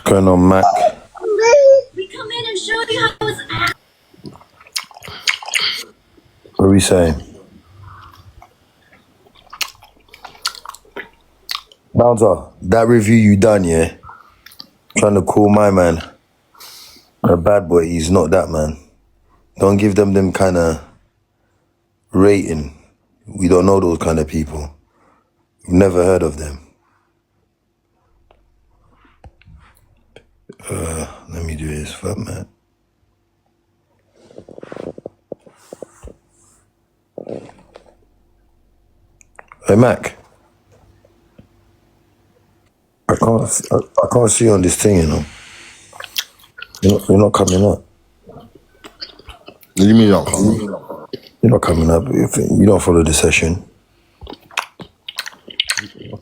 going on, Mac? We come in and show you how it's at. What are we saying? Bouncer, that review you done, yeah? Trying to call my man a bad boy. He's not that, man. Don't give them kind of rating. We don't know those kind of people. We've never heard of them. Let me do this, fuck, man. Hey, Mac. I can't see on this thing, you know. You're not coming up. What do you mean not coming up? You're not coming up. You don't follow the session.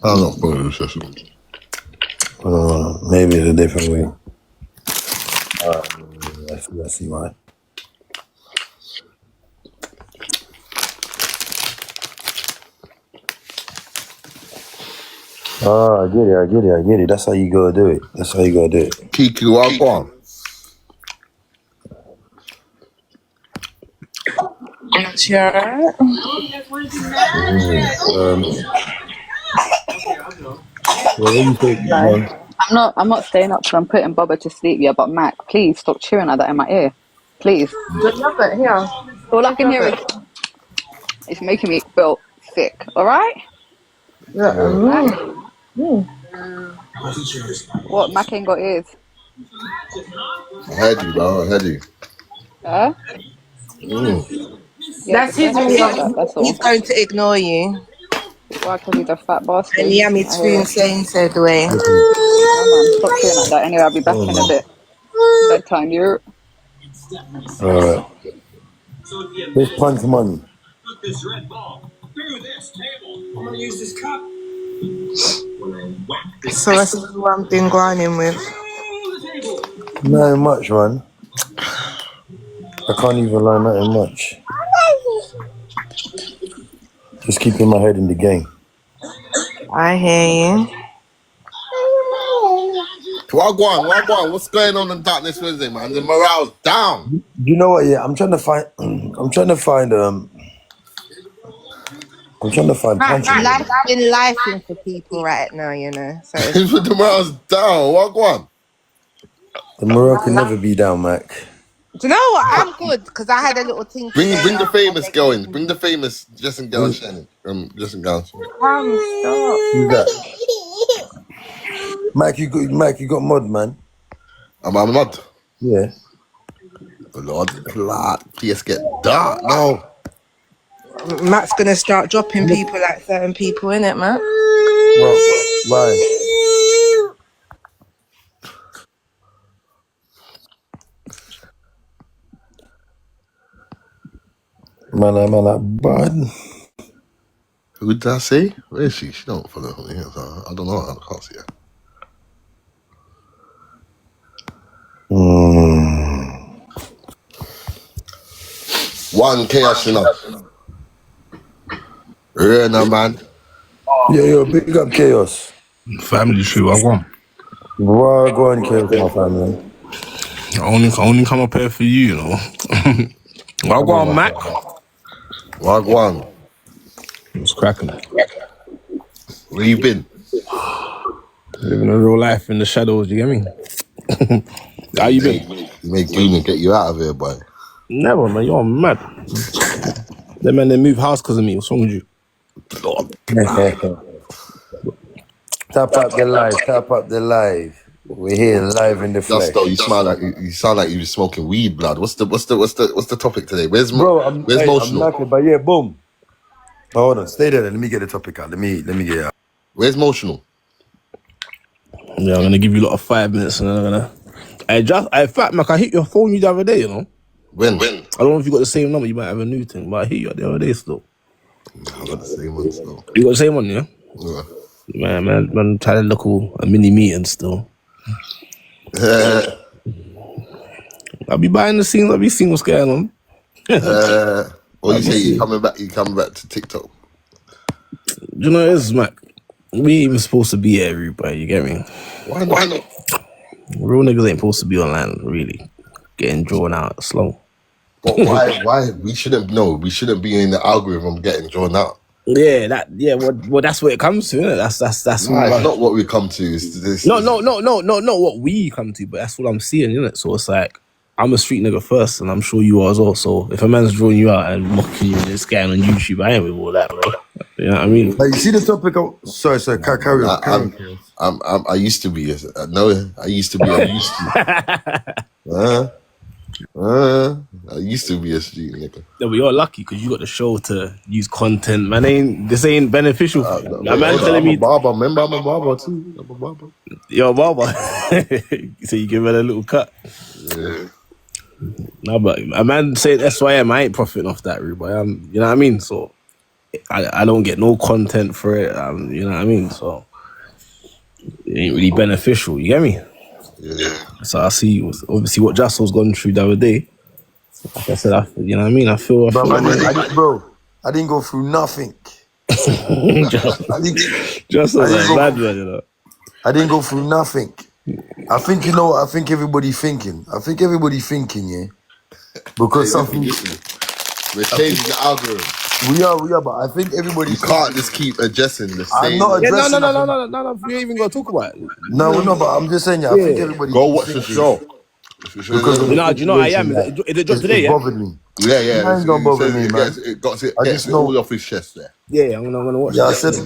I'm not following the session. Maybe it's a different way. Let's see why. Oh, I get it. That's how you gotta do it. Kiki, what go on? Sure. I'm not staying up because I'm putting Bubba to sleep yet, but Mac, please stop chewing like that in my ear. Please. Good love it here. All I can hear is it's making me feel sick, alright? Yeah. What, Mac ain't got ears? I heard you, bro. I heard you. Huh? Yeah, That's his that's all. He's going to ignore you. Why? Because he's a fat bastard. And Yummy Spoon saying so the way. Yeah, man, stop chewing like that. Anyway, I'll be back in a bit. Bedtime, you're... Alright. This punch money. Put this red ball through this table. I'm gonna use this cup. So that's what I've been grinding with. Nothing much, man. I can't even lie, nothing much. Just keeping my head in the game. I hear you. Wagwan, what's going on Darkness Wednesday, man? The morale's down. You know what? Yeah, I'm trying to find punching. Life's been lifing for people right now, you know. So The morale's down. Wagwan. The morale can never be down, Mac. do you know what? I'm good because I had a little thing. Bring the famous girl in. Bring the famous Justin Girl Shannon. Justin Girl. Stop. Who's that? Mac, you got mod, man. Am I mad? Yeah. Lord, please get dark now. Matt's gonna start dropping people like certain people, innit, Matt? Well, why? Man, bad. Who did I say? Where is she? She don't follow me. I don't know. I can't see her. One chaos enough. Yeah, no, man. Yo, big up Chaos. Family shoe, I won. Well, go on, Chaos, my family. I only come up here for you, you know. Well, go on, Mac. Wagwan. What's cracking? Where you been? Living a real life in the shadows, you get me? How you been? You made Goon get you out of here, boy. Never, man. You're mad. Them man, they move house because of me. What's wrong with you? Lord. Tap up the live. We're here live in the flesh. Justo, you sound like you were smoking weed, blood. What's the topic today? Where's I'm Motional? knackered, but yeah, boom. Oh, hold on, stay there. Let me get the topic out. Let me get it out. Where's Motional? Yeah, I'm gonna give you a lot of 5 minutes and then I'm gonna. In fact, Mac, I hit your phone the other day, you know. When? I don't know if you got the same number. You might have a new thing, but I hit you the other day still. I got the same one still. You got the same one, yeah? Yeah. Man, trying to look a mini meeting still. I'll be behind the scenes. I'll be seeing what's going on. What you say? You coming back to TikTok? You know, it's Mac. We ain't even supposed to be everybody. You get me? Why not? Real niggas ain't supposed to be online, really. Getting drawn out slow. But why we shouldn't be in the algorithm getting drawn out. Well, that's what it comes to, innit? That's Nah, all. it's not what we come to. It's this. No, not what we come to, but that's what I'm seeing, innit? So it's like, I'm a street nigga first, and I'm sure you are as well. So if a man's drawing you out and mocking you and this guy on YouTube, I ain't with all that, bro. You know what I mean? Like, you see the topic of... Sorry, carry on. I used to be. I used to be. I used to be a street nigga. Yeah, but you're lucky because you got the show to use content. Man, this ain't beneficial for you. A man telling me, barber. Remember, I'm a barber too. I'm a barber. you're a barber. So you give it a little cut. Yeah. No, but a man saying SYM, I ain't profiting off that, really, but you know what I mean? So I don't get no content for it. You know what I mean? So it ain't really beneficial. You get me? Yeah. So I see, obviously, what Jassel's gone through the other day. Like I said, you know what I mean? I feel I didn't go through nothing. Jassel's a bad man, you know. I didn't go through nothing. I think everybody thinking. Yeah. Because something We're changing the algorithm. we are, but I think everybody. You can't just keep adjusting the same. I'm not Yeah, addressing. no. We ain't even gonna talk about it. No, we're not. But I'm just saying. I think everybody. Go watch the show. Because of You know, I am. situation, Is it dropped today? it Yeah. bothered me. Yeah. Mine's don't bother me, man. It got it. I Gets just it know- all off his chest there. Yeah, I'm gonna watch. Yeah, it. I said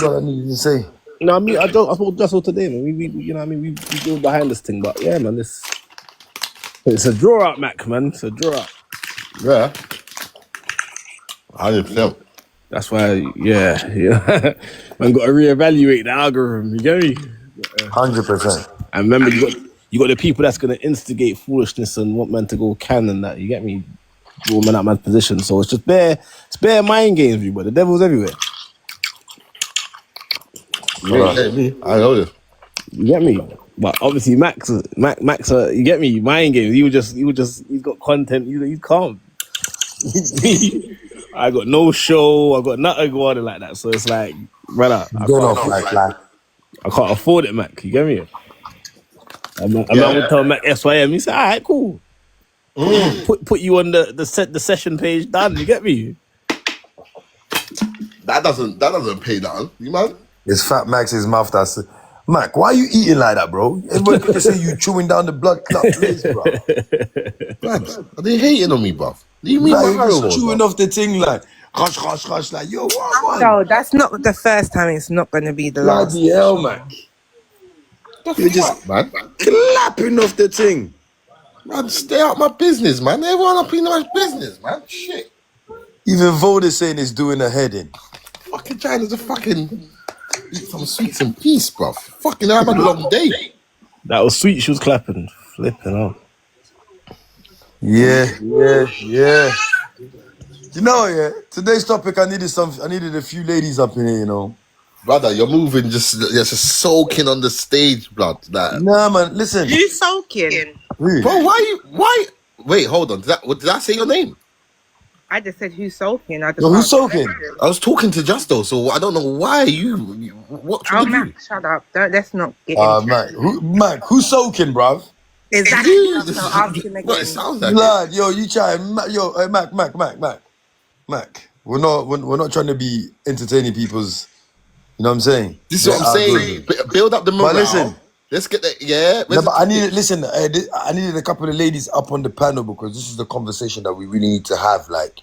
what I needed to say. No, I spoke just all today, man. We you know what I mean? We go behind this thing, but yeah, man, it's a draw out, Mac, man. It's a draw out. Yeah. 100%. That's why, yeah. Man, got to reevaluate the algorithm. You get me? 100%. And remember, you got the people that's gonna instigate foolishness and want man to go can and that. You get me? Draw man out man's position. So it's just bare mind games, but the devil's everywhere. I know this. You get me? But obviously, Max, you get me? Mind games. He's got content. He's calm. I got no show. I got nothing going on like that. So it's like, brother, I can't afford it, Mac. You get me? I would tell Mac SYM. He said, "All right, cool. Put you on the session page. Done. You get me?" That doesn't pay down. You man? It's Fat Max's mouth that's... Mac, why are you eating like that, bro? Everybody could say you chewing down the blood clot place, bro. Man, are they hating on me, bruv? You mean Like, my you're just horrible, chewing bruv? off the thing like, hush, like, yo, what? No, that's not the first time. It's not going to be the last. Bloody hell, Mac. You're just Man, clapping off the thing. man, stay out my business, man. Everyone up in my business, man. Shit. Even Voda saying it's doing a head in. Fucking China's a fucking eat some sweets and peace, bruv. Fucking I've had a long day. That was sweet. She was clapping, flipping out. Yeah. You know, yeah. Today's topic, I needed a few ladies up in here, you know. Brother, you're moving just soaking on the stage, blood. Like, Nah, man, listen. Who's soaking? Who? bro, why? Wait, hold on. Did I say your name? I just said who's soaking. I just Yo, who's asked soaking? questions. I was talking to Justo, so I don't know why what Oh, should you? Mac, shut up. Let's not get into Mac, who's soaking, bruv? Exactly. You. So ask him Well, it again. sounds like it. Lad, yo, you trying, Mac. We're not trying to be entertaining people's. You know what I'm saying? This is what I'm saying. Build up the morale. But listen, Let's get that. Yeah. no, but I needed a couple of ladies up on the panel because this is the conversation that we really need to have, like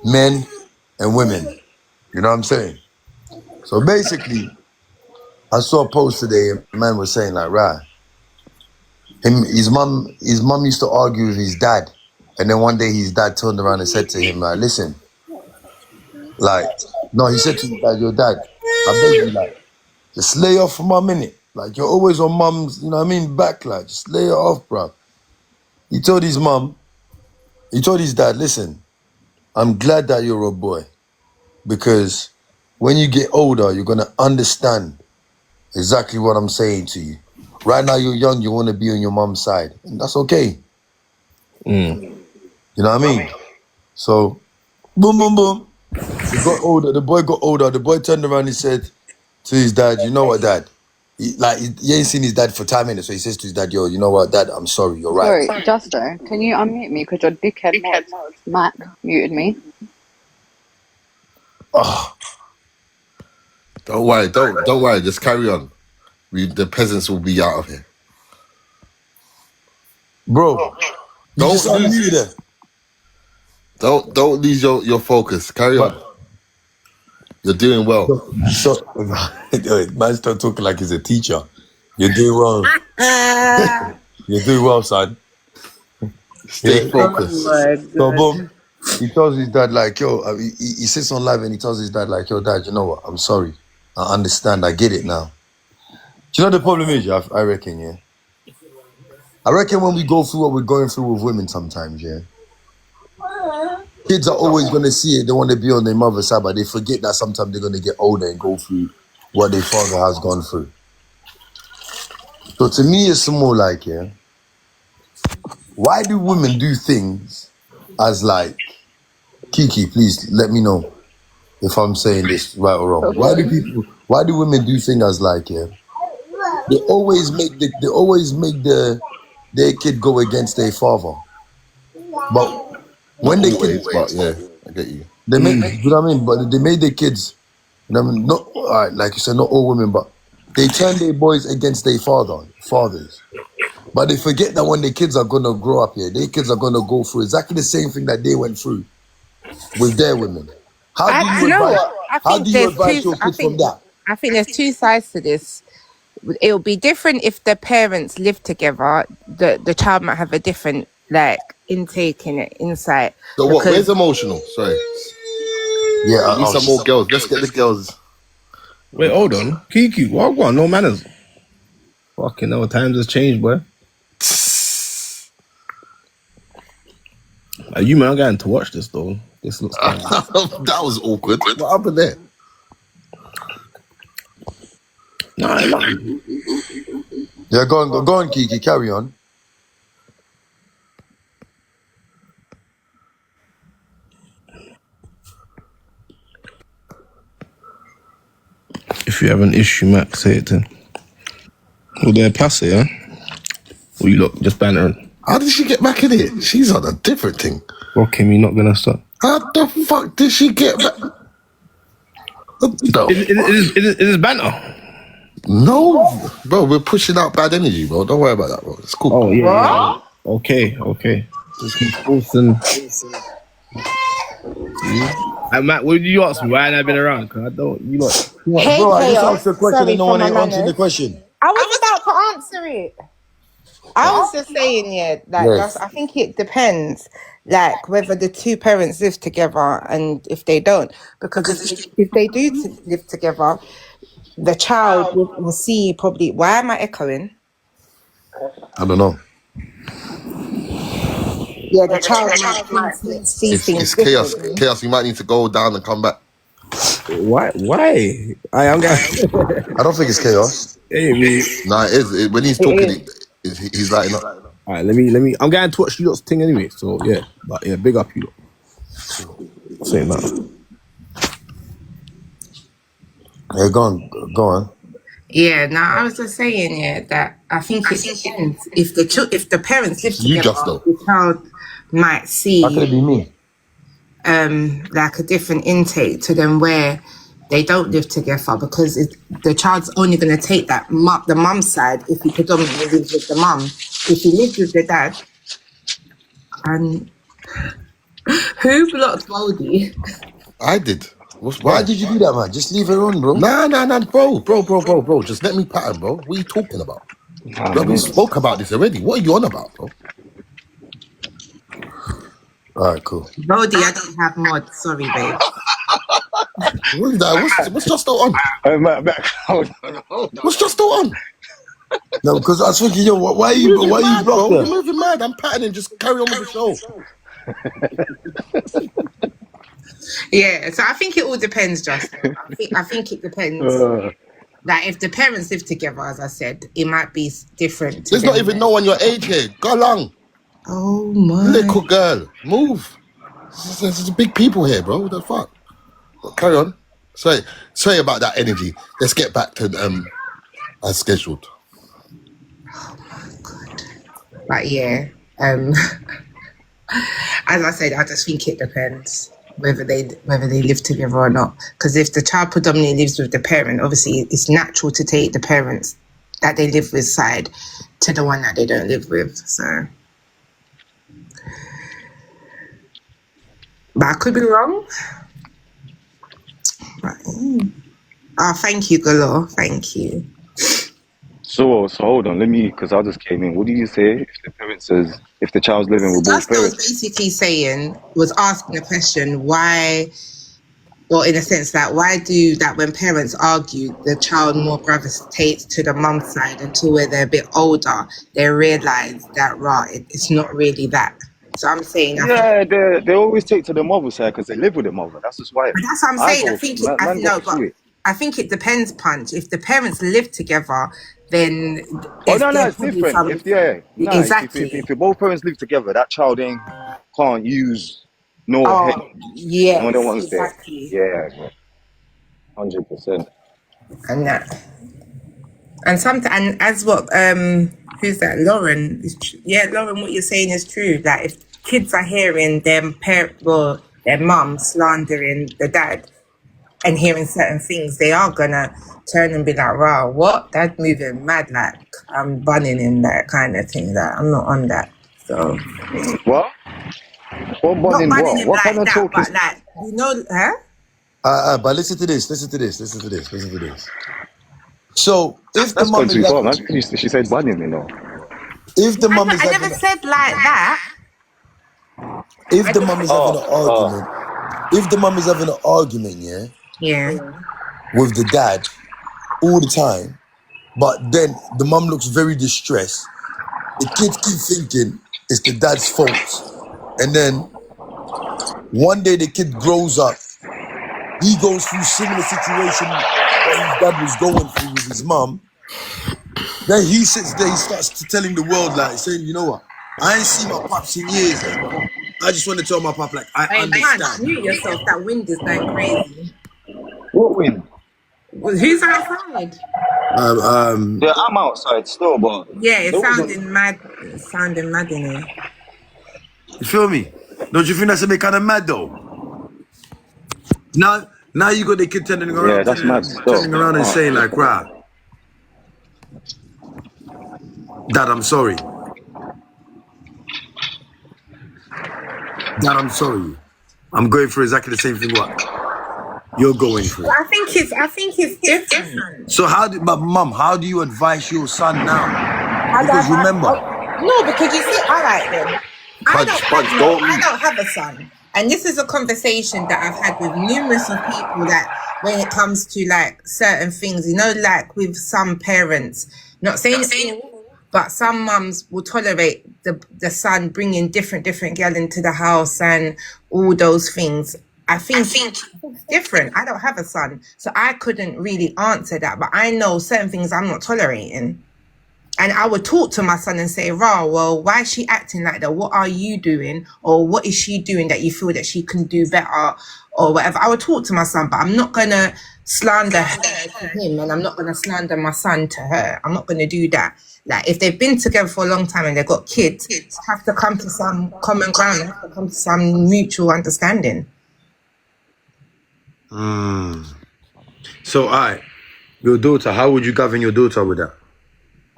men and women. You know what I'm saying? So basically, I saw a post today. A man was saying like, right, his mum used to argue with his dad, and then one day his dad turned around and said to him, like, listen, like, no, he said to his dad, your dad, I beg you, like, just lay off for 1 minute. Like, you're always on mum's, you know what I mean, back, like, just lay it off, bro. He told his dad, listen, I'm glad that you're a boy because when you get older, you're going to understand exactly what I'm saying to you. Right now, you're young, you want to be on your mum's side, and that's okay. You know what I mean? So, boom, boom, boom. He got older, the boy got older. The boy turned around and said to his dad, you know what, Dad? He ain't seen his dad for 10 minutes, so he says to his dad, "Yo, you know what, Dad? I'm sorry. You're right." Sorry, Justo, can you unmute me because your dickhead mod, Mac, muted me. Oh, Don't worry, don't worry. Just carry on. The peasants will be out of here. bro, you just Don't lose. unmuted her. Don't lose your focus. Carry on. But You're doing well. so, man, start talking like he's a teacher. You're doing well. You're doing well, son. Stay Yeah. focused. So boom, he tells his dad like, "Yo," he sits on live and he tells his dad like, "Yo, Dad, you know what? I'm sorry. I understand. I get it now." Do you know the problem is, yeah, I reckon, yeah. I reckon when we go through what we're going through with women sometimes, yeah, kids are always gonna see it. They want to be on their mother's side, but they forget that sometimes they're gonna get older and go through what their father has gone through. So to me, it's more like, yeah, why do women do things as like, Kiki, please let me know if I'm saying this right or wrong. Why do women do things as like, yeah, they always make their kid go against their father, but when Not they kid, always, but yeah, I get you. they make, you know what I mean? But they made their kids, you know what I mean? Not all right, like you said, not all women, but they turn their boys against their fathers. But they forget that when their kids are gonna grow up here, their kids are gonna go through exactly the same thing that they went through with their women. How do You you know advise? what? How do you advise your kids from that? I think there's two sides to this. It'll be different if the parents live together. The child might have a different like intake in it, insight. So what? Where's Because emotional? Sorry, Yeah, we need some more girls. Let's get the girls. Wait, hold on. Kiki, what? No manners. Fucking hell, times has changed, boy. You man, I'm going to watch this though. This looks kind of... That was awkward. What happened there? Nah, Yeah, go on, Kiki, carry on. if you have an issue, Mac, say it to him. Well, they're passive, yeah? Well, you look, just bantering. How did she get back in here? She's on a different thing. Okay, me not gonna stop. How the fuck did she get back? No, It is banter. no, bro. We're pushing out bad energy, bro. Don't worry about that, bro. It's cool. Oh, yeah. Okay. Just keep posting. And Matt, what did you ask me? Why ain't I been around? Because I don't, you know. hey, Bro, I just Chaos. asked the question Sorry and no for one my ain't answered the manners. question. I was about to answer it. I was just saying, yeah, like Yes. I think it depends, like whether the two parents live together and if they don't, because if they do live together, the child will see probably. Why am I echoing? I don't know. Yeah, the child might see things It's chaos. differently. Chaos. You might need to go down and come back. Why? I am going. I don't think it's chaos. Hey, me. Nah, it is. When he's talking, he's lighting up. All right, let me. I'm going to watch you lot's thing anyway. So yeah, but yeah, big up you lot. Saying that. Yeah, go on. Yeah, no, I was just saying, yeah, that I think it depends. If the parents live You together, just know. the child might see How could it be me? like a different intake to them where they don't live together, because the child's only going to take that the mum's side if he predominantly lives with the mum. If he lives with the dad, and who blocked Goldie? I did. Why Why? did you do that, man? Just leave her on, bro. Nah, bro. Just let me pattern, bro. What are you talking about? Bro, we spoke about this already. What are you on about, bro? All right, cool. Goldie, I don't have mod. Sorry, babe. What is that? What's just on? Hold on. What's just on? No, because I was thinking, yo, why you Mad, bro. blocked You're her? moving mad. I'm patterning. Just carry on with the show. Yeah, so I think it all depends, Justin. I think it depends. Like if the parents live together, as I said, it might be different. There's not even no one your age here. Go along. Oh my. Little girl. Move. There's big people here, bro. What the fuck? But carry on. Sorry about that energy. Let's get back to as scheduled. But yeah, as I said, I just think it depends whether they live together or not. Because if the child predominantly lives with the parent, obviously it's natural to take the parents that they live with side to the one that they don't live with. So, but I could be wrong. But, thank you, Galore. Thank you. So hold on, because I just came in. What did you say? If the child's living with both Just was parents? basically saying, was asking the question, why, well, in a sense that why do that when parents argue, the child more gravitates to the mum's side until when they're a bit older, they realise that, it's not really that. So I'm saying, Yeah, they always take to the mother's side because they live with the mother. That's just why. that's what I'm saying. I think it depends, Punch. If the parents live together, then Oh no, it's different. Exactly. If both parents live together, that child can't use no head. Yeah, No one wants exactly. Yeah, 100%. And that, and as what who's that? Lauren. Lauren, what you're saying is true. That if kids are hearing their mum slandering the dad and hearing certain things, they are gonna turn and be like, "Wow, what? Dad's moving mad, like I'm bunning him, that kind of thing." That I'm not on that. So What? What not bunning bunning what? him What like kind of that, talk but is... like huh? But listen to this. So if the That's mum gone is too far, having, man. She said bunning, if the mum is I never having, said like that. if the mum is having an Oh, argument, if the mum is having an argument, yeah, Yeah. with the dad all the time, but then the mum looks very distressed, the kids keep thinking it's the dad's fault, and then one day the kid grows up, he goes through similar situation that his dad was going through with his mum. Then he sits there, he starts telling the world, like, saying, you know what, I ain't seen my pops in years. I just want to tell my pop, like, I Hey, understand. Punch, mute yourself. That wind is going crazy. what win? Well, who's outside? Yeah, I'm outside still, but... Yeah, it's there wasn't- sounding mad. It's sounding mad in here. You feel me? Don't you think that's a bit kind of mad though? Now you got the kid turning around, Yeah, that's mad still. turning around and saying like, "Rah, Dad, I'm sorry. Dad, I'm sorry. I'm going through exactly the same thing what you're going through." I think it's different. So but mum, how do you advise your son now? Because remember, No, because you see, all right then. I don't have a son. And this is a conversation that I've had with numerous of people that when it comes to like certain things, you know, like with some parents, not saying all, but some mums will tolerate the son bringing different girl into the house and all those things. I think it's different. I don't have a son, so I couldn't really answer that. But I know certain things I'm not tolerating. And I would talk to my son and say, well, why is she acting like that? What are you doing? Or what is she doing that you feel that she can do better or whatever? I would talk to my son, but I'm not going to slander her to him and I'm not going to slander my son to her. I'm not going to do that. Like, if they've been together for a long time and they've got kids, have to come to some common ground, have to come to some mutual understanding. so your daughter, how would you govern your daughter with that?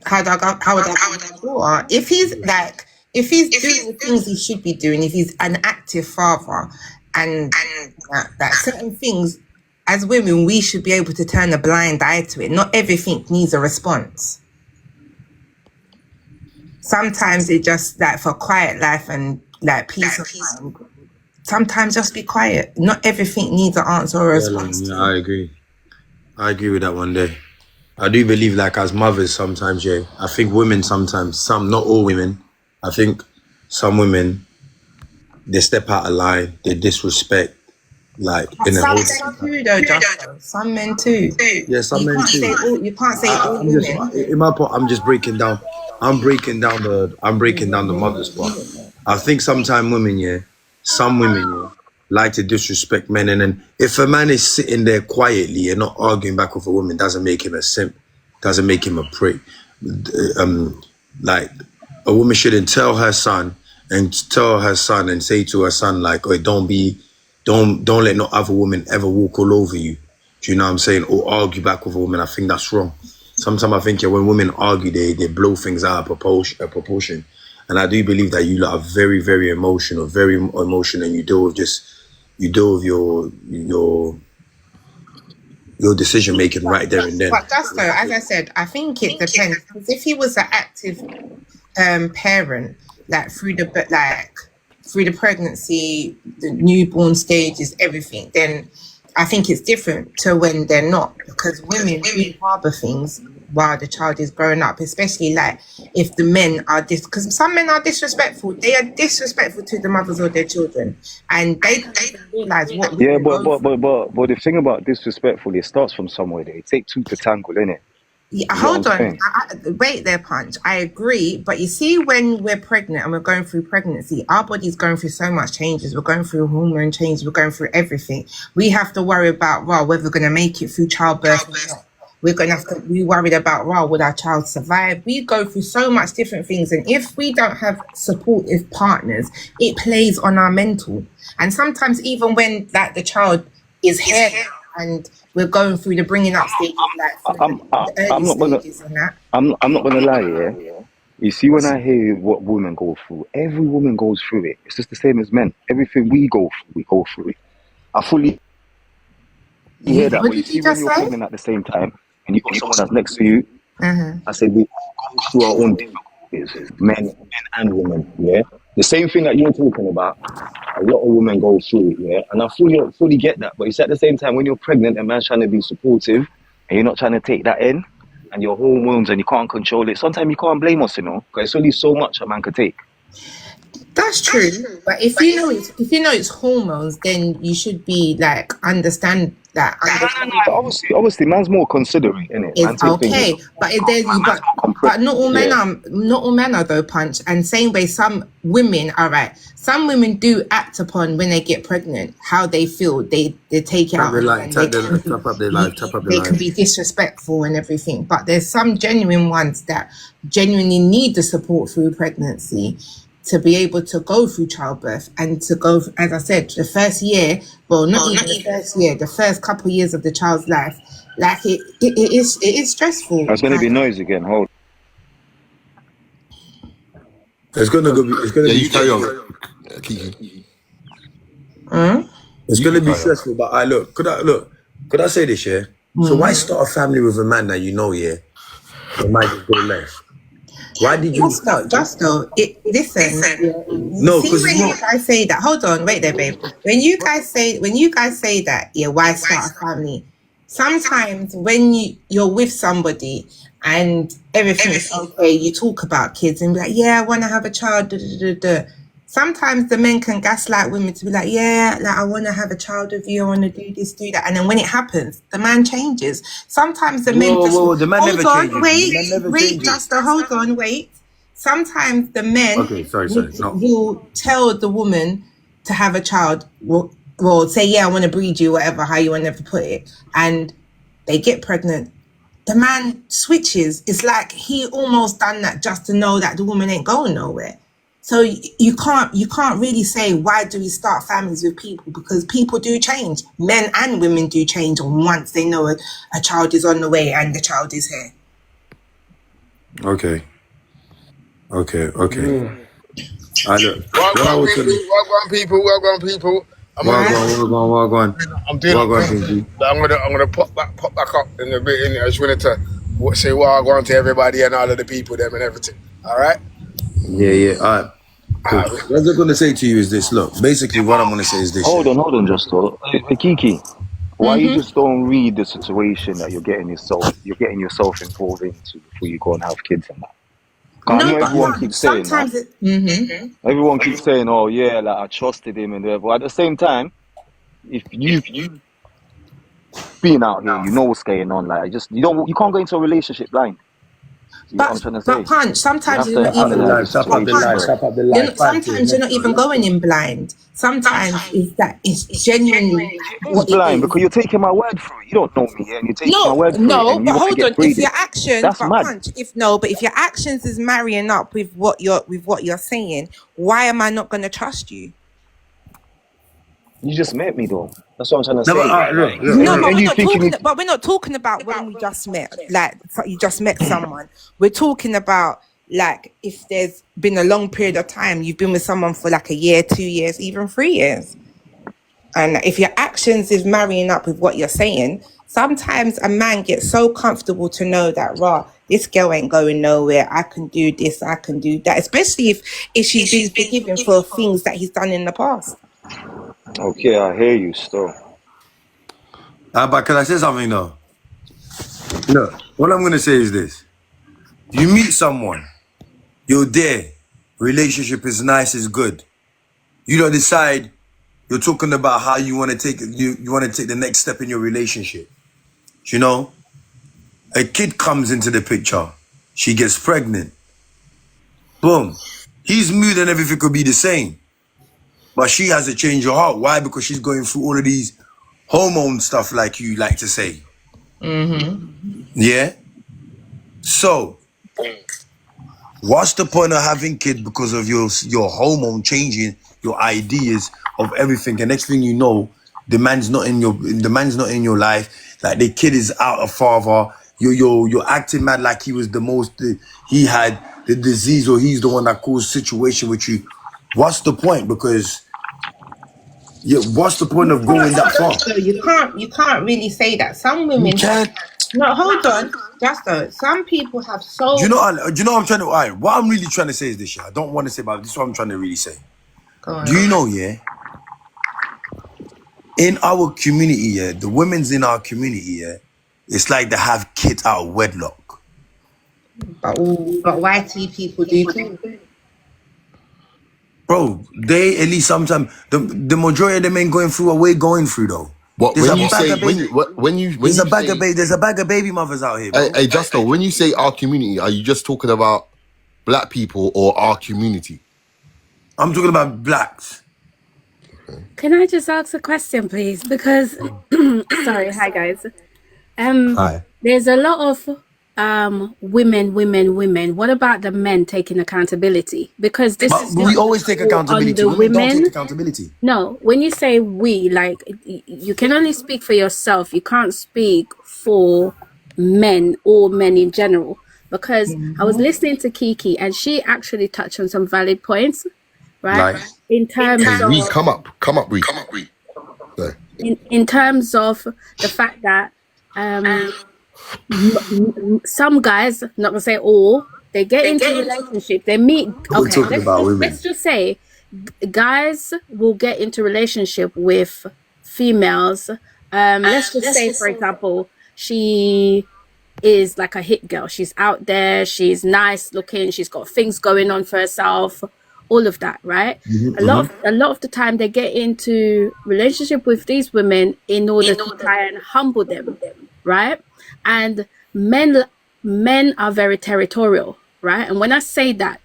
How would I daughter? If he's doing the things he should be doing, if he's an active father, and that certain things, as women, we should be able to turn a blind eye to it. Not everything needs a response. Sometimes it just like for quiet life and like peace of mind. Sometimes just be quiet. Not everything needs an answer or a response. Yeah, I agree. I agree with that one day. I do believe, like, as mothers sometimes, yeah, I think women sometimes, not all women, I think some women, they step out of line, they disrespect, like, in a Some whole... men too, though, Joshua. Some men too. Yeah, some men too. You can't say all women. In my part, I'm just breaking down. I'm breaking down the mother's part. I think sometimes women, yeah, some women, yeah, like to disrespect men, and then if a man is sitting there quietly and not arguing back with a woman, doesn't make him a simp. doesn't make him a prick. Like a woman shouldn't tell her son and say to her son like, "Oh, don't let no other woman ever walk all over you." Do you know what I'm saying? Or argue back with a woman. I think that's wrong. Sometimes I think when women argue, they blow things out of proportion. And I do believe that you lot are very, very emotional, and you deal with your decision making right there and then. But just though, as I said, I think it depends. Because if he was an active parent, like through the pregnancy, the newborn stages, everything, then I think it's different to when they're not, because women do harbour things while the child is growing up, especially like if the men are because some men are disrespectful. They are disrespectful to the mothers of their children, and they don't even realise what. Yeah, but the thing about disrespectful, it starts from somewhere. There, it takes two to tangle, innit? Yeah, hold on. Wait there, Punch. I agree. But you see, when we're pregnant and we're going through pregnancy, our body's going through so much changes. We're going through hormone changes. We're going through everything. We have to worry about, whether we're going to make it through childbirth or not. We're going to have to be worried about, would our child survive? We go through so much different things. And if we don't have supportive partners, it plays on our mental. And sometimes even when the child is here and we're going through the bringing up stages, I'm not gonna lie, yeah. You see, when I hear what women go through, every woman goes through it. It's just the same as men. Everything we go through it. I fully hear that. But you see, when you're pregnant at the same time and you got someone that's next to you, I say we go through our own difficulties, men and women. Yeah, the same thing that you're talking about. A lot of women go through it, yeah, and I fully get that. But it's at the same time when you're pregnant, a man's trying to be supportive, and you're not trying to take that in, and your hormones, and you can't control it. Sometimes you can't blame us, because it's only so much a man could take. That's true. But if you know it's hormones, then you should be understand that. Obviously, man's more considerate, innit? It's okay, but not all men are though, Punch. And same way, some women are right. Some women do act upon when they get pregnant how they feel. They take it out. They can be disrespectful and everything. But there's some genuine ones that genuinely need the support through pregnancy to be able to go through childbirth and to go, as I said, the first year, the first year, the first couple of years of the child's life, it is stressful. There's going to be noise again. Hold. It's gonna be. You carry on, Kiki. It's gonna be stressful, but could I say this, yeah? So why start a family with a man that you know, yeah, it might just go left? Why did you start? Listen. No, because you guys say that. Hold on, wait there, babe. When you guys say that, yeah, why start a family? Sometimes when you're with somebody and everything is okay, you talk about kids and be like, yeah, I want to have a child. Sometimes the men can gaslight women to be like, yeah, I want to have a child with you, I want to do this, do that. And then when it happens, the man changes. Sometimes the men the man never changes. Hold on, wait. Sometimes the men will tell the woman to have a child, well, say, yeah, I want to breed you, whatever, how you want to put it. And they get pregnant. The man switches. It's like he almost done that just to know that the woman ain't going nowhere. So you can't really say, why do we start families with people? Because people do change. Men and women do change once they know a child is on the way and the child is here. Okay. Welcome, people. I'm gonna pop back up in a bit. I just wanted to say welcome to everybody and all of the people, them and everything. All right. Yeah. All right. Cool. What I'm going to say to you is this. Look, basically what I'm going to say is this. Hold on, Justo. Kiki, why you just don't read the situation that you're getting yourself involved into before you go and have kids and that? Everyone keeps saying that. Everyone keeps saying, oh yeah, I trusted him and whatever. But at the same time, if you being out here, you know what's going on. You can't go into a relationship blind. See what I'm trying to say? But Punch, sometimes You you're have not to even. have Stop up But the space line. for Punch, it. Stop up the line. sometimes you're not even going in blind. Sometimes it's genuinely It is what it blind is. because you're taking my word for it. You don't know me, and you're taking my No, word for it, no, and you but want to hold on. get If your braided. actions, That's but mad. Punch, if your actions is marrying up with what you're saying, why am I not going to trust you? You just met me though. That's what I'm trying to No, but say. look, No, but And we're you not thinking talking. it. But we're not talking about when we just met. Like you just met someone. We're talking about like if there's been a long period of time, you've been with someone for like a year, 2 years, even 3 years, and if your actions is marrying up with what you're saying, sometimes a man gets so comfortable to know that, rah, this girl ain't going nowhere. I can do this. I can do that. Especially if she's been forgiven for things that he's done in the past. Okay, I hear you still. but can I say something though? Look, what I'm gonna say is this: you meet someone, you're there, relationship is nice, is good. You don't decide. You're talking about how you want to take you want to take the next step in your relationship. You know, a kid comes into the picture, she gets pregnant. Boom, he's mood and everything could be the same, but she has to change her heart. Why? Because she's going through all of these hormone stuff, like you like to say. Yeah. So, what's the point of having kids because of your hormone changing your ideas of everything? And next thing you know, the man's not in your life. Like the kid is out of father. You're acting mad like he was he had the disease or he's the one that caused situation with you. What's the point? Because what's the point of going that far? So you can't really say that. Some You women have. can't. No, hold on. Just some people have Do you so. know? Do you know what I'm trying to? All right, what I'm really trying to say is this. I don't want to say, but this is what I'm trying to really say. Go on. Do you know? Yeah. In our community, yeah, the women's in our community, yeah, it's like they have kids out of wedlock. But YT people do too. Bro, they at least sometimes the majority of them ain't going through what we're going through though. What There's when a you bag say of baby. There's a bag of baby mothers out here, bro. hey Justo, when you say our community, are you just talking about black people or our community? I'm talking about blacks. Can I just ask a question, please? Because, sorry, hi guys. Hi. There's a lot of women. What about the men taking accountability? Because this But is we not always take all on accountability. the Women don't women. take accountability. No, when you say we, like you can only speak for yourself. You can't speak for men or men in general. Because I was listening to Kiki and she actually touched on some valid points, right? Like, In terms Hey, of Reed, come up, Reed. Sorry. in terms of the fact that some guys, not gonna say all, they get into a relationship, they meet. we're Okay, talking about women. let's just say guys will get into relationship with females. Let's just say, for example, she is like a hit girl. She's out there. She's nice looking. She's got things going on for herself. All of that, right? A lot of the time they get into relationship with these women in order to try and humble them, right? And men are very territorial, right? And when I say that,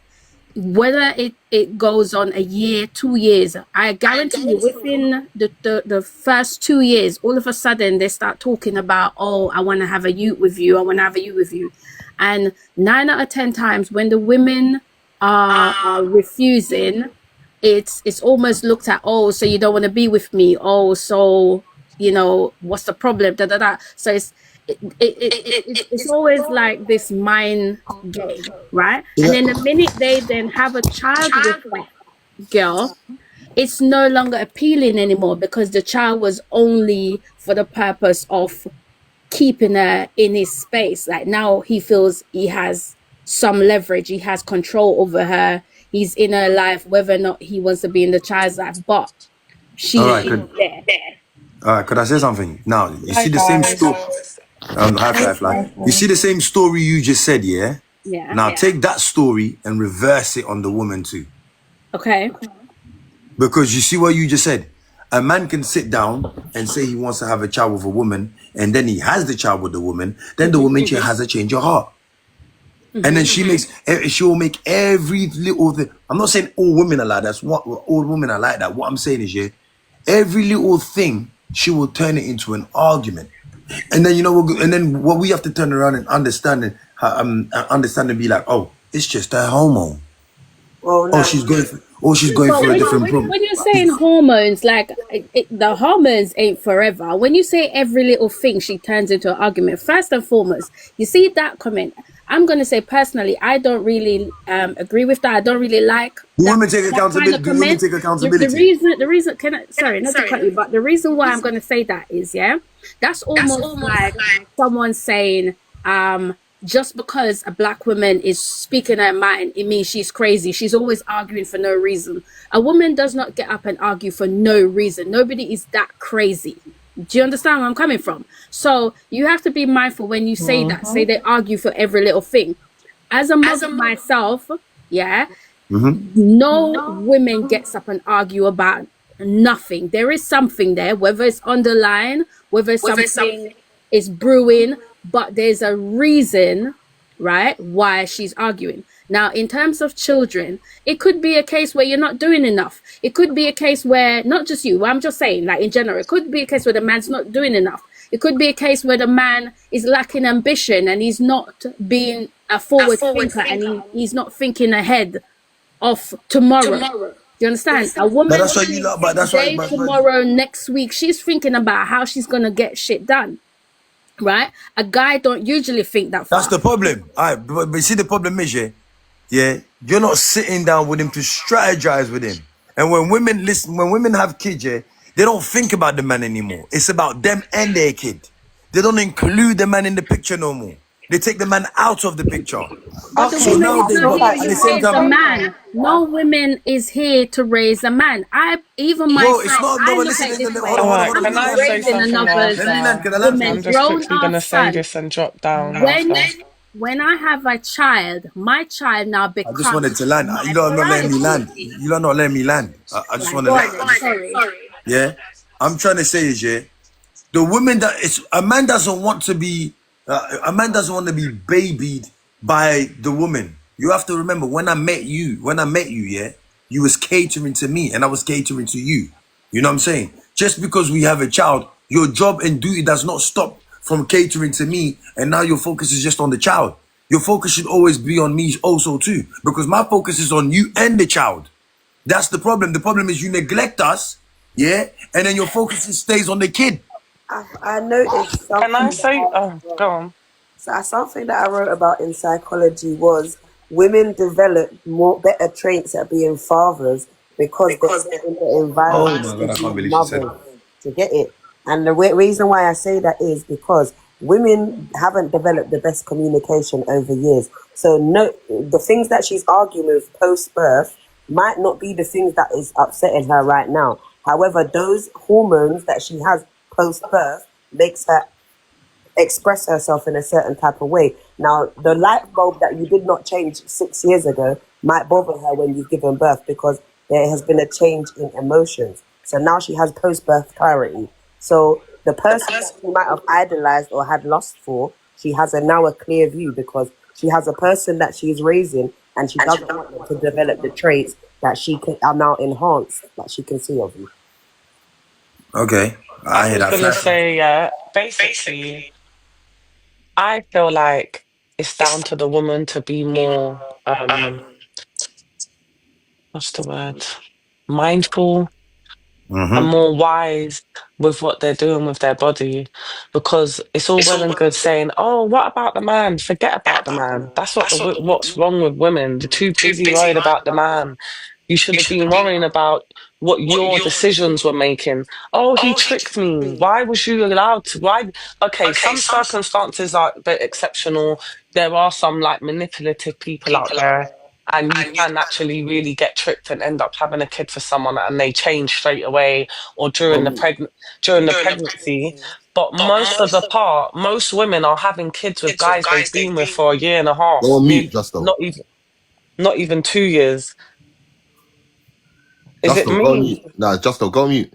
whether it goes on a year, 2 years, I guarantee you within the first 2 years, all of a sudden they start talking about, oh, I want to have a youth with you. I want to have a youth with you. And 9 out of 10 times when the women are refusing, it's almost looked at, oh, so you don't want to be with me. Oh, so, you know, what's the problem? Da, da, da. So it's always like this mind game, right? Yeah. And then the minute they then have a child with that girl, it's no longer appealing anymore because the child was only for the purpose of keeping her in his space. Like now he feels he has some leverage, he has control over her, he's in her life, whether or not he wants to be in the child's life, but she is there. All right, could I say something? Now, you see the same story. High five, like. You see the same story you just said, yeah? Yeah. Now, take that story and reverse it on the woman too. Okay. Because you see what you just said. A man can sit down and say he wants to have a child with a woman, and then he has the child with the woman, then the woman has a change of heart. And then she will make every little thing. I'm not saying all women are like that. That's what all women are like that. What I'm saying is, every little thing she will turn it into an argument. And then and then what we have to turn around and understand and be like, oh, it's just a hormone. Well, no. She's going for a different problem. When you're saying hormones, like the hormones ain't forever. When you say every little thing she turns into an argument, first and foremost, you see that comment. I'm going to say personally, I don't really agree with that. I don't really like women take accountability. Women take accountability. The reason, sorry, not to cut you, but the reason why I'm going to say that is, that's almost like someone saying, just because a black woman is speaking her mind, it means she's crazy. She's always arguing for no reason. A woman does not get up and argue for no reason. Nobody is that crazy. Do you understand where I'm coming from? So you have to be mindful when you say that. Say they argue for every little thing. As a mother myself, no women gets up and argue about nothing. There is something there, whether it's underlying, whether something is brewing, but there's a reason, right, why she's arguing. Now, in terms of children, it could be a case where you're not doing enough. It could be a case where, not just you, I'm just saying, like in general, it could be a case where the man's not doing enough. It could be a case where the man is lacking ambition and he's not being a forward thinker and he's not thinking ahead of tomorrow. Do you understand? A woman, that's what you love, but that's today, tomorrow, next week, she's thinking about how she's going to get shit done. Right? A guy don't usually think that far. That's the problem. All right, but see, the problem is, you're not sitting down with him to strategize with him. And when women have kids, they don't think about the man anymore. It's about them and their kid. They don't include the man in the picture no more. They take the man out of the picture. So now they raise a man. No woman is here to raise a man. Even myself, it's not. No, listen. Can I say something else? I'm just quickly gonna say this and drop down. When I have a child, my child now becomes. I just wanted to land. You don't not letting me land. You don't not letting me land. I just want to land. Sorry. Yeah, I'm trying to say is the woman that a man doesn't want to be. A man doesn't want to be babied by the woman. You have to remember when I met you, you was catering to me and I was catering to you. You know what I'm saying? Just because we have a child, your job and duty does not stop from catering to me and now your focus is just on the child. Your focus should always be on me also too, because my focus is on you and the child. That's the problem. The problem is you neglect us, and then your focus stays on the kid. I noticed something. Can I say? Oh, go on. So something that I wrote about in psychology was women develop better traits at being fathers because they're in the environment mothers to get it. And the reason why I say that is because women haven't developed the best communication over years. So the things that she's arguing with post-birth might not be the things that is upsetting her right now. However, those hormones that she has post-birth makes her express herself in a certain type of way. Now, the light bulb that you did not change 6 years ago might bother her when you've given birth because there has been a change in emotions. So now she has post-birth clarity. So the person that she might have idolized or had lust for, she has now a clear view because she has a person that she is raising and she doesn't want them to develop the traits that are now enhanced, that she can see of you. Okay. I was going to say, basically, I feel like it's down to the woman to be more, what's the word, mindful and more wise with what they're doing with their body, because it's all well and good saying, oh, what about the man? Forget about the man. That's what's wrong with women. They're too busy worried about the man. You should have been worrying about what your decisions were making. Oh, he tricked me. Why was you allowed to? Why? Okay, some circumstances are a bit exceptional. There are some like manipulative people out there, and you can actually really get tricked and end up having a kid for someone and they change straight away or during the pregnancy. But most of the part, most women are having kids with guys they've been with for a year and a half. Go on mute, Justo. Not even 2 years. Is Justo, it me? go on mute. Nah, Justo, go on mute.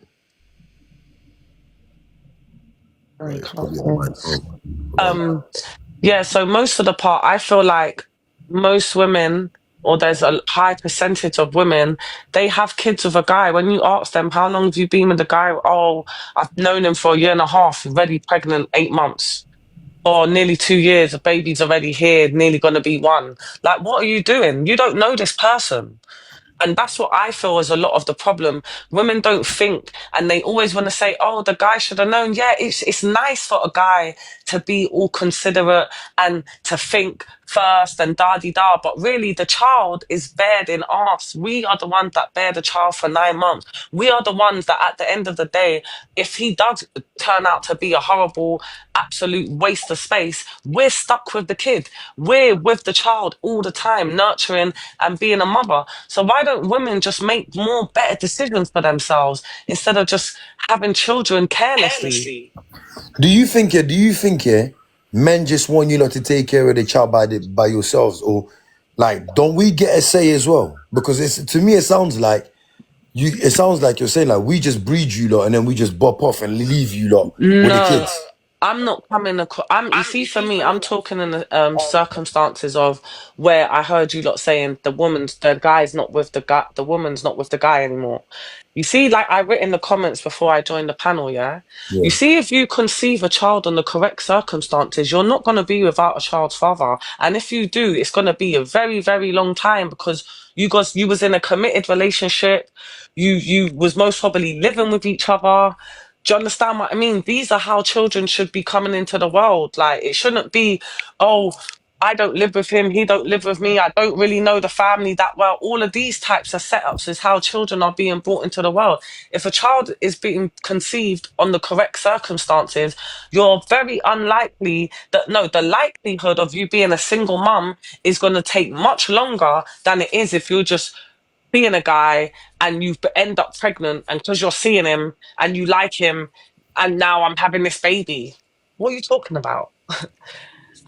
Yeah, so most of the part, I feel like most women, or there's a high percentage of women, they have kids with a guy. When you ask them, how long have you been with the guy? Oh, I've known him for a year and a half, already pregnant 8 months. Or nearly 2 years, a baby's already here, nearly going to be 1. Like, what are you doing? You don't know this person. And that's what I feel is a lot of the problem. Women don't think, and they always want to say, oh, the guy should have known. Yeah, it's nice for a guy to be all considerate and to think first and da-di-da. But really, the child is bared in us. We are the ones that bear the child for 9 months. We are the ones that at the end of the day, if he does turn out to be a horrible, absolute waste of space, we're stuck with the kid. We're with the child all the time, nurturing and being a mother. So why don't women just make more better decisions for themselves instead of just having children carelessly? Do you think, men just want you lot to take care of the child by yourselves, or like, don't we get a say as well? Because to me, it sounds like you're saying like we just breed you lot and then we just bop off and leave you lot with the No, kids. I'm not coming across. You see, for me, I'm talking in the circumstances of where I heard you lot saying the guy's not with the guy, the woman's not with the guy anymore. You see, like I wrote in the comments before I joined the panel, yeah? You see, if you conceive a child under the correct circumstances, you're not going to be without a child's father. And if you do, it's going to be a very, very long time because you was in a committed relationship. You was most probably living with each other. Do you understand what I mean? These are how children should be coming into the world. Like, it shouldn't be, oh, I don't live with him, he don't live with me, I don't really know the family that well. All of these types of setups is how children are being brought into the world. If a child is being conceived on the correct circumstances, you're very unlikely the likelihood of you being a single mum is going to take much longer than it is if you're just seeing a guy and you end up pregnant, and because you're seeing him and you like him, and now I'm having this baby. What are you talking about?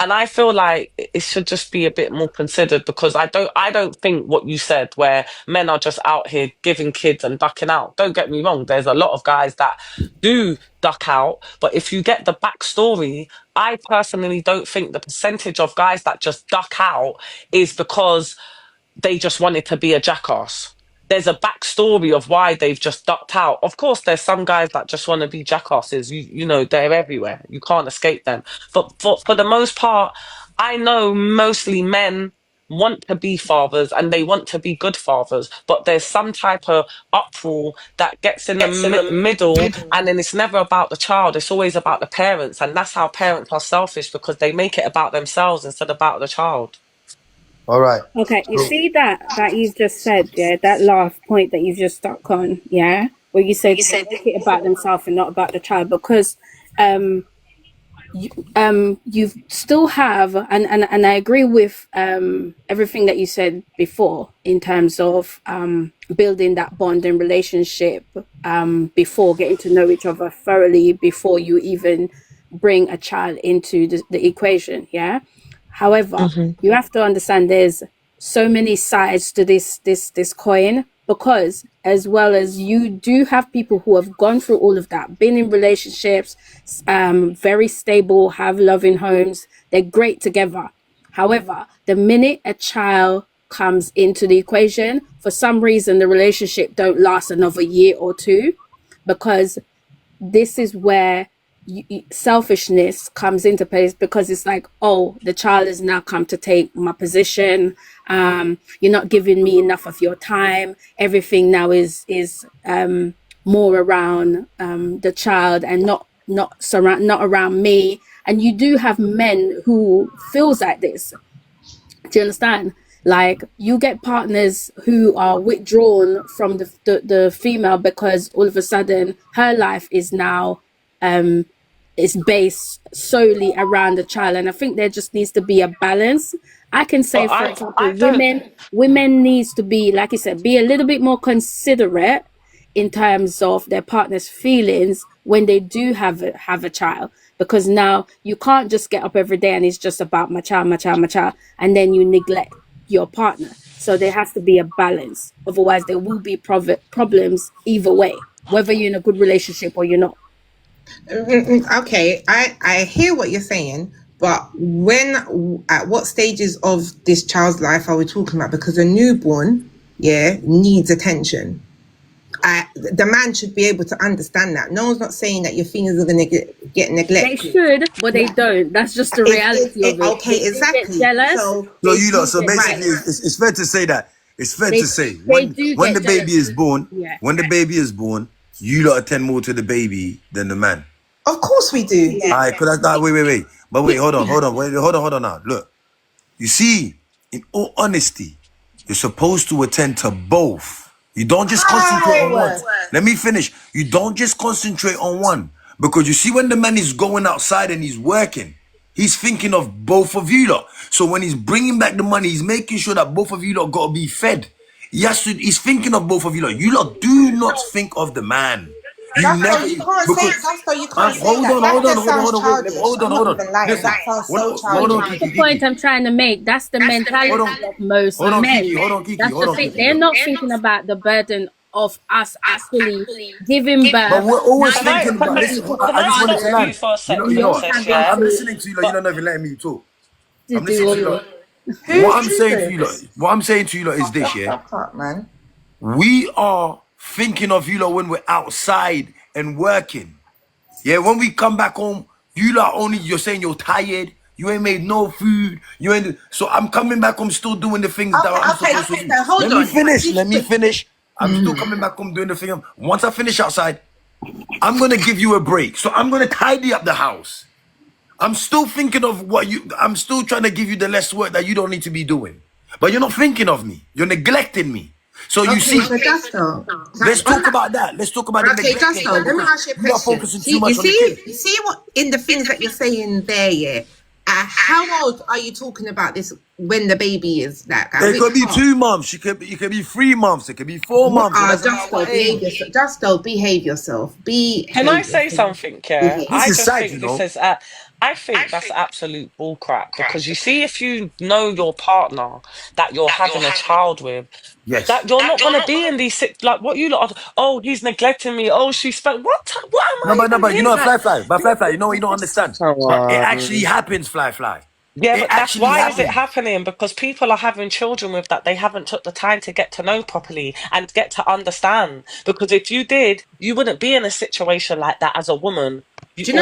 And I feel like it should just be a bit more considered, because I don't think what you said, where men are just out here giving kids and ducking out. Don't get me wrong, there's a lot of guys that do duck out, but if you get the backstory, I personally don't think the percentage of guys that just duck out is because they just wanted to be a jackass. There's a backstory of why they've just ducked out. Of course, there's some guys that just want to be jackasses. You know, they're everywhere. You can't escape them. But for the most part, I know mostly men want to be fathers and they want to be good fathers. But there's some type of uproar that gets in the middle, and then it's never about the child. It's always about the parents. And that's how parents are selfish, because they make it about themselves instead of about the child. All right. Okay, you see that you've just said, yeah, that last point that you've just stuck on, yeah, where you said they make it about themselves and not about the child, because you still have, and I agree with everything that you said before in terms of building that bond and relationship before getting to know each other thoroughly, before you even bring a child into the equation, yeah. However, you have to understand there's so many sides to this coin, because as well as you do have people who have gone through all of that, been in relationships, very stable, have loving homes, they're great together. However, the minute a child comes into the equation, for some reason the relationship don't last another year or two, because this is where selfishness comes into place, because it's like, oh, the child has now come to take my position, you're not giving me enough of your time, everything now is more around the child and not around me. And you do have men who feels like this. Do you understand? Like, you get partners who are withdrawn from the female because all of a sudden her life is now is based solely around the child. And I think there just needs to be a balance. I can say, for example, women needs to be, like you said, be a little bit more considerate in terms of their partner's feelings when they do have a child, because now you can't just get up every day and it's just about my child, and then you neglect your partner. So there has to be a balance. Otherwise, there will be problems either way, whether you're in a good relationship or you're not. Okay, I hear what you're saying, But at what stages of this child's life are we talking about? Because a newborn, needs attention. The man should be able to understand that. No one's not saying that your feelings are going to get neglected. They should, but they don't. That's just the reality of it. Okay, exactly. Get jealous. So basically, it's fair to say that. It's fair to say when the baby is born, you lot attend more to the baby than the man. Of course we do. All right, wait. But wait, hold on now. Look, you see, in all honesty, you're supposed to attend to both. You don't just concentrate on one. Let me finish. You don't just concentrate on one. Because you see, when the man is going outside and he's working, he's thinking of both of you lot. So when he's bringing back the money, he's making sure that both of you lot got to be fed. He's thinking of both of you lot. You lot do not think of the man. You can't say that. Hold on. That's the point I'm trying to make. That's the mentality of most men. That's the thing. They're not thinking about the burden of us actually giving birth. But we're always thinking about this. I just wanted to land. I'm listening to you. You're not even letting me talk. I'm listening to you. What I'm saying to you lot is this, man. We are thinking of you lot when we're outside and working. Yeah, when we come back home, you're saying you're tired, you ain't made no food, so I'm coming back home still doing the things that I'm supposed to do. Let me finish. I'm still coming back home doing the thing. Once I finish outside, I'm gonna give you a break. So I'm gonna tidy up the house. I'm still thinking of I'm still trying to give you the less work that you don't need to be doing. But you're not thinking of me. You're neglecting me. So you see, let's talk about that. Let's talk about the Justo, let me ask you a question. You see what in the things that you're saying there, how old are you talking about this when the baby is like? It could be 2 months. It could be 3 months. It could be 4 months. Justo, behave yourself. Can I say something? Yeah, I think that's absolute bullcrap, because you see, if you know your partner that you're having a child with, that you're not going to be in these like what you lot are. Oh, he's neglecting me. Oh, she's what am I? But you know, fly. You know what you don't understand. But it actually happens, fly. Yeah, but that's why is it happening? Because people are having children with that they haven't took the time to get to know properly and get to understand. Because if you did, you wouldn't be in a situation like that as a woman. The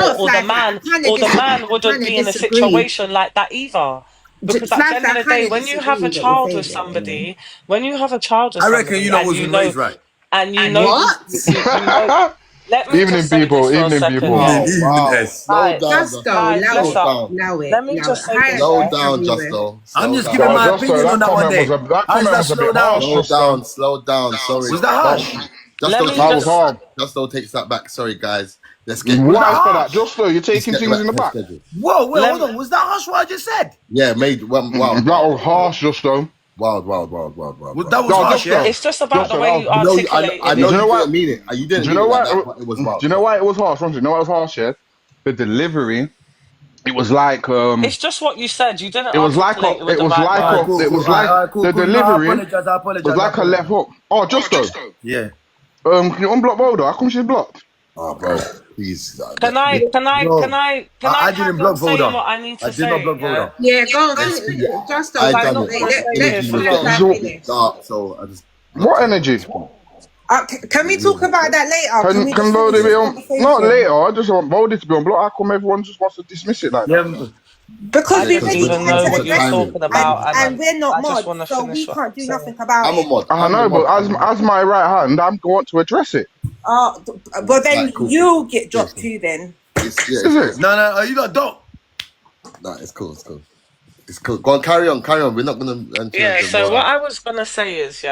man wouldn't be in a situation like that either. Because at the end of the day, when you have a child with somebody, I reckon you know what's raised right. And you know what? Let me evening, people. Slow down. Let me just say this. Slow down, Justo. I'm just giving my opinion on that one day. Slow down. Sorry. Was that harsh? Justo takes that back. Sorry, guys. Let's get that. Justo, you're taking things in the back. Whoa, hold on. Was that harsh what I just said? Yeah, wow. That was harsh, Justo. Wild. Well, that was harsh, yeah. It's just about the way you articulate. I know you didn't mean it. You didn't. Do you know why it was wild? Do you know why it was harsh? Do you know why it was harsh? Yeah, the delivery. It was like it's just what you said. You didn't. It was like the delivery. I apologize. It was like a left hook. Oh, Justo. Yeah. Can you unblock Boda? How come she's blocked? Oh, bro. Please. Can I didn't block Voda. What I need to say? I did not block Voda. Yeah, go on. Just what energy? Can we talk about that later? Can Voda be on? Not later. I just want Voda to be on block. How come everyone just wants to dismiss it like that? Because we don't even know what you're talking about, and we're not mods, so we can't do nothing about it. I'm a mod. I know, but as my right hand, I'm going to address it. But then you'll get dropped too. Then is it? No, you got dope. No, it's cool. It's cool. Go on, carry on. We're not gonna. So what I was gonna say is,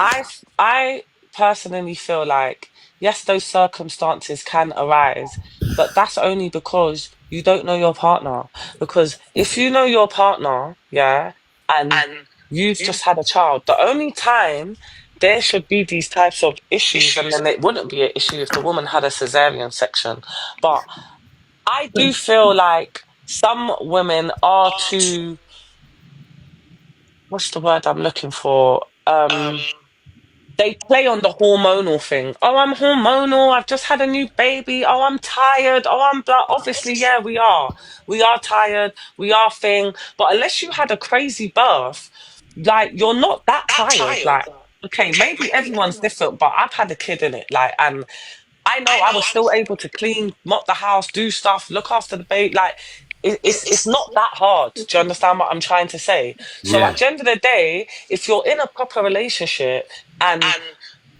I personally feel like, yes, those circumstances can arise, but that's only because you don't know your partner. Because if you know your partner, and you've just had a child, the only time there should be these types of issues, and then it wouldn't be an issue if the woman had a cesarean section. But I do feel like some women are too, what's the word I'm looking for? they play on the hormonal thing. Oh, I'm hormonal. I've just had a new baby. Oh, I'm tired. Oh, I'm blah. Obviously, yeah, we are. We are tired. We are thing. But unless you had a crazy birth, like you're not that tired. Like, okay, maybe everyone's different, but I've had a kid in it. Like, and I know I was still able to clean, mop the house, do stuff, look after the baby. Like it's not that hard. Do you understand what I'm trying to say? So Yeah. at the end of the day, if you're in a proper relationship and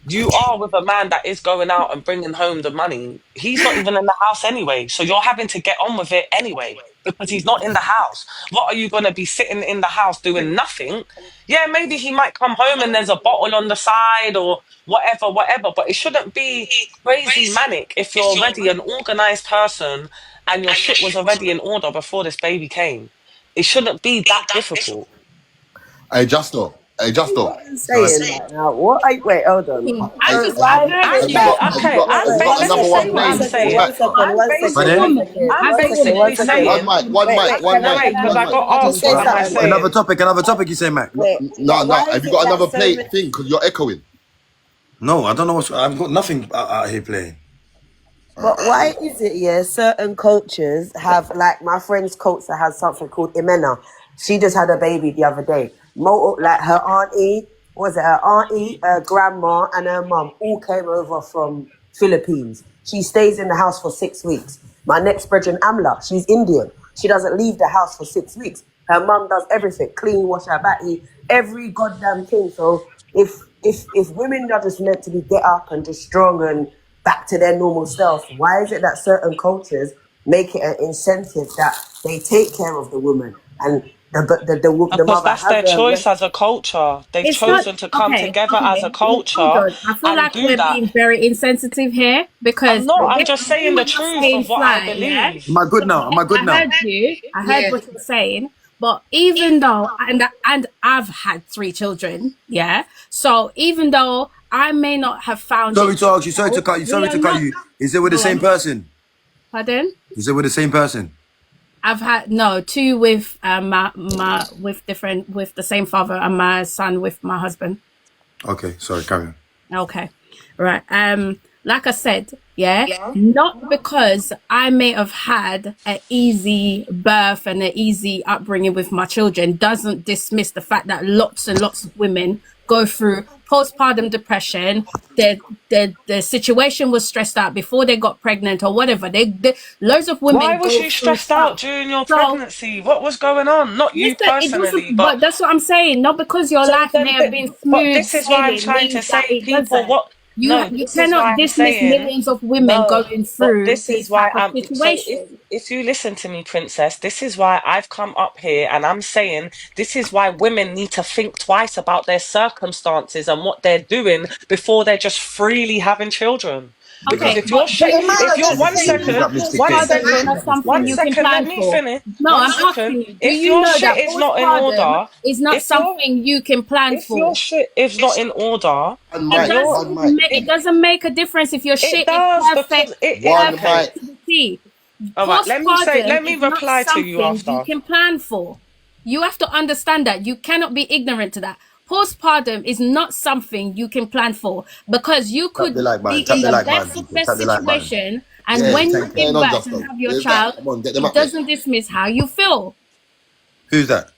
you are with a man that is going out and bringing home the money, he's not even in the house anyway. So you're having to get on with it anyway because he's not in the house. What are you going to be sitting in the house doing nothing? Yeah, maybe he might come home and there's a bottle on the side or whatever. But it shouldn't be crazy manic if you're already an organized person and your shit was already in order before this baby came. It shouldn't be that difficult. Hey, Justo. What are you saying right now? What? Wait, hold on. I'm just, Why Have is you it got, that? have you got, have you got One another second, one what I'm playing? saying. one second. I'm basically saying. One mic, one mic, one mic. Because I got Let me asked say what am I something. saying. Another topic, you say, Mac. Wait, No, why have is you it got that another so play many? thing? Because you're echoing. No, I don't know I've got nothing out here playing. But why is it, yeah, certain cultures have, like my friend's culture has something called Imena. She just had a baby the other day. Like her auntie, her grandma and her mum all came over from Philippines. She stays in the house for 6 weeks. My next brethren, Amla, she's Indian. She doesn't leave the house for 6 weeks. Her mum does everything, clean, wash her body, every goddamn thing. So if women are just meant to be get up and just strong and back to their normal self, why is it that certain cultures make it an incentive that they take care of the woman and the Because mother that's has their a choice as a culture. They've It's not chosen to come okay. together as a Hold culture on. I feel and like do we're that. being very insensitive here because I'm if just you saying were the just truth saying of what I fly, yeah. believe. Am I good now? I heard you. I heard what you're saying. But even though, and I've had 3 children, yeah. So even though I may not have found Sorry it, to ask you, sorry to cut you. Is it with the same person? Pardon? Is it with the same person? I've had 2 with with the same father and my son with my husband. Okay, sorry, carry on. Okay. Right. Like I said, yeah, not because I may have had an easy birth and an easy upbringing with my children doesn't dismiss the fact that lots and lots of women go through postpartum depression. The situation was stressed out before they got pregnant or whatever. They loads of women Why was go you through stressed out stuff. during your So pregnancy? What was going on? Not you listen, it personally, doesn't. but But that's what I'm saying. Not because your so life may then. have been But smooth this is why I'm sailing trying to means that say, it people. doesn't. What? No, You this is why cannot I'm dismiss saying. millions of women No, going but through this is these why type of I'm. So situations. if you listen to me, Princess, this is why I've come up here and I'm saying this is why women need to think twice about their circumstances and what they're doing before they're just freely having children. Because Okay, if you're but shit, it might if not you're just say that postpartum is not something you can let plan me for. finish. No, I'm asking you. Do If you your know shit that is not in postpartum order, is not something you can plan if your for? shit is not in order, It and you're doesn't. It doesn't make a difference if your it shit is does because perfect, okay. perfect to the T. All right, let Postpartum me is not reply to you something you after. can plan for. You have to understand that. You cannot be ignorant to that. Postpartum is not something you can plan for because you could be in the best of best situation, and Yeah, when you take give on birth and Justo. have your There's that. child, Come on, get them it up there. doesn't dismiss how you feel. Who's that?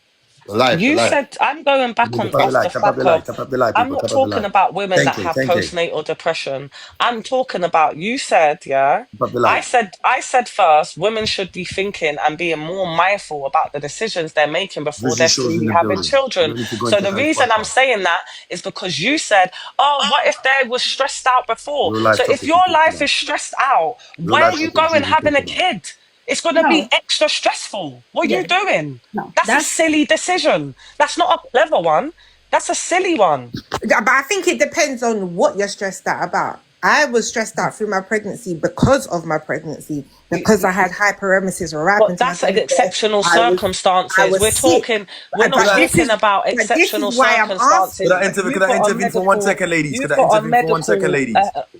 You said I'm going back on off the fact of I'm not talking about women that have 10K. postnatal depression. I'm talking about you said, yeah. I said first, women should be thinking and being more mindful about the decisions they're making before they're Vision shows in freely the having building. children. Ready to go So into the Anne's reason I'm podcast. saying that is because you said, oh, what if they was stressed out before? Real life So if topic. your life is stressed out, Real why life are you topic. going having a kid? It's going to be No, extra stressful. What are yeah, you doing? no, That's a that's silly decision. That's not a clever one. That's a silly one. But I think it depends on what you're stressed out about. I was stressed out through my pregnancy because of my pregnancy, because I had hyperemesis or But happened to my that's like baby. exceptional I circumstances. was sick. We're not But talking about this is exceptional why I'm circumstances. asking. You've got a medical, ladies? you've got a medical,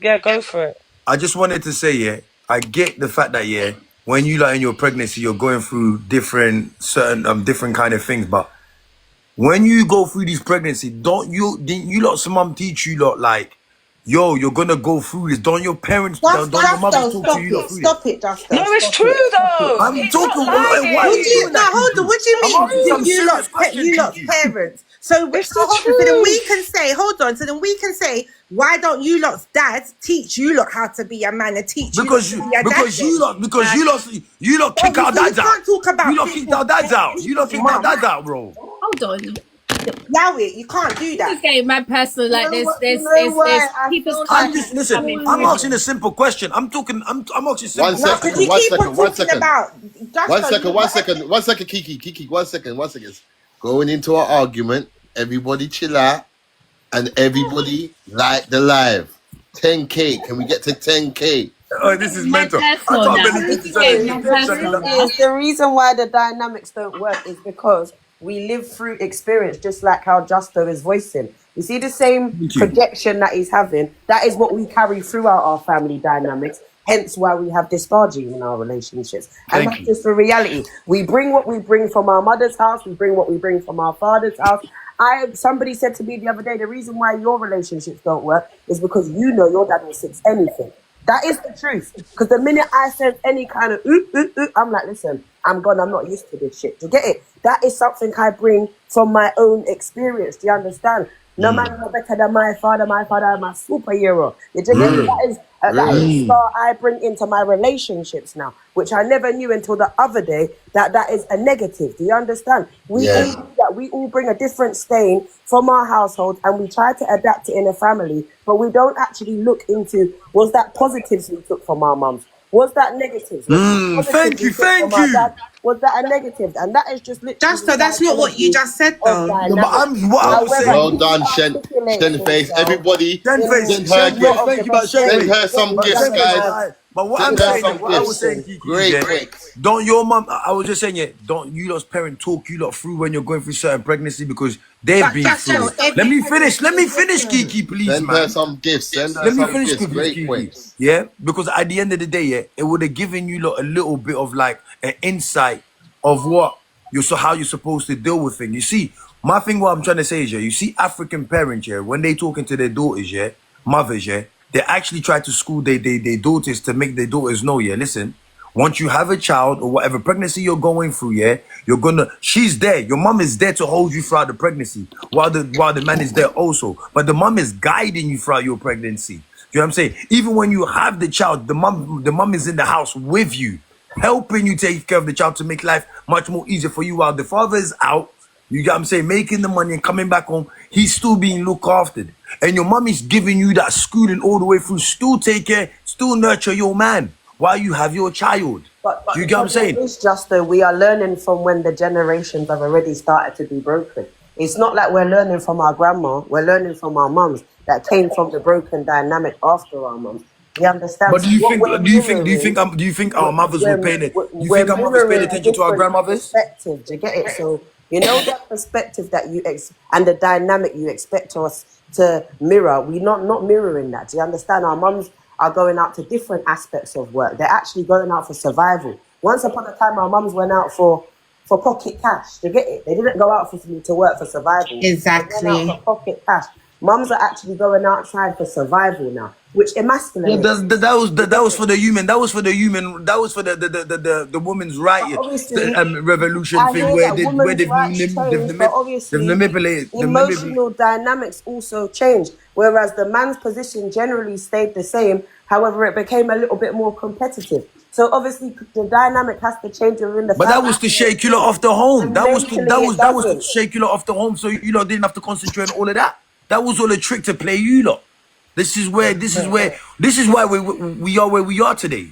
yeah, go for it. I just wanted to say, yeah, I get the fact that, yeah, when you like in your pregnancy, you're going through different kind of things, but when you go through this pregnancy, didn't you lot some mum teach you lot like, yo, you're gonna go through this. Don't your parents, don't your mothers talk to you lot through this? Stop it, Justo. No, it's true though. I'm He's talking. not lying. Why are you doing that? Hold on. What do you I'm asking mean? some serious questions, You lot's Kiki. parents. So It's so the then we truth. can say, hold on. So then we can say, why don't you lot's dads teach you lot how to be a man and teach Because you you, lot to be a because dad? you lot, because you lot kick our Obviously, dads we out. can't talk about You lot kicked our dads out. You lot kicked our dads out, bro. Hold on. Allow it. You can't do This that. is getting mad personal. Like You know there's why I people's feel I'm like just listen. coming I'm through. asking a simple question. I'm asking simple One no, second, because you one keep on second, one talking second. about One second, Kiki, one second. Going into an argument, everybody chill out and everybody like the live. 10K, can we get to 10K? Oh, this is mental. I Personal can't now. believe This this is is getting a mad personal now. Is the reason why the dynamics don't work is because we live through experience, just like how Justo is voicing. You see the same projection that he's having, that is what we carry throughout our family dynamics, hence why we have dyspargy in our relationships. And that's just the reality. We bring what we bring from our mother's house, we bring what we bring from our father's house. Somebody said to me the other day, the reason why your relationships don't work is because you know your dad will fix anything. That is the truth. Because the minute I sense any kind of I'm like, listen, I'm gone. I'm not used to this shit. Do you get it? That is something I bring from my own experience. Do you understand? No man no better than my father. My father is my superhero. You get it? That is a star I bring into my relationships now, which I never knew until the other day that is a negative. Do you understand? We all do that. We all bring a different stain from our household and we try to adapt it in a family, but we don't actually look into, was that positives we took from our mums? Was that negatives? Thank you. Was that a negative? And that is just literally... Justo, that's not what you just said though. No, but what I was saying. Well done, Shenface. Everybody, Shenface, send her a thank gift. you about Send her some gifts, guys. But what Send I'm her saying, some what I was gifts. saying, Kiki, Great, yeah, great. don't your mum, I was just saying, don't you lot's parent talk you lot through when you're going through certain pregnancy because they've been through it. Let me finish, Kiki, please, Send man. her some gifts. Send her Let me some finish, gifts. Great Kiki. points. Yeah, because at the end of the day, yeah, it would have given you lot a little bit of like an insight of what how you're supposed to deal with things. You see, my thing, what I'm trying to say is, yeah, you see African parents, yeah, when they talking to their daughters, yeah, mothers, yeah, they actually try to school their daughters to make their daughters know, yeah, listen, once you have a child or whatever pregnancy you're going through, yeah, she's there. Your mom is there to hold you throughout the pregnancy while the man is there also. But the mom is guiding you throughout your pregnancy. You know what I'm saying? Even when you have the child, the mom is in the house with you, helping you take care of the child to make life much more easier for you while the father is out. You get what I'm saying? Making the money and coming back home, he's still being looked after. And your mommy's giving you that schooling all the way through, still take care, still nurture your man while you have your child. But You get what I'm saying? It's just that we are learning from when the generations have already started to be broken. It's not like we're learning from our grandma, we're learning from our mums that came from the broken dynamic after our mums. You understand? But do you What we're think our mothers were paying it? You we're think our mothers paid mirroring attention to our different grandmothers? perspectives. Do you get it? So you know that perspective that and the dynamic you expect us to mirror. We're not mirroring that. Do you understand? Our mums are going out to different aspects of work. They're actually going out for survival. Once upon a time, our mums went out for pocket cash. Do you get it? They didn't go out to work for survival. Exactly. They went out for pocket cash. Mums are actually going outside for survival now, which emasculates. Yeah, that was for the human. That was for the human. That was for the women's right, the revolution I thing hear where that they women's rights changed, but obviously emotional dynamics also changed. Whereas the man's position generally stayed the same, however, it became a little bit more competitive. So obviously the dynamic has to change within the. But that was to shake you lot off the home. That was to to shake you lot off the home, so you lot didn't have to concentrate on all of that. That was all a trick to play you lot. This is why we are where we are today.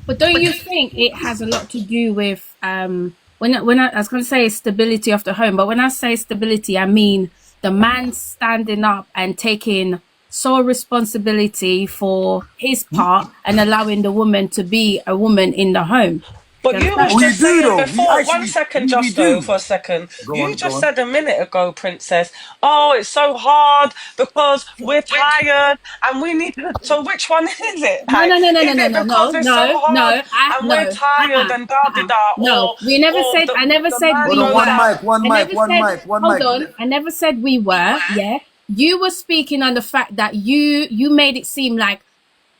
But don't you think it has a lot to do with when I was going to say stability of the home, but when I say stability, I mean the man standing up and taking sole responsibility for his part and allowing the woman to be a woman in the home. But Do you you was understand? We just do saying though. We before, one actually, second, we Justo, do. for a second. Go You on, go just on. said a minute ago, Princess, oh, it's so hard because we're tired and we need. So which one is it? No, Like, no, no, no, no, is no, it no, because no, it's so no, hard no, and we're tired and da di da, no. We never or said. I never the said man Hold we on, goes one were. out? mic, one I mic, never one said. mic, one Hold mic. on. I never said we were. Yeah. You were speaking on the fact that you made it seem like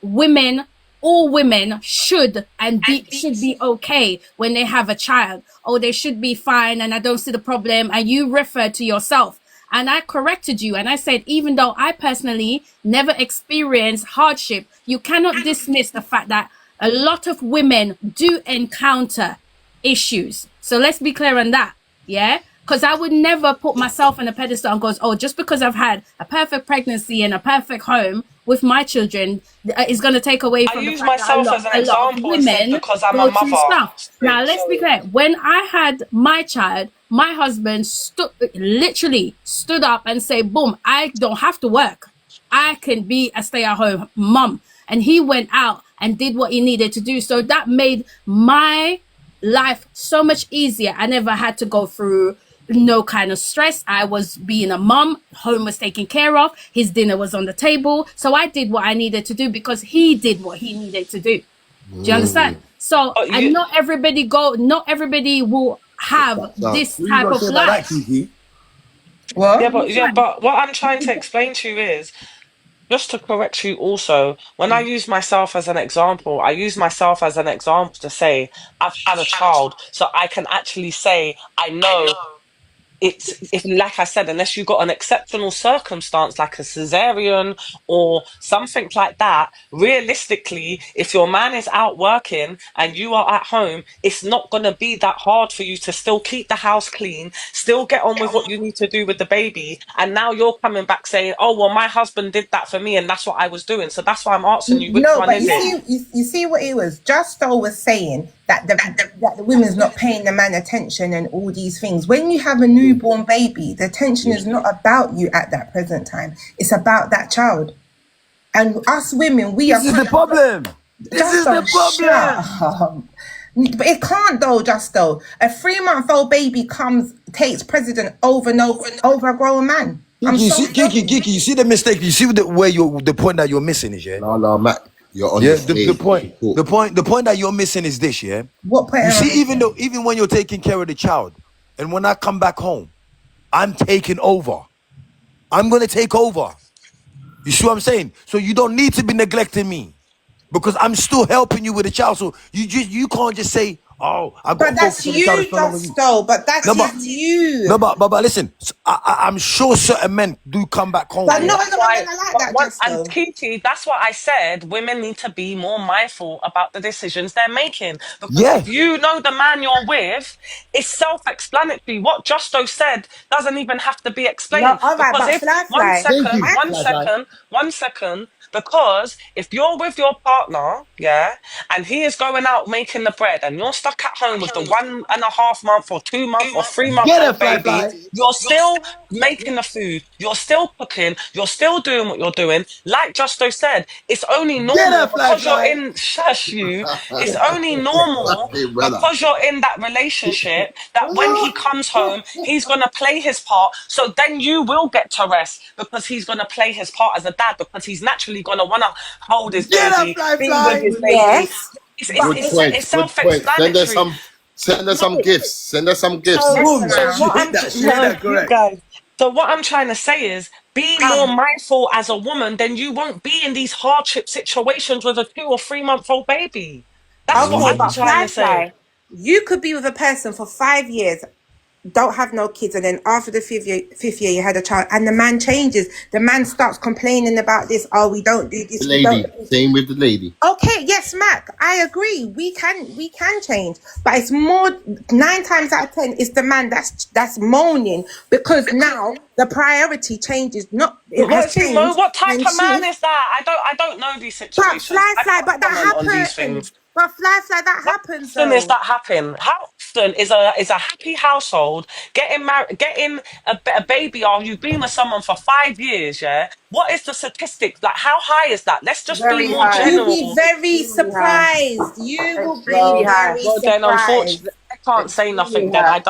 women, all women should be okay when they have a child. Oh, they should be fine, and I don't see the problem. And you referred to yourself. And I corrected you and I said, even though I personally never experienced hardship, you cannot dismiss the fact that a lot of women do encounter issues. So let's be clear on that. Yeah. Because I would never put myself on a pedestal and goes, oh, just because I've had a perfect pregnancy and a perfect home with my children is going to take away I from the use fact that myself as an a lot of example and said women because I'm a go through mother. stuff. Now, let's be clear. When I had my child, my husband literally stood up and said, boom, I don't have to work. I can be a stay-at-home mom. And he went out and did what he needed to do. So that made my life so much easier. I never had to go through no kind of stress. I was being a mom, home was taken care of, his dinner was on the table. So I did what I needed to do because he did what he needed to do. Do you understand? So, But and not everybody will have this What you type got to of say about that, life. Kiki? What? but what I'm trying to explain to you is, just to correct you also, when I use myself as an example, I use myself as an example to say I've had a child, so I can actually say I know it's, if like I said, unless you got an exceptional circumstance like a cesarean or something like that, realistically, if your man is out working and you are at home, it's not going to be that hard for you to still keep the house clean, still get on with what you need to do with the baby. And now you're coming back saying, oh, well, my husband did that for me and that's what I was doing. So that's why I'm asking you, which No, one but is it? you see what it was. Justo was saying that the women's not paying the man attention and all these things. When you have a newborn baby, the attention is not about you at that present time. It's about that child. And us women, This is the problem. This is the problem. But it can't though, Justo. A 3-month-old baby takes precedent over a grown man. Kiki, you see the mistake. You see the point that you're missing is, yeah. No, Matt, you're on Yeah, the the point that you're missing is this, yeah. What point? You see, even when you're taking care of the child, and when I come back home, I'm taking over. I'm gonna take over. You see what I'm saying? So you don't need to be neglecting me, because I'm still helping you with the child. So you can't just say, oh, I got But to that's focus on the child. you, Justo. But that's you. No, but listen, I'm sure certain men do come back home. But not That's the why, women are like that, and Justo. Kiki, that's what I said. Women need to be more mindful about the decisions they're making. Because Yeah. if you know the man you're with, it's self-explanatory. What Justo said doesn't even have to be explained. No, all right, Because but if, one Fly. second, because if you're with your partner, yeah, and he is going out making the bread and you're stuck at home with the 1.5 month or 2 month or 3 month Get old it, Fly baby, Fly. you're still making the food, you're still cooking, you're still doing what you're doing. Like Justo said, it's only normal because you're in it's only normal Hey, brother. because you're in that relationship that when he comes home, he's gonna play his part. So then you will get to rest because he's gonna play his part as a dad, because he's naturally gonna wanna hold his baby, be with his baby. Yes. It's Good point. self-explanatory. Send us some gifts. Send us some gifts. So what I'm trying to say is, be more mindful as a woman, then you won't be in these hardship situations with a 2 or 3 month old baby. That's what I'm trying to say. You could be with a person for 5 years, don't have no kids, and then after the fifth year you had a child, and the man changes. The man starts complaining about this. Oh, we don't do this. The lady. Same with the lady. Okay, yes, Mac, I agree. We can change, but it's more 9 times out of 10 it's the man that's moaning because now the priority changes. What type of man is that? I don't know these situations. But that happens. But fly, that happens Often is though. that happen? How often is a happy household getting married, getting a baby, or you've been with someone for 5 years? Yeah, what is the statistics like? How high is that? Let's just be Very more high. You'll be general. very Extremely high. surprised. You will be Extremely high. very Well, then, surprised. unfortunately, I can't say Extremely nothing. Then high.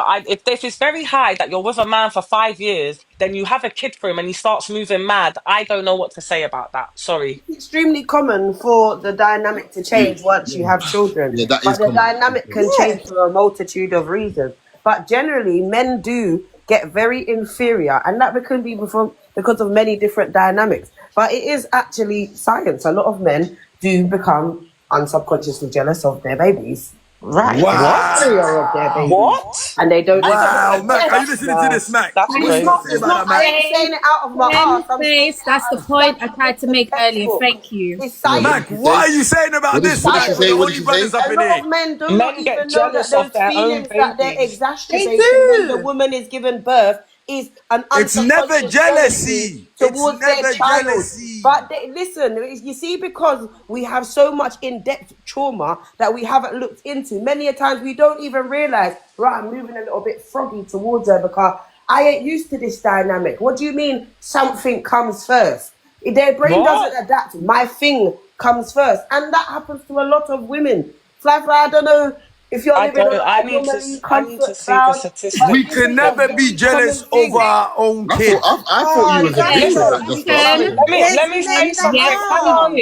if it's very high that you're with a man for 5 years, then you have a kid for him and he starts moving mad. I don't know what to say about that. Sorry. It's extremely common for the dynamic to change once you have children. Yeah, that But is the common. dynamic can change for a multitude of reasons. But generally, men do get very inferior, and that can be because of many different dynamics. But it is actually science. A lot of men do become unsubconsciously jealous of their babies. Right. Inferior of their babies. What? And they don't. Wow, Yes, Mac, are you listening to this, Mac? That's and crazy. it's not, I ain't saying it out of my ass. I'm saying it That's the out of point I tried to make earlier. textbook. Thank you. It's science. Mac, what are you saying about What did this? she Mac, say? we're the What only did she brothers say? up A in lot here. of men do Men not get even know that jealous of those their own feelings that they're babies. exacerbating They when the do. woman is giving birth is an It's never unconscious jealousy jealousy. It's towards their never child. jealousy. But listen, you see, because we have so much in-depth trauma that we haven't looked into, many a times we don't even realize, right, I'm moving a little bit froggy towards her because I ain't used to this dynamic. What do you mean something comes first? If their brain What? doesn't adapt, my thing comes first. And that happens to a lot of women. Fly, I don't know if you're I living on don't. an I abnormally need to comfort see the cloud, but We statistics. this can is a never be very jealous common thing. over our own kid. I thought you was agreeing with Listen, that, Joshua. I thought Listen, you. let me There's say men that something. Hang are. on.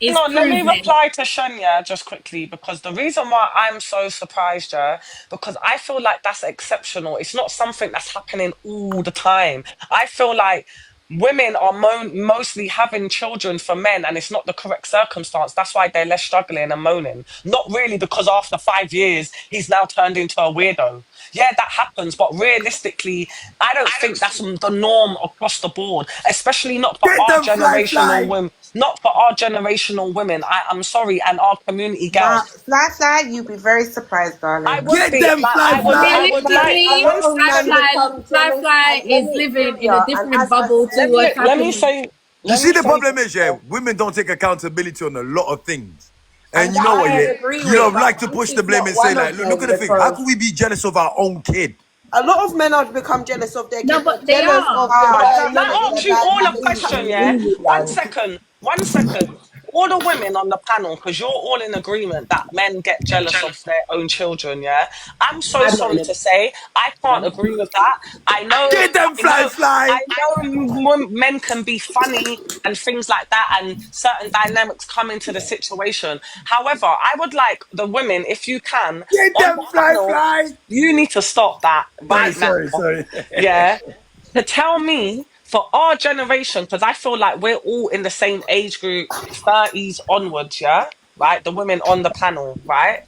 Hang it's on, let me proven. reply to Shania just quickly because the reason why I'm so surprised, yeah, because I feel like that's exceptional. It's not something that's happening all the time. I feel like women are mostly having children for men and it's not the correct circumstance. That's why they're less struggling and moaning. Not really because after 5 years, he's now turned into a weirdo. Yeah, that happens, but realistically, I don't think that's the norm across the board, especially not for Get our them fly, generational fly. women. Not for our generational women. I'm sorry, and our community Now, girls. fly, you'll be very surprised, I darling. would Get be them like, fly, I fly. would like A Realistically, lot one of men second. become jealous Fly and is then living in a inferior. And different as I bubble to said, what's Let me happening. say. You Let see, me the say. problem is, yeah, women don't take accountability on a lot of things. and And you that know what, I yeah? agree You with, know, like but to this push the is blame not and say, one like, of look them at the thing. How because can we be jealous of our own kid? a lot of men have become jealous of their No, kid. but They're they jealous are. of the Can dynamic, I the ask you all a dynamic question, in yeah? One England. second. One second. All the women on the panel, because you're all in agreement that men get jealous of their own children, yeah? I'm so I'm not sorry in to say, I can't agree with that. Get them I fly, know, fly. I know men can be funny and things like that, and certain dynamics come into the situation. However, I would like the women, if you can, Get on the them fly, panel, fly. you need to stop that Sorry, right now. sorry, sorry. Yeah, to tell me for our generation, because I feel like we're all in the same age group, 30s onwards, yeah, right? The women on the panel, right?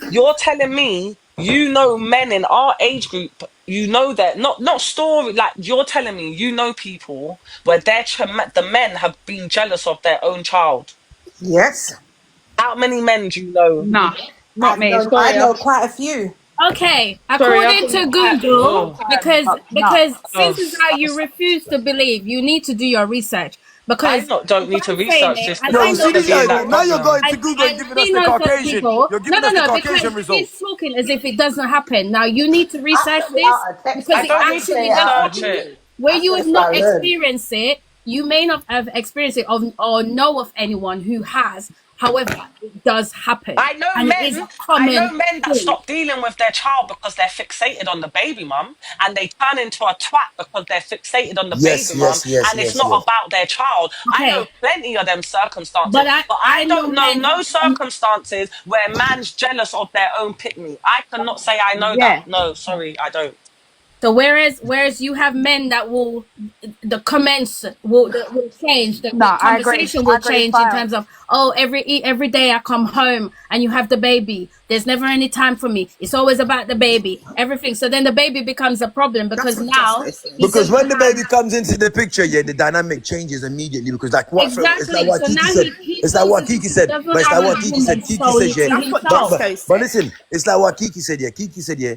You're telling me you know men in our age group, you know that not story, like you're telling me you know people where the men have been jealous of their own child. Yes. How many men do you know? Nah, not me. I Sorry, know quite a few. Okay, sorry, I've according been to quiet for a long Google, time, but nah. because Oh, since it's how you refuse to believe, you need to do your research. I Because not don't if need to I'm saying research it, this and because I Yo, I'm know see sick of this? being people, that Now you're problem. going to Google and and giving us she the knows those Caucasian. people. You're No, giving no, us the no, because Caucasian she's results. talking as if it doesn't happen. Now you need to research Actually, this out of text, because I it don't need to actually does research happen. it. Where that's you what have not I learned. experienced it, you may not have experienced it or know of anyone who has. However, it does happen, and it is a I common know men that thing. stop dealing with their child because they're fixated on the baby mum and they turn into a twat because they're fixated on the Yes, baby mum yes, yes, and it's yes, not yes. about their child. I know Okay, plenty of them circumstances, but but I I know don't know men. no circumstances where man's jealous of their own pick-me. I cannot say I know that. Yeah, No, sorry, I don't. So whereas you have men that will the comments will change, the nah, I agree. conversation I will agree change in fire. terms of, oh, every day I come home and you have the baby, there's never any time for me, it's always about the baby, everything. So then the baby becomes a problem That's because what now Joshua is saying. he Because doesn't when the have. baby comes into the picture, yeah, the dynamic changes immediately. Because like what it's like Exactly. what So Kiki now said. he It's like feels what as if Kiki he said. doesn't But it's have like a what Kiki said. woman, Kiki so says, it's yeah. to That's what But himself. but, Joshua but said. listen, it's like what Kiki said, yeah. Kiki said, yeah.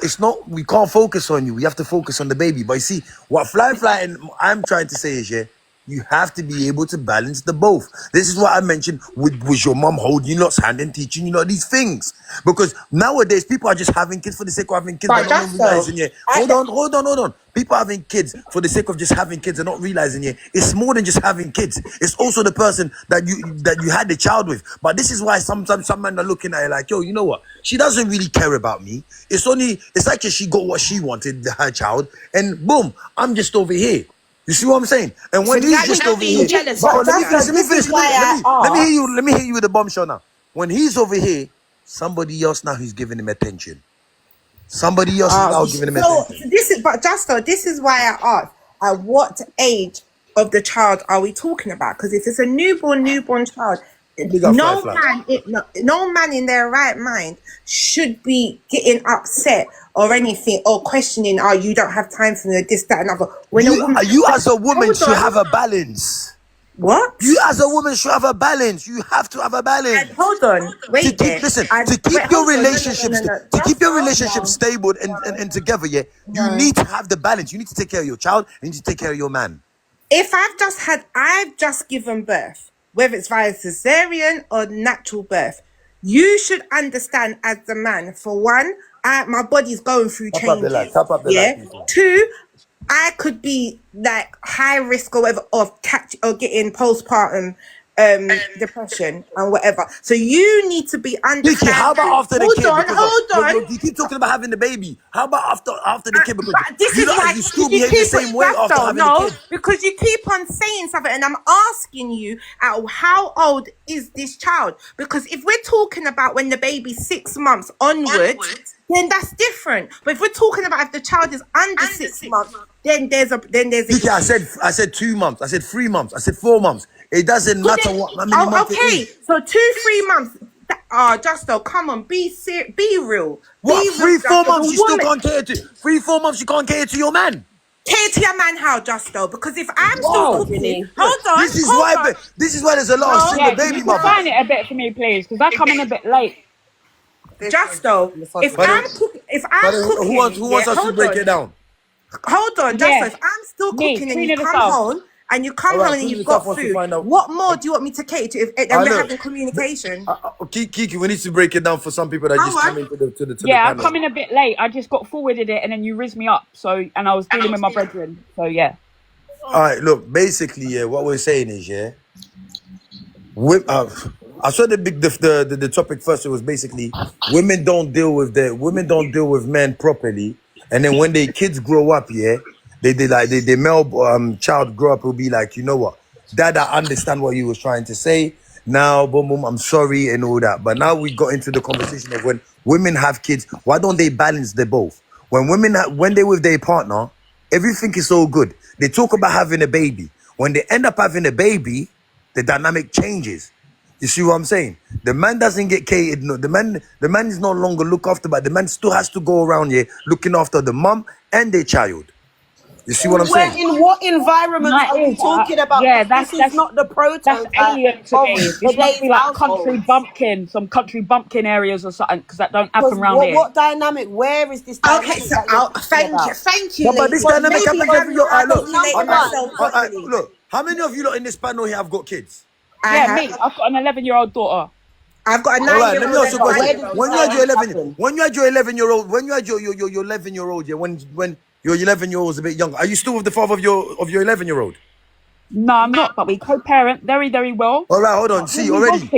It's not we can't focus on you. We have to focus on the baby. But you see, what Fly and I'm trying to say is, yeah. You have to be able to balance the both. This is what I mentioned with your mom holding you lot's hand and teaching you lot these things. Because nowadays people are just having kids for the sake of having kids, But but not just realizing so, it. Hold on. People having kids for the sake of just having kids and not realizing it. It's more than just having kids. It's also the person that you had the child with. But this is why sometimes some men are looking at it like, yo, you know what? She doesn't really care about me. It's like she got what she wanted, her child, and boom, I'm just over here. You see what I'm saying? And when so he's that just you're over being here, jealous but of let me that. finish. Let me hear you with the bombshell now. When he's over here, somebody else now who's giving him attention. Somebody else is now giving him So attention. this is why I asked, at what age of the child are we talking about? Because if it's a newborn child, Big up no Firefly. no man in their right mind should be getting upset or anything or questioning, oh, you don't have time for me, this, that, and other. When You as a woman hold should on. have a balance. What? You as a woman should have a balance. You have to have a balance. And hold on, wait there. To keep your relationship stable and together, yeah, you need to have the balance. You need to take care of your child, and you need to take care of your man. If I've just given birth, whether it's via cesarean or natural birth, you should understand as the man, for one, my body's going through changes. Yeah. Two, I could be like high risk or whatever of getting postpartum depression and whatever. So you need to be understanding. Vicky, how about after the kid? Hold on. You keep talking about having the baby. How about after the kid? Because This is why you still behave the same way after having the kid. because you keep on saying something, and I'm asking you, how old is this child? Because if we're talking about when the baby's 6 months onwards, then that's different. But if we're talking about if the child is under 6 months, then there's a Vicky, I said 2 months. I said 3 months. I said 4 months. It doesn't matter how many months it is. So 2-3 months. Justo, come on, be real. What? 3-4 months you still can't cater to? 3-4 months you can't cater to your man? Cater to your man how, Justo? Because if I'm still cooking, hold on. This is why there's a lot of single baby mothers. Find it a bit for me, please, because I come in a bit late. Justo, if I'm cooking, who wants us to break it down? Hold on, Justo. If I'm still cooking and you come home. And you come home and you've got food. What more do you want me to cater to if we're having communication? Kiki, we need to break it down for some people that just come into the panel. Yeah, I'm coming a bit late. I just got forwarded it and then you rizzed me up. And I was dealing with my brethren. So yeah. All right, look, basically, yeah, what we're saying is, yeah, I saw the topic first. It was basically women don't deal with men properly, and then when their kids grow up, yeah. The male child grow up will be like, you know what, Dad, I understand what you was trying to say. Now, boom, boom, I'm sorry and all that. But now we got into the conversation of when women have kids, why don't they balance the both? When when they're with their partner, everything is so good. They talk about having a baby. When they end up having a baby, the dynamic changes. You see what I'm saying? The man doesn't get catered. No, the man is no longer looked after, but the man still has to go around here looking after the mom and their child. You see what I'm saying? In what environment are we talking about? Yeah, this is not the prototype. That's alien to me. This must be like some country bumpkin areas or something, because that don't happen around here. What dynamic? Where is this dynamic? Okay, so thank you. No, but this dynamic happens every year. Look, how many of you lot in this panel here have got kids? Yeah, me. I've got an 11-year-old daughter. I've got a 9-year-old. Right, let me ask you a question. When you had your 11-year-old, yeah, when your 11-year-old was a bit younger, are you still with the father of your 11-year-old? No, I'm not, but we co-parent very, very well. All right, hold on. See, already.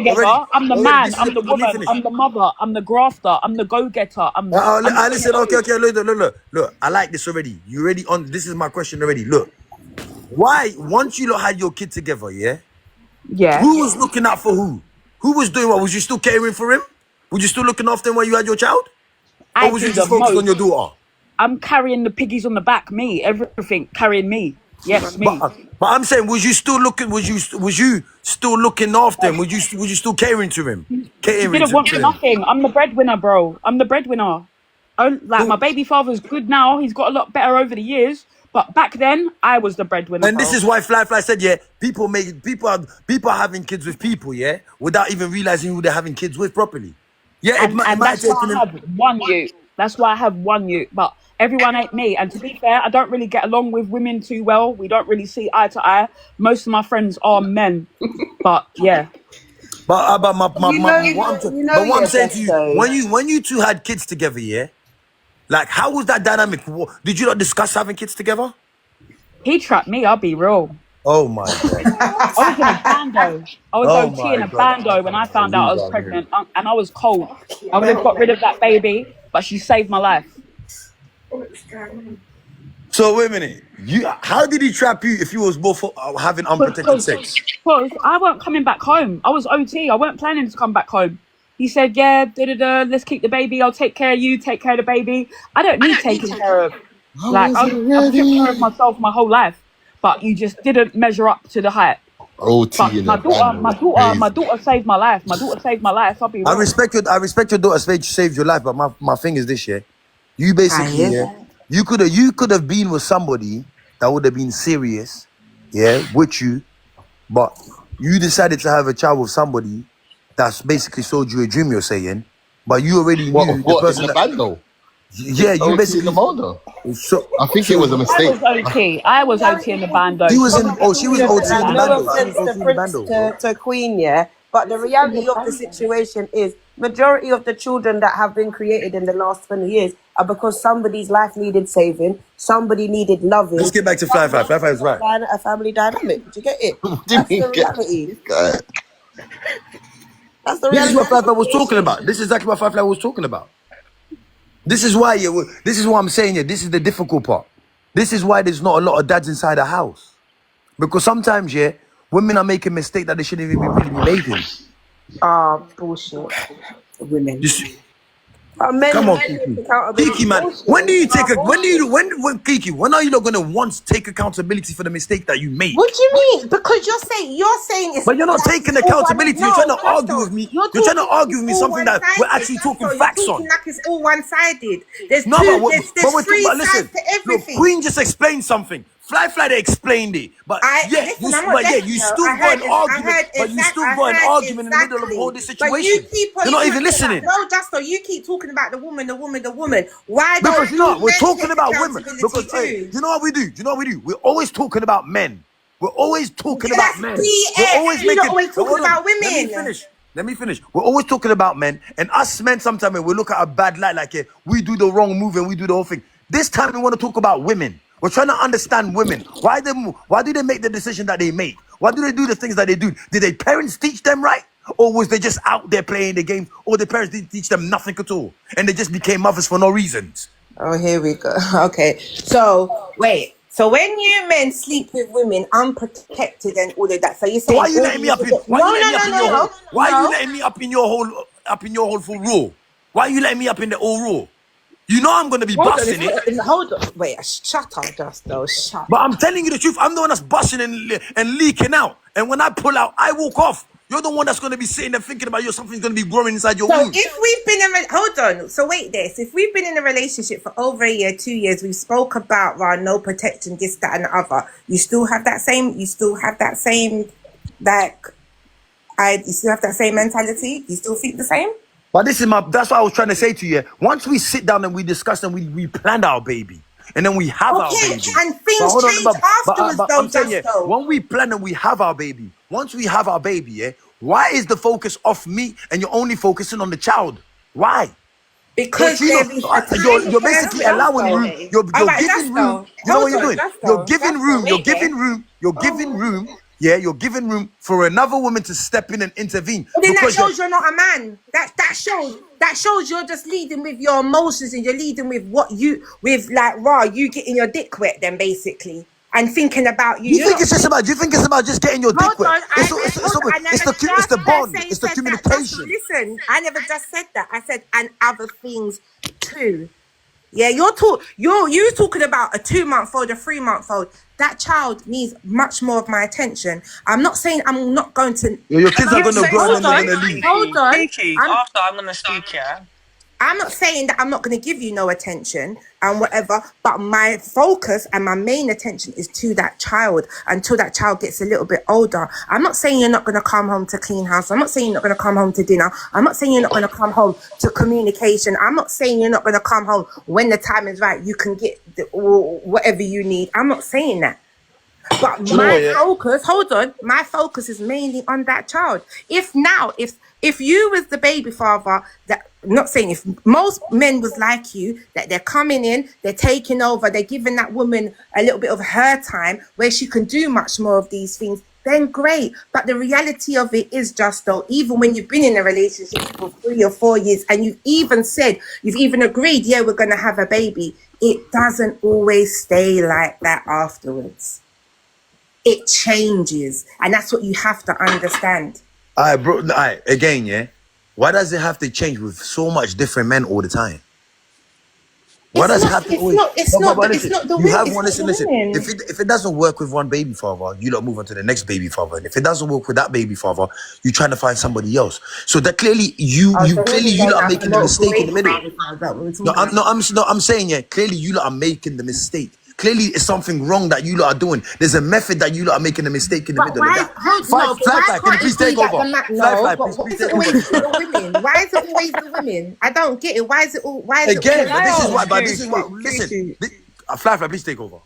I'm the man, I'm the woman, I'm the mother, I'm the grafter, I'm the go-getter. Listen, okay, look. I like this already. You already on? This is my question already. Look, why? Once you lot had your kid together, yeah. Yeah. Who was looking out for who? Who was doing what? Was you still caring for him? Were you still looking after him when you had your child? Or was you just focused on your daughter? I'm carrying the piggies on the back. Me, everything carrying me. Yes, me. But I'm saying, was you still looking? Was you still looking after him? Was you still caring to him? He didn't want nothing. I'm the breadwinner, bro. I'm the breadwinner. My baby father's good now. He's got a lot better over the years. But back then, I was the breadwinner. And this is why Fly said, yeah, people are having kids with people, yeah, without even realizing who they're having kids with properly. Yeah, and that's why I have one youth. That's why I have one youth. But Everyone ain't me. And to be fair, I don't really get along with women too well. We don't really see eye to eye. Most of my friends are men. But yeah. But what I'm you're saying to best you, though. when you two had kids together, yeah, like how was that dynamic? Did you not discuss having kids together? He trapped me, I'll be real. Oh my god. I was in a bando. I was Oh OT in my a god. bando when I found out I was pregnant, and I was cold. I would have got rid of that baby, but she saved my life. So wait a minute. How did he trap you if you was both having unprotected sex? Because I weren't coming back home. I was OT. I weren't planning to come back home. He said, yeah, let's keep the baby. I'll take care of you, take care of the baby. I don't need taking care of. Like, I've taken care of myself my whole life. But you just didn't measure up to the height. OT But in my the daughter saved my life. My daughter saved my life. I'll be real. I respect your daughter saved your life, but my thing is this, yeah. You basically, you could have been with somebody that would have been serious, yeah, with you, but you decided to have a child with somebody that's basically sold you a dream. You're saying, but you already knew the person. In the bando? Yeah, you basically. In the bando. So I think it was a mistake. I was OT in the bando. She was OT in the bando. No offense to Prince to Queen, yeah. But the reality of the situation is, majority of the children that have been created in the last 20 years are because somebody's life needed saving, somebody needed loving. Let's get back to Fly Five. Fly Five is right. A family dynamic. Did you get it? That's the reality. That's the reality. This is what Fly Five was talking about. This is exactly what Fly Five was talking about. This is why this is what I'm saying here. This is the difficult part. This is why there's not a lot of dads inside the house. Because sometimes, yeah, women are making mistakes that they shouldn't even really be making. Bullshit. Women. Come on, Kiki, man. When do you take Kiki? When are you not gonna once take accountability for the mistake that you made? What do you mean? Because you're saying it's. But you're not taking accountability. You're trying to argue with me. You're trying to argue with me something that we're actually talking facts on. Like it's all one-sided. There's no, there's three sides to everything. Look, Queen just explained something. Fly, they explained it, but you still got an argument. But you still got an argument in the middle of all this situation. You're not even listening. No, Justo, you keep talking about the woman. Why don't because you know we're talking about women? Because you know what we do? We're always talking about men. We're always talking about men. We're always talking about women. Let me finish. We're always talking about men, and us men sometimes we look at a bad light, like we do the wrong move and we do the whole thing. This time we want to talk about women. We're trying to understand women. Why do they make the decision that they make? Why do they do the things that they do? Did their parents teach them right? Or was they just out there playing the game? Or their parents didn't teach them nothing at all? And they just became mothers for no reasons? Oh, here we go. Okay. So, wait. So when you men sleep with women unprotected and all of that, so you're saying... So why are you letting me up in... Why are you letting me up in your whole full raw? Why are you letting me up in the all raw? You know I'm going to be busting it. Hold on. Wait, shut up, Justo. Shut up. But I'm telling you the truth. I'm the one that's busting and leaking out. And when I pull out, I walk off. You're the one that's going to be sitting there thinking about something's going to be growing inside your womb. So if we've been hold on. So wait this. If we've been in a relationship for over a year, 2 years, we spoke about no protection, this, that, and the other. You still have that same, you still have that same mentality? You still think the same? But that's what I was trying to say to you. Once we sit down and we discuss and we plan our baby, and then we have our baby. And things change afterwards, though. When we plan and we have our baby, once we have our baby, yeah, why is the focus off me and you're only focusing on the child? Why? Because you're basically allowing room. You're giving room. You know what you're doing? You're giving room. You're giving room. Yeah, you're giving room for another woman to step in and intervene. But then that shows you're not a man. That shows you're just leading with your emotions and you're leading with you getting your dick wet then basically. And thinking about you. Do you think it's about just getting your dick wet? It's the bond. It's the communication. Listen, I never just said that. I said and other things too. Yeah, you talking about a 2-month-old, a 3-month-old. That child needs much more of my attention. I'm not saying I'm not going to... Your kids are going to grow and they're going to leave. Hold on. Kiki, after I'm going to speak, yeah? I'm not saying that I'm not going to give you no attention and whatever, but my focus and my main attention is to that child until that child gets a little bit older. I'm not saying you're not going to come home to clean house. I'm not saying you're not going to come home to dinner. I'm not saying you're not going to come home to communication. I'm not saying you're not going to come home when the time is right. You can get whatever you need. I'm not saying that. But my focus, hold on, my focus is mainly on that child. If you was the baby father, that not saying if most men was like you, that they're coming in, they're taking over, they're giving that woman a little bit of her time where she can do much more of these things, then great. But the reality of it is just though, even when you've been in a relationship for 3 or 4 years and you've even agreed, yeah, we're going to have a baby, it doesn't always stay like that afterwards. It changes, and that's what you have to understand. All right, bro. All right, again, yeah. Why does it have to change with so much different men all the time? Why does it have to always? It's not the You have one. Listen. If it doesn't work with one baby father, you don't move on to the next baby father. And if it doesn't work with that baby father, you're trying to find somebody else. So that clearly you lot are making the mistake in the middle. I'm saying, yeah. Clearly you lot are making the mistake. Clearly, it's something wrong that you lot are doing. There's a method that you lot are making a mistake in the middle of that. Fly, can you please take over? Fly, please take over. Why is it always the women? I don't get it. Why is it again? This is what. Listen, Fly, please take over.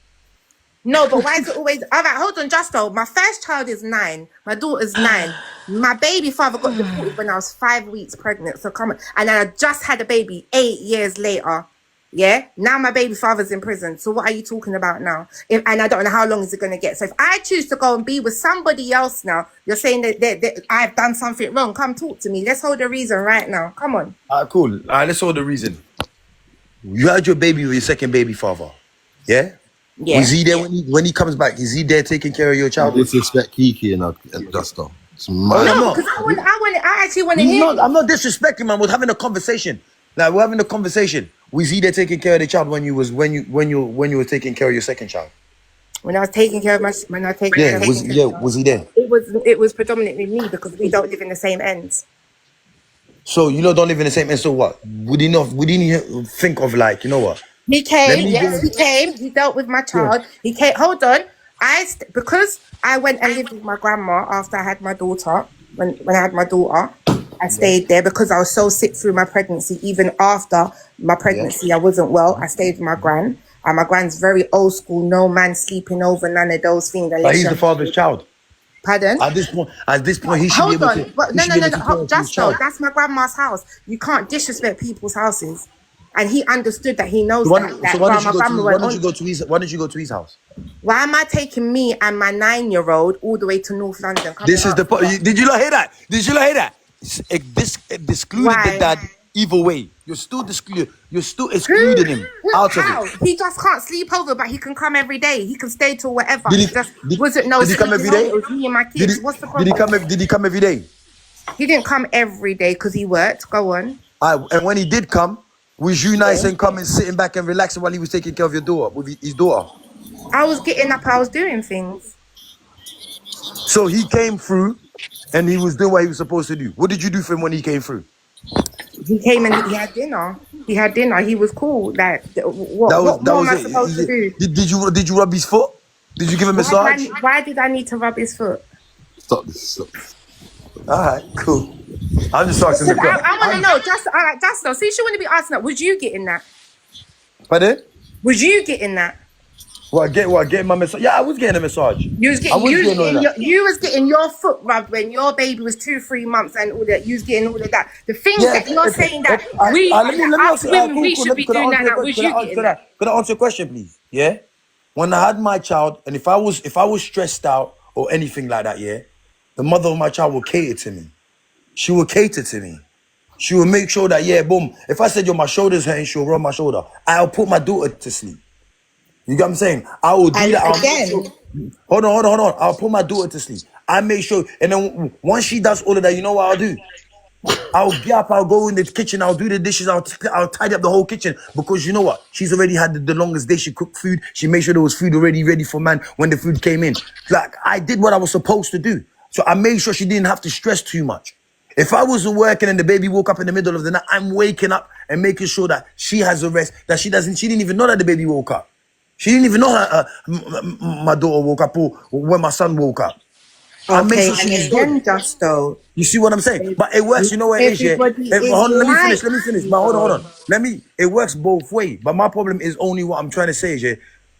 No, but why is it always? All right, hold on, Justo. My first child is 9. My daughter's 9. My baby father got deported when I was 5 weeks pregnant. So come on, and I just had a baby 8 years later. Yeah, now my baby father's in prison. So what are you talking about now? And I don't know how long is it going to get. So if I choose to go and be with somebody else now, you're saying that I've done something wrong. Come talk to me. Let's hold the reason right now. Come on. Cool. Let's hold the reason. You had your baby with your second baby father. Yeah? Yeah. Was he there when he comes back? Is he there taking care of your child? Disrespect Kiki and Justo. No, because I actually want to hear. I'm not disrespecting, man. We're having a conversation. Like, we're having a conversation. Was he there taking care of the child when you were taking care of your second child? When I was taking care of was he there? It was predominantly me because we don't live in the same ends. So you lot don't live in the same ends. So what? Would he think of, like, you know what? He came. Yes, he came. He dealt with my child. Yeah. He came. Hold on. Because I went and lived with my grandma after I had my daughter. When I had my daughter, I stayed there because I was so sick through my pregnancy. Even after my pregnancy, I wasn't well. I stayed with my gran. And my gran's very old school. No man sleeping over, none of those things. But he's the father's child. Pardon? At this point, he should be able to. No. That's my grandma's house. You can't disrespect people's houses. And he understood that. He knows that. So why don't you go to his house? Why am I taking me and my 9-year-old all the way to North London? This is the point. Did you not hear that? This excluded the dad either way. You're still excluding him out of it. He just can't sleep over, but he can come every day. He can stay till whatever. Did he come every day? It was me and my kids. What's the problem? Did he come every day? He didn't come every day because he worked. Go on. And when he did come, was you nice and coming, sitting back and relaxing while he was taking care of your daughter, with his daughter? I was getting up. I was doing things. So he came through, and he was doing what he was supposed to do. What did you do for him when he came through? He came and he had dinner. He was cool. Like, what am I supposed to do? Did you rub his foot? Did you give him a massage? Why did I need to rub his foot? Stop this. All right, cool. I'm just asking the question. I want to know. Just though. Since you want to be asking that, was you getting that? Pardon? Was you getting that? Getting my massage? Yeah, I was getting a massage. You was getting your foot rubbed when your baby was 2-3 months and all that. You was getting all of that. The things that you're saying that we should be doing that. Was you getting that? Could I answer a question, please? Yeah. When I had my child, and if I was stressed out or anything like that, yeah, the mother of my child will cater to me. She will cater to me. She will make sure that, yeah, boom. If I said, yo, my shoulder's hurting, she'll rub my shoulder. I'll put my daughter to sleep. You get what I'm saying? I will do that. Hold on. I'll put my daughter to sleep. I make sure, and then once she does all of that, you know what I'll do? I'll get up, I'll go in the kitchen, I'll do the dishes, I'll tidy up the whole kitchen, because you know what? She's already had the longest day. She cooked food. She made sure there was food already ready for man when the food came in. Like, I did what I was supposed to do. So I made sure she didn't have to stress too much. If I wasn't working and the baby woke up in the middle of the night, I'm waking up and making sure that she has a rest, that she didn't even know that the baby woke up. She didn't even know my daughter woke up or when my son woke up. I make Okay, sure and she's good. again, Justo, You see what I'm saying? But it works, you know what it is, yeah? everybody is Hold on, let me like finish. you, But hold though. on. It works both ways. But my problem is only what I'm trying to say is, yeah,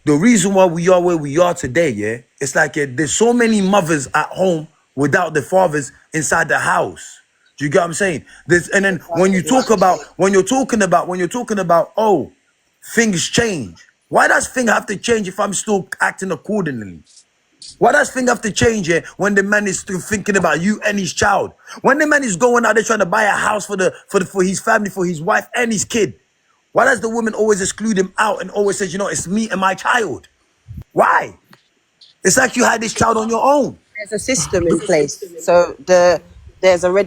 the reason why we are where we are today, yeah, it's like there's so many mothers at home without the fathers inside the house. Do you get what I'm saying? And then when you're talking about, oh, things change. Why does things have to change if I'm still acting accordingly? Why does things have to change here when the man is still thinking about you and his child? When the man is going out there trying to buy a house for his family, for his wife and his kid, why does the woman always exclude him out and always says, it's me and my child? Why? It's like you had this child on your own. There's a system in place. So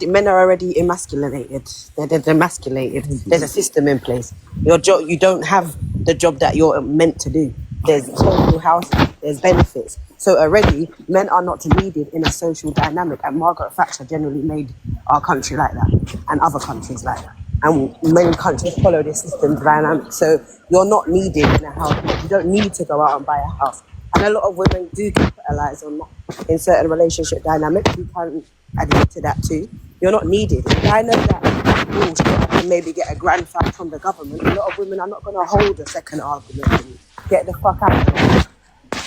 men are already emasculated. They're emasculated. There's a system in place. Your job, you don't have the job that you're meant to do. There's social housing, there's benefits. So already men are not needed in a social dynamic. And Margaret Thatcher generally made our country like that and other countries like that. And many countries follow this system dynamic. So you're not needed in a house. You don't need to go out and buy a house. And a lot of women do capitalize on that in certain relationship dynamics. You can admit to that too. You're not needed. If I know that bullshit, I can maybe get a grand fine from the government. A lot of women are not going to hold a second argument and get the fuck out of it.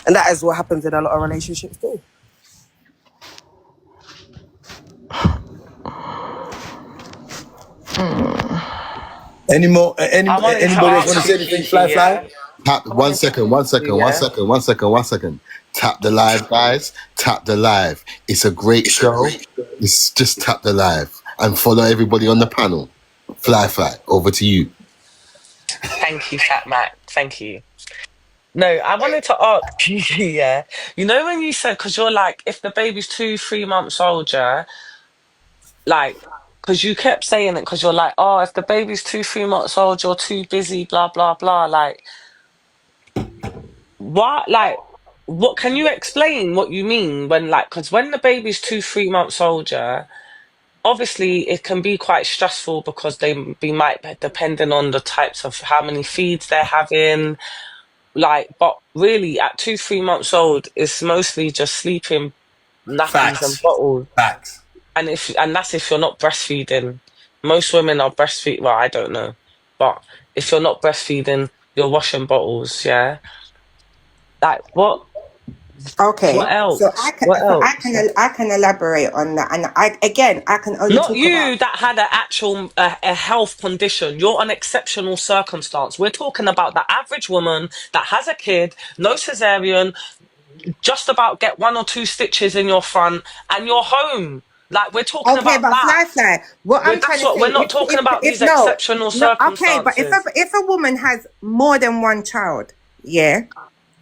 And that is what happens in a lot of relationships too. Anybody I wanted to else want to ask say you, anything? Kiki, yeah? Tap I one wanted to second, ask you, yeah? one second. Tap the live, guys. Tap the live. It's a great show. It's just tap the live and follow everybody on the panel. Fly, over to you. Thank you, Fat Mac. Thank you. No, I wanted to ask you, yeah. You know when you said, because you're like, if the baby's 2-3 months old, yeah, like, because you kept saying it, because you're like, oh, if the baby's 2-3 months old, you're too busy, blah, blah, blah. Like, what can you explain what you mean when, like, because when the baby's 2-3 months old, yeah, obviously it can be quite stressful because they might be depending on the types of how many feeds they're having. Like, but really at 2-3 months old, it's mostly just sleeping, nappies and bottles. Facts. And that's if you're not breastfeeding. Most women are breastfeeding. Well, I don't know, but if you're not breastfeeding, you're washing bottles. Yeah. Like what? Okay, What so else? What else? I can elaborate on that, and I can only Not talk about. you that had an actual a health condition. You're an exceptional circumstance. We're talking about the average woman that has a kid, no cesarean, just about get 1 or 2 stitches in your front, and you're home. Like we're talking Okay, about but that. fly. What I'm trying That's to what say, we're not talking about. if These exceptional no, okay, but circumstances. if a woman has more than one child, yeah,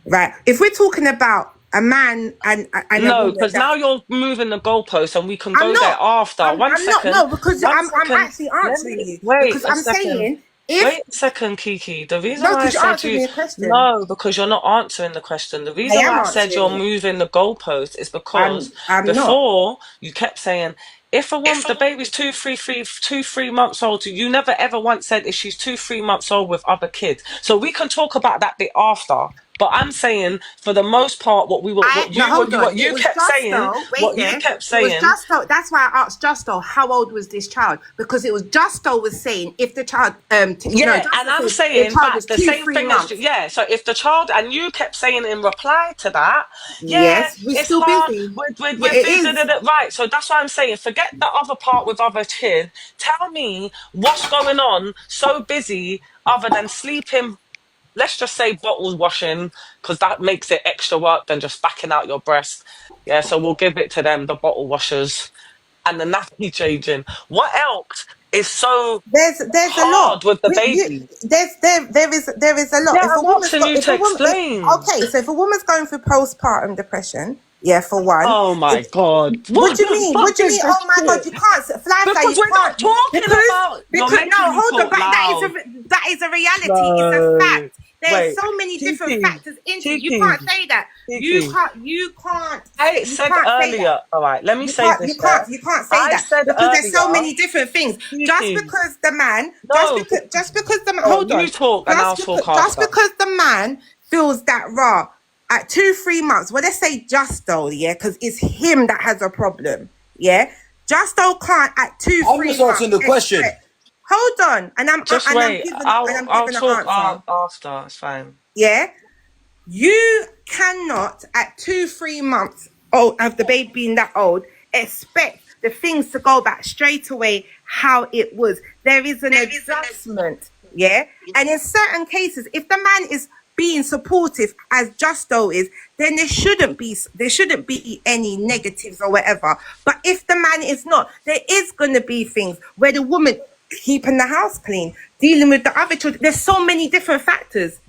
right. If we're talking about a man and a No, woman because now you're moving the goalpost, and we can I'm go there not. after. I'm One not. second. No, because One I'm second. actually Let answering me you. wait Because a I'm second. saying if Wait a second, Kiki. The reason no, why I because you're said answering you me a question. no, because you're not answering the question. The I reason am why I said answering you're it. moving the goalpost is because I'm not. before you kept saying if a woman, the baby's 2-3 months old, you never ever once said if she's 2-3 months old with other kids. So we can talk about that bit after. But I'm saying, for the most part, what Hold on. you It was kept saying, Justo. Wait what you there. kept It was saying. Justo. That's why I asked Justo how old was this child, because it was Justo was saying if the child Yeah, and I'm said the saying child was back the same 2-3 thing as months. yeah. So if the child and you kept saying in reply to that, yeah, Yes, we're it's still hard. busy. Yeah, We're it busy. is. Right. So that's why I'm saying forget the other part with other kid. Tell me what's going on. So busy other than sleeping. Let's just say bottles washing, because that makes it extra work than just backing out your breast. Yeah. So we'll give it to them, the bottle washers and the nappy changing. What else is so There's a lot. hard with the baby? There is a lot. Yeah, If a I'm woman's asking got you to explain. okay, so if a woman's going through postpartum depression, Yeah, for one. Oh my If, God. what What do you the mean? What fuck do you is mean? this Oh my God, shit? you can't fly fly. Because You we're not can't talking about, you're because no, making me hold on. talk But loud. that is a reality. It's a No. fact. There's Wait, so many different Kiki, factors into it. You Kiki, can't say that. Kiki. I You said can't say that. earlier, all right, let me say this, yeah? You can't say I that said because there's so earlier, many different things. Kiki, no, Just because the no, hold you on, talk and I'll talk just after. because the man feels that raw at 2-3 months. Well, let's say Justo, yeah, because it's him that has a problem, yeah. Justo can't at two, I'm three just asking months the question. expect. Hold on, Just wait, and I'm I'll giving an talk answer, after, it's fine. yeah. You cannot, at 2-3 months old of the baby being that old, expect the things to go back straight away how it was. There is an adjustment, yeah? And in certain cases, if the man is being supportive as Justo is, then there shouldn't be any negatives or whatever. But if the man is not, there is going to be things where the woman keeping the house clean, dealing with the other children. There's so many different factors.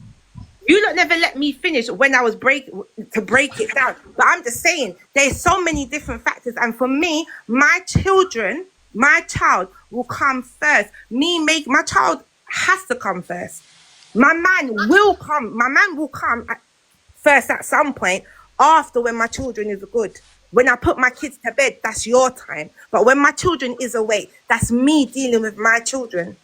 You lot never let me finish when I was break it down. But I'm just saying, there's so many different factors. And for me, my child will come first. My child has to come first. My man will come. My man will come first at some point after when my children is good. When I put my kids to bed, that's your time. But when my children is awake, that's me dealing with my children.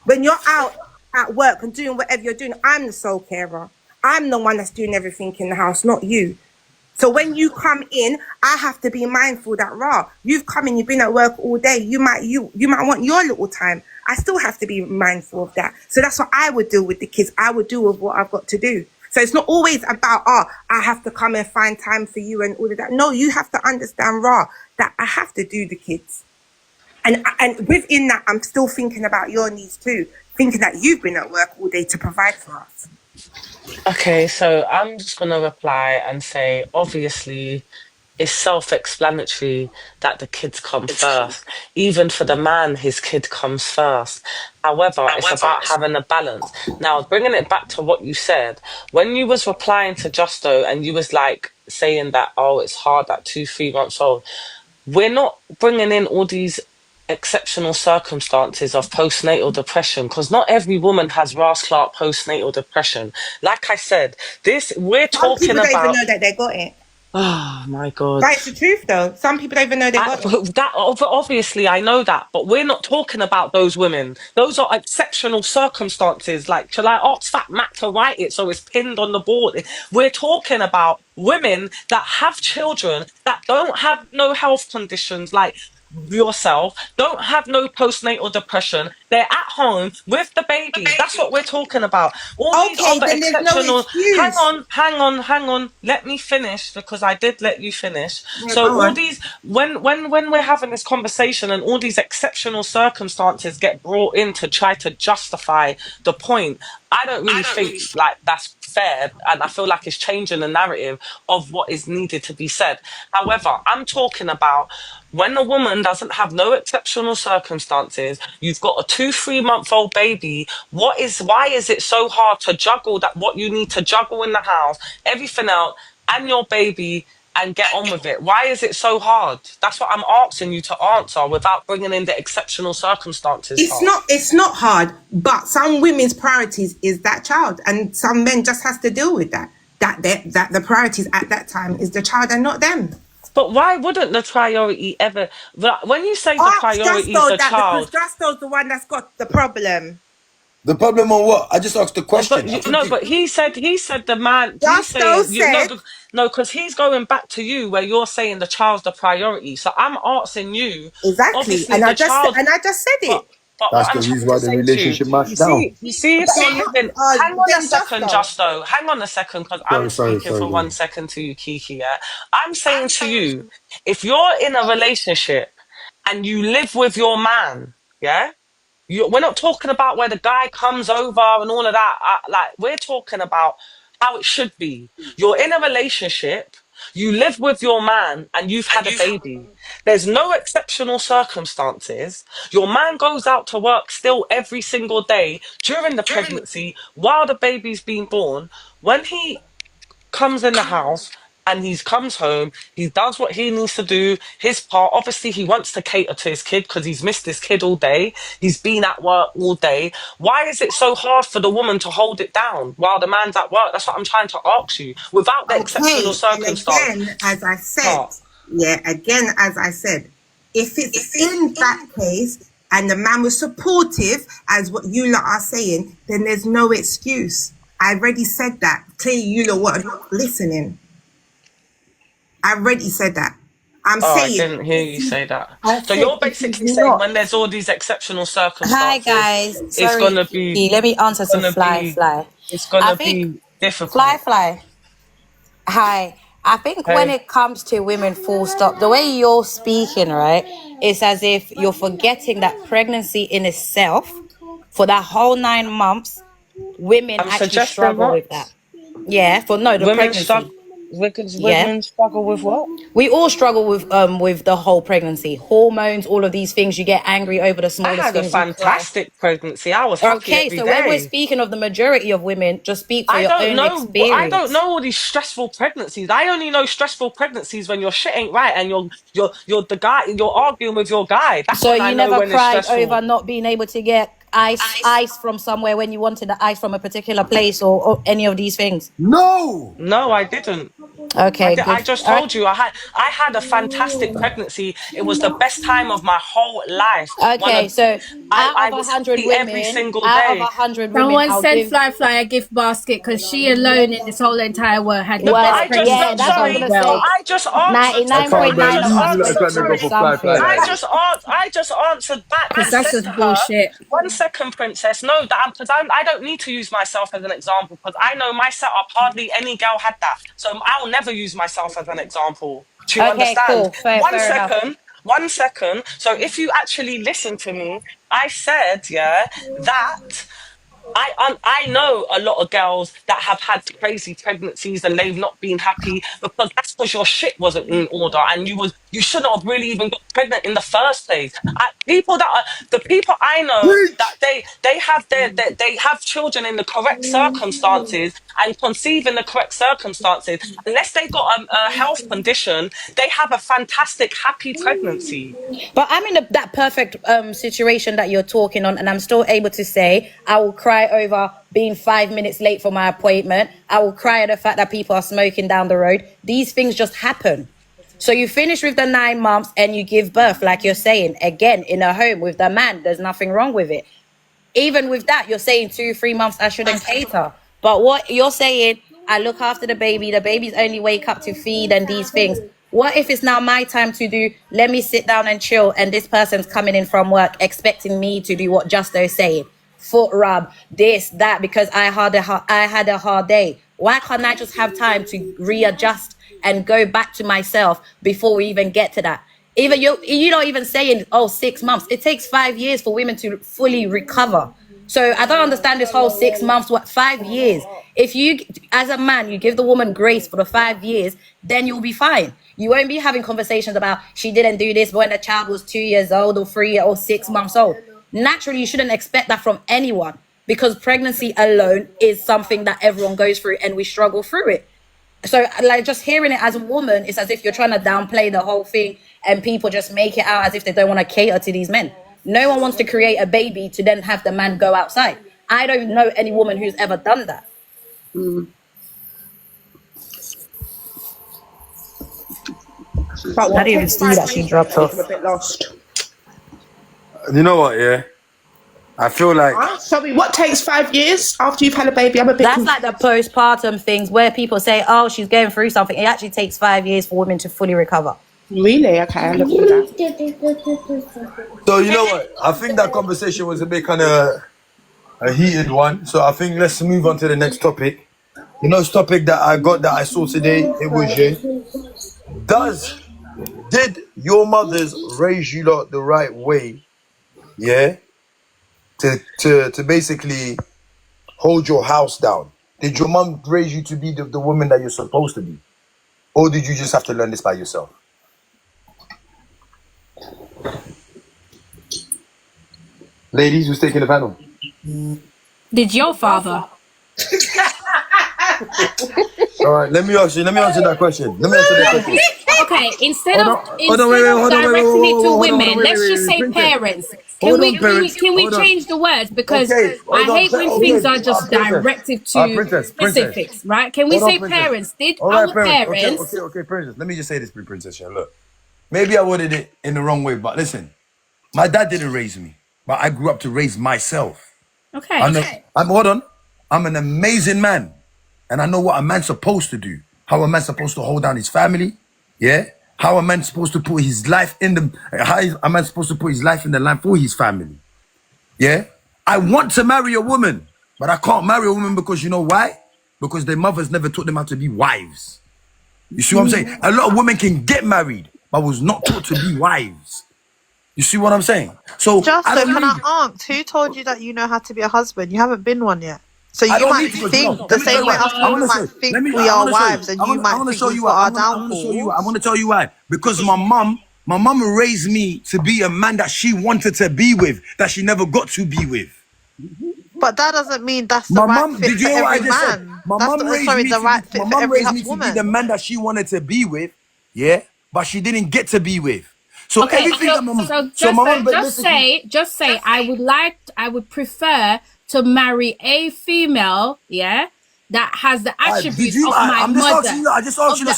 When you're out at work and doing whatever you're doing, I'm the sole carer. I'm the one that's doing everything in the house, not you. So when you come in, I have to be mindful that you've come in, you've been at work all day. You might want your little time. I still have to be mindful of that. So that's what I would do with the kids. I would do with what I've got to do. So it's not always about I have to come and find time for you and all of that. No, you have to understand that I have to do the kids. And within that, I'm still thinking about your needs too, thinking that you've been at work all day to provide for us. Okay, so I'm just going to reply and say, obviously, it's self-explanatory that the kids come first. Even for the man, his kid comes first. However, it's about having a balance. Now, bringing it back to what you said, when you was replying to Justo and you was like saying that, oh, it's hard at 2-3 months old, we're not bringing in all these exceptional circumstances of postnatal depression because not every woman has Ross Clark postnatal depression. Like I said, we're Some talking people don't even about. know that they got it. Oh my God. But it's the truth though. Some people don't even know they got it. Obviously, I know that, but we're not talking about those women. Those are exceptional circumstances. Like, shall I ask Fat Matt to write it so it's pinned on the board? We're talking about women that have children that don't have no health conditions like yourself, don't have no postnatal depression. They're at home with the babies. That's what we're talking about. All these Okay, other then there's no exceptional. excuse. Hang on. Let me finish because I did let you finish. Yeah, So go all on. these, when we're having this conversation and all these exceptional circumstances get brought in to try to justify the point, I don't really think like that's fair, and I feel like it's changing the narrative of what is needed to be said. However, I'm talking about when a woman doesn't have no exceptional circumstances, you've got a 2-3 month old baby. Why is it so hard to juggle that what you need to juggle in the house, everything else, and your baby, and get on with it? Why is it so hard? That's what I'm asking you to answer without bringing in the exceptional circumstances part. It's not hard, but some women's priorities is that child, and some men just has to deal with that. That the priorities at that time is the child and not them. But why wouldn't the priority ever? When you say the priority is the child, because Justo's the one that's got the problem. The problem on what? I just asked the question. but he said the man. Justo said no, because he's going back to you where you're saying the child's the priority. So I'm asking you exactly, obviously and the I just child. said it. But That's what the I'm trying reason to why the say to you, relationship mashed down. you see, if you're living, hang on a second, Justo. Hang on a second, because I'm speaking for 1 second to you, Kiki. Yeah, I'm saying to you, if you're in a relationship and you live with your man, yeah. We're not talking about where the guy comes over and all of that. We're talking about how it should be. You're in a relationship, you live with your man, and you've had a baby. There's no exceptional circumstances. Your man goes out to work still every single day during the pregnancy while the baby's being born. When he comes in the house and he comes home, he does what he needs to do, his part. Obviously, he wants to cater to his kid because he's missed his kid all day. He's been at work all day. Why is it so hard for the woman to hold it down while the man's at work? That's what I'm trying to ask you. Without the exceptional Okay, and circumstance. again, as I said, if it's in that case and the man was supportive, as what you lot are saying, then there's no excuse. I already said that. Clearly, you lot were not listening. I already said that. I'm Oh, I saying. didn't hear you say that. I So said you're if he's basically saying not. when there's all these exceptional Hi circumstances, guys, it's sorry, gonna be, Kiki. Let me answer to gonna Fly be, Fly. it's I gonna think be difficult. Fly. Hi. I think when Hey, it comes to women, full stop, the way you're speaking, right, it's as if you're forgetting that pregnancy in itself, for that whole 9 months, women I'm actually suggesting struggle what? with that. Yeah, the Women pregnancy. struggle. Yeah. Women struggle with what? We all struggle with the whole pregnancy. Hormones, all of these things. You get angry over the I smallest had a things, you cry. fantastic pregnancy. I was happy Okay, every so when we're day. speaking of the majority of women, just speak for I your don't own know. I don't experience. know all these stressful pregnancies. I only know stressful pregnancies when your shit ain't right and you're the guy. You're arguing with your guy. That's So when I you know never when it's cried over stressful. not being able to get ice from somewhere when you wanted the ice from a particular place, or any of these things? No. No, I didn't. Okay, I good. just All right. told you I had a fantastic pregnancy. It was the best time of my whole life. Okay, so I was happy every single out of day. 100 women, Someone I'll send give. Fly a gift basket because she alone in this whole entire world had the No, but best Well, I just yeah, no, pregnancy that's what I'm as sorry, gonna but say. well. I just answered I to can't I believe just you lot are answered trying to go sorry. for fly fly Something. like this. I just answered back. Because I that's said just to her, bullshit. 1 second, princess. No, that because I don't need to use myself as an example because I know my setup. Hardly any girl had that, so I'll never use myself as an example. Do you Okay, understand? cool. Fair enough. 1 second. So if you actually listen to me, I said, yeah, that. I know a lot of girls that have had crazy pregnancies and they've not been happy because that's because your shit wasn't in order and you shouldn't have really even got pregnant in the first place. The people I know that Preach. they have children in the correct circumstances and conceive in the correct circumstances, unless they got a health condition, they have a fantastic happy pregnancy. But I'm in that perfect situation that you're talking on, and I'm still able to say I will cry over being 5 minutes late for my appointment. I will cry at the fact that people are smoking down the road. These things just happen. So you finish with the 9 months and you give birth, like you're saying, again in a home with the man. There's nothing wrong with it. Even with that, you're saying 2-3 months I shouldn't cater. But what you're saying, I look after the baby's only wake up to feed and these things. What if it's now my time to do, let me sit down and chill, and this person's coming in from work expecting me to do what Justo's saying? Foot rub, this, that, because I had a hard day. Why can't I just have time to readjust and go back to myself before we even get to that? Even you're not even saying 6 months. It takes 5 years for women to fully recover. So I don't understand this whole 6 months. What, 5 years? If you, as a man, you give the woman grace for the 5 years, then you'll be fine. You won't be having conversations about she didn't do this when the child was 2 years old or 3 or 6 months old. Naturally, you shouldn't expect that from anyone because pregnancy alone is something that everyone goes through and we struggle through it. So like just hearing it as a woman, it's as if you're trying to downplay the whole thing and people just make it out as if they don't want to cater to these men. No one wants to create a baby to then have the man go outside. I don't know any woman who's ever done that. But I what didn't even takes see 5 that she years? dropped I'm a off. bit lost. You know what? Yeah, I feel like Sorry, what takes 5 years after you've had a baby? I'm a bit That's confused. like the postpartum things where people say, oh, she's going through something. It actually takes 5 years for women to fully recover. Really? Okay, I look at that. so. You know what? I think that conversation was a bit kind of a heated one. So I think let's move on to the next topic. The next topic that I saw today, it was did your mothers raise you lot the right way? Yeah, to basically hold your house down. Did your mom raise you to be the woman that you're supposed to be, or did you just have to learn this by yourself? Ladies, who's taking the panel? Did your father? All right, let me answer that question. Okay, instead Hold of on, hold on, wait, directing it to hold on, women, let's just say Princess. parents. Hold on, parents. Can we Hold on. change the words? Because Okay, I hold on. hate when Okay, things are just Princess. directed to Princess. specifics, right? Can we Hold on, say Princess. parents? Did All right, our parents. parents? Okay, Princess. Let me just say this, Princess. Yeah, look. Maybe I worded it in the wrong way, but listen, my dad didn't raise me, but I grew up to raise myself. Okay. Hold on. I'm an amazing man, and I know what a man's supposed to do. How a man's supposed to hold down his family. Yeah. How a man's supposed to put his life in the. How a man's supposed to put his life in the line for his family. Yeah. I want to marry a woman, but I can't marry a woman because you know why? Because their mothers never taught them how to be wives. You see what I'm saying? A lot of women can get married, but was not taught to be wives. You see what I'm saying? So Can I ask, who told you that you know how to be a husband? You haven't been one yet. So you might think the same way us people might think we are wives, and you might think we've got our downfalls. I want to tell you why. Because my mom raised me to be a man that she wanted to be with, that she never got to be with. But that doesn't mean that's the right fit for every man. My mom raised me to be the man that she wanted to be with, yeah, but she didn't get to be with. So Okay, everything that just say I would prefer to marry a female, yeah, that has the attributes of my mother.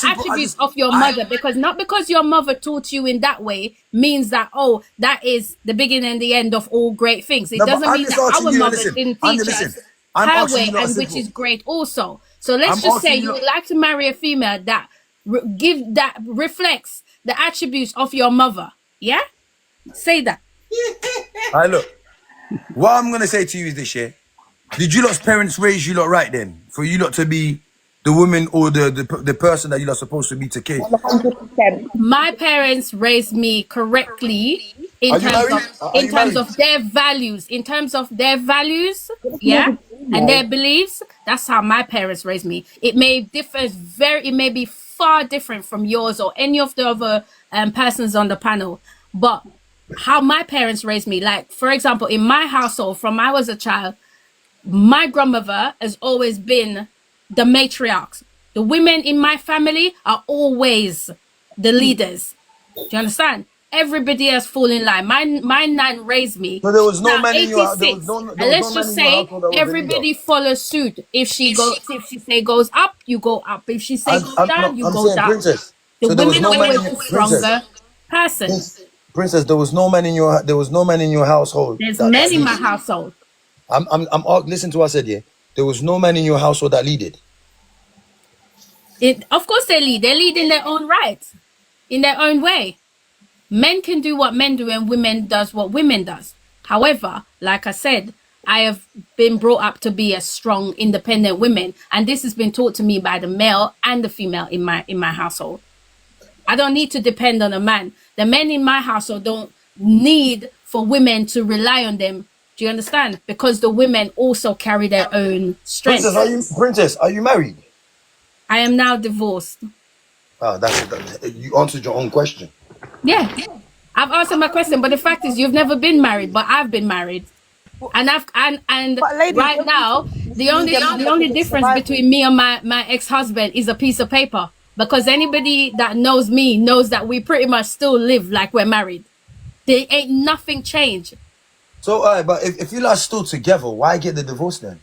Attributes of your mother, because not because your mother taught you in that way means that that is the beginning and the end of all great things. It doesn't mean that our mother didn't teach us her way, and which is great also. So let's just say you would like to marry a female that reflects the attributes of your mother. Yeah? Say that. All right, look. What I'm going to say to you is this, yeah? Did you lot's parents raise you lot right then? For you lot to be the woman or the person that you lot supposed to be to kids? 100%. My parents raised me correctly in terms of their values. In terms of their values, yeah? And their beliefs, that's how my parents raised me. It may be far different from yours or any of the other persons on the panel, but how my parents raised me, like for example in my household from I was a child, my grandmother has always been the matriarch. The women in my family are always the leaders. Do you understand? Everybody has fallen in line. My nan raised me. So there was no man 86, in your there was no, and let's just say everybody follows suit. If she say goes up, you go up. If she say goes down, you go down. Princess, The so women always the stronger person. Princess, there was no man in your household. There's men in my household. Listen to what I said here. There was no man in your household that leaded. Of course they lead. They lead in their own right, in their own way. Men can do what men do and women does what women does. However, like I said, I have been brought up to be a strong, independent woman, and this has been taught to me by the male and the female in my household. I don't need to depend on a man. The men in my household don't need for women to rely on them. Do you understand? Because the women also carry their own strength. Princess, are you married? I am now divorced. Oh, you answered your own question. Yeah, I've answered my question, but the fact is you've never been married, but I've been married. And right now, the only difference between me and my ex-husband is a piece of paper. Because anybody that knows me knows that we pretty much still live like we're married. There ain't nothing changed. So, but if you lot are still together, why get the divorce then?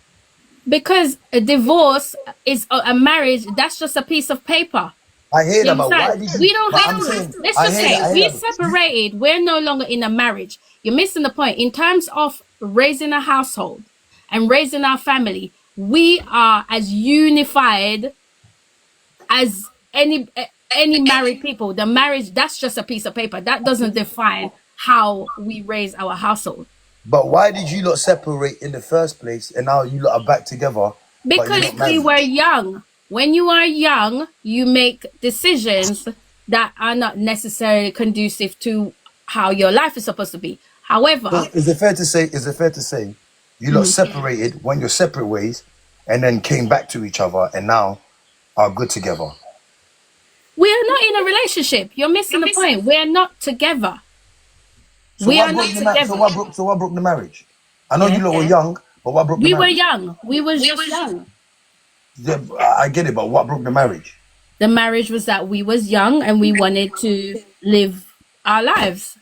Because a divorce is a marriage. That's just a piece of paper. I hear that, but why did you... We don't have... Let's just say, we separated. We're no longer in a marriage. You're missing the point. In terms of raising a household and raising our family, we are as unified as any married people. The marriage, that's just a piece of paper. That doesn't define how we raise our household. But why did you lot separate in the first place and now you lot are back together? Because we were young. When you are young, you make decisions that are not necessarily conducive to how your life is supposed to be. However, so is it fair to say you lot separated, went your separate ways, and then came back to each other and now are good together? We are not in a relationship. You're missing the point. We are not together. So we are not together. So what broke the marriage? I know you lot were young, but what broke the marriage? We were young. We were just young. Yeah, I get it, but what broke the marriage? The marriage was that we was young and we wanted to live our lives.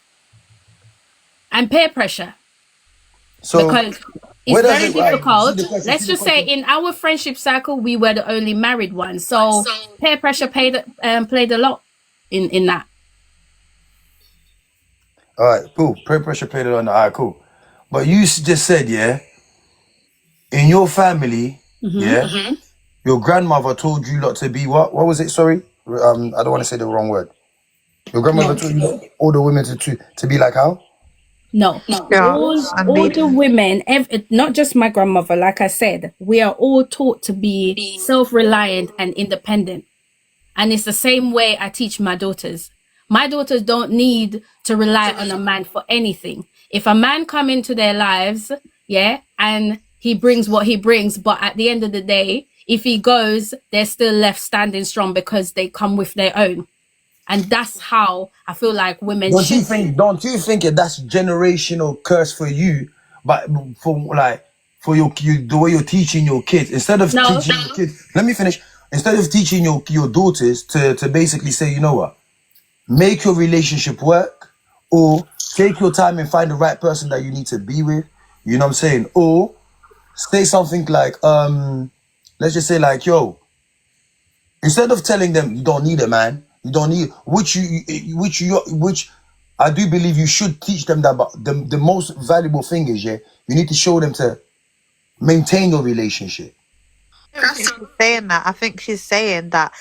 And peer pressure. So Because it's where does very it right? difficult. See the question. Let's just say in our friendship circle, we were the only married ones. So peer pressure played a lot in that. All right, cool. Peer pressure played it on. All right, cool. But you just said, yeah, in your family, your grandmother told you lot to be what? What was it? Sorry, I don't want to say the wrong word. Your grandmother told you all the women to be like how? No, all the women, not just my grandmother, like I said, we are all taught to be self-reliant and independent. And it's the same way I teach my daughters. My daughters don't need to rely on a man for anything. If a man come into their lives, and he brings what he brings, but at the end of the day, if he goes, they're still left standing strong because they come with their own. And that's how I feel like women Don't you think that's generational curse for you, but for your the way you're teaching your kids, instead of teaching your kids, let me finish. Instead of teaching your daughters to basically say, you know what, make your relationship work, or take your time and find the right person that you need to be with, you know what I'm saying? Or say something like, let's just say like, yo, instead of telling them you don't need a man, you don't need, which I do believe you should teach them that, but the most valuable thing is, you need to show them to maintain your relationship. She's saying that. I think she's saying that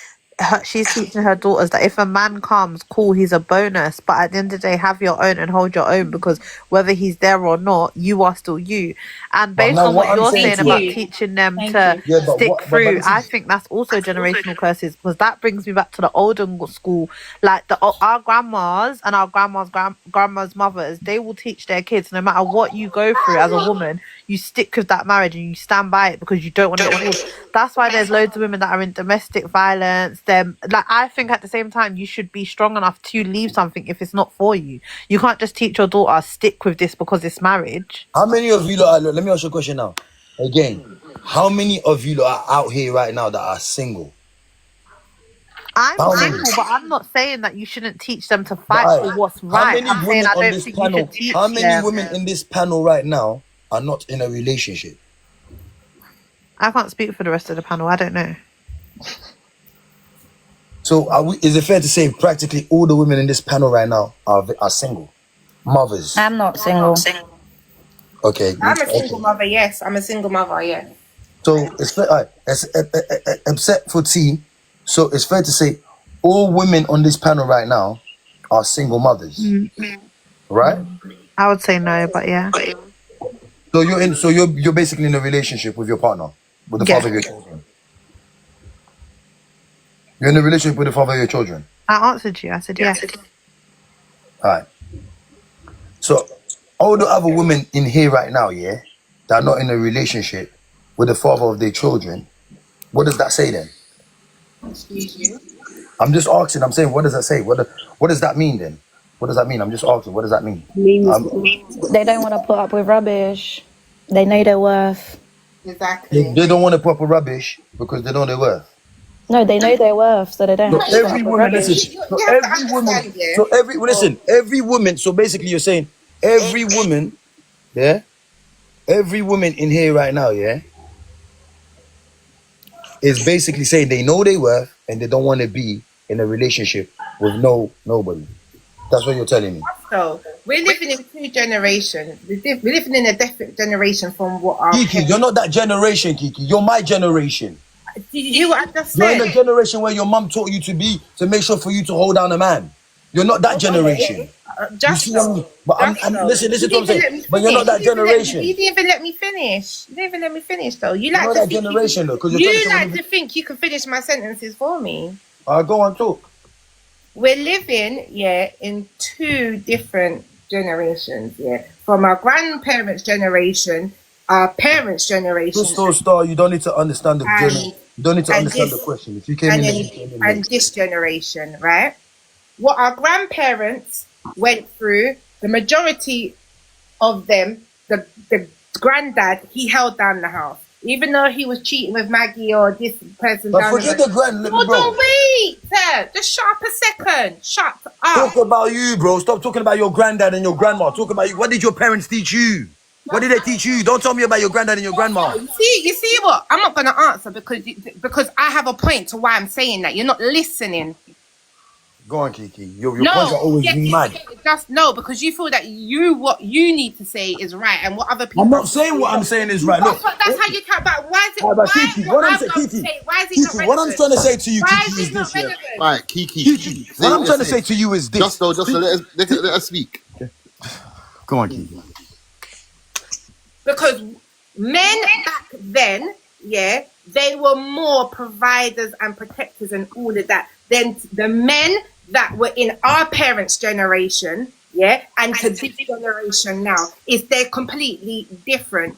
she's teaching her daughters that if a man comes, cool, he's a bonus, but at the end of the day, have your own and hold your own, because whether he's there or not, you are still you. And based on what you're saying about teaching them to stick through, I think that's also generational curses, because that brings me back to the olden school. Like our grandmas and our grandma's mothers, they will teach their kids, no matter what you go through as a woman, you stick with that marriage and you stand by it because you don't want to get divorced. That's why there's loads of women that are in domestic violence. I think at the same time, you should be strong enough to leave something if it's not for you. You can't just teach your daughter, stick with this because it's marriage. How many of you lot let me ask you a question now. Again, how many of you lot are out here right now that are single? I'm single, but I'm not saying that you shouldn't teach them to fight for what's right. I'm saying I don't think you should teach them. How many women in this panel right now are not in a relationship? I can't speak for the rest of the panel. I don't know. So is it fair to say practically all the women in this panel right now are single? Mothers? I'm not single. Okay. I'm a single mother, yes. I'm a single mother, yeah. So it's fair, except for T, so it's fair to say all women on this panel right now are single mothers. Right? I would say no, but yeah. So you're basically in a relationship with your partner, with the father of your children. You're in a relationship with the father of your children. I answered you. I said yes. All right. So all the other women in here right now, that are not in a relationship with the father of their children, what does that say then? Excuse you. I'm just asking. I'm saying, what does that say? What does that mean then? What does that mean? I'm just asking. What does that mean? They don't want to put up with rubbish. They know their worth. Exactly. They don't want to put up with rubbish because they know their worth. No, they know their worth, so they don't. So every woman, listen. Every woman. So basically, you're saying every woman, every woman in here right now, is basically saying they know their worth and they don't want to be in a relationship with nobody. That's what you're telling me. So we're living in two generations. We're living in a different generation from what our Kiki, you're not that generation, Kiki. You're my generation. You understand? You're in a generation where your mum taught you to make sure for you to hold down a man. You're not that generation. Listen to what I'm saying. But you're not that generation. You didn't even let me finish. You didn't even let me finish, though. You like not that generation, though. You like to think you can finish my sentences for me. Go on, talk. We're living, in two different generations, from our grandparents' generation, our parents' generation. Star, you don't need to understand the journey. You don't need to understand the question. If you came in and this generation, right? What our grandparents went through, the majority of them, the granddad, he held down the house. even though he was cheating with Maggie or this person But down forget the grand, Hold bro. on, wait, just shut up a second. Shut up. Talk about you, bro. Stop talking about your granddad and your grandma. Talk about you. What did your parents teach you? What did they teach you? Don't tell me about your granddad and your grandma. You see what? I'm not gonna answer because I have a point to why I'm saying that. You're not listening. Go on, Kiki. Your points are always mad. Just no, because you feel that what you need to say is right, and what other people. I'm not saying what I'm saying is right. Look, that's how you count. But why is it? But Kiki, what I'm saying, Kiki, what I'm trying to say to you, Kiki, is this. Yeah. Right, Kiki. What I'm trying to say to you is this. Just let us speak. Go on, Kiki. Because men back then, yeah, they were more providers and protectors and all of that than the men that were in our parents' generation, yeah, and to this generation now. They're completely different.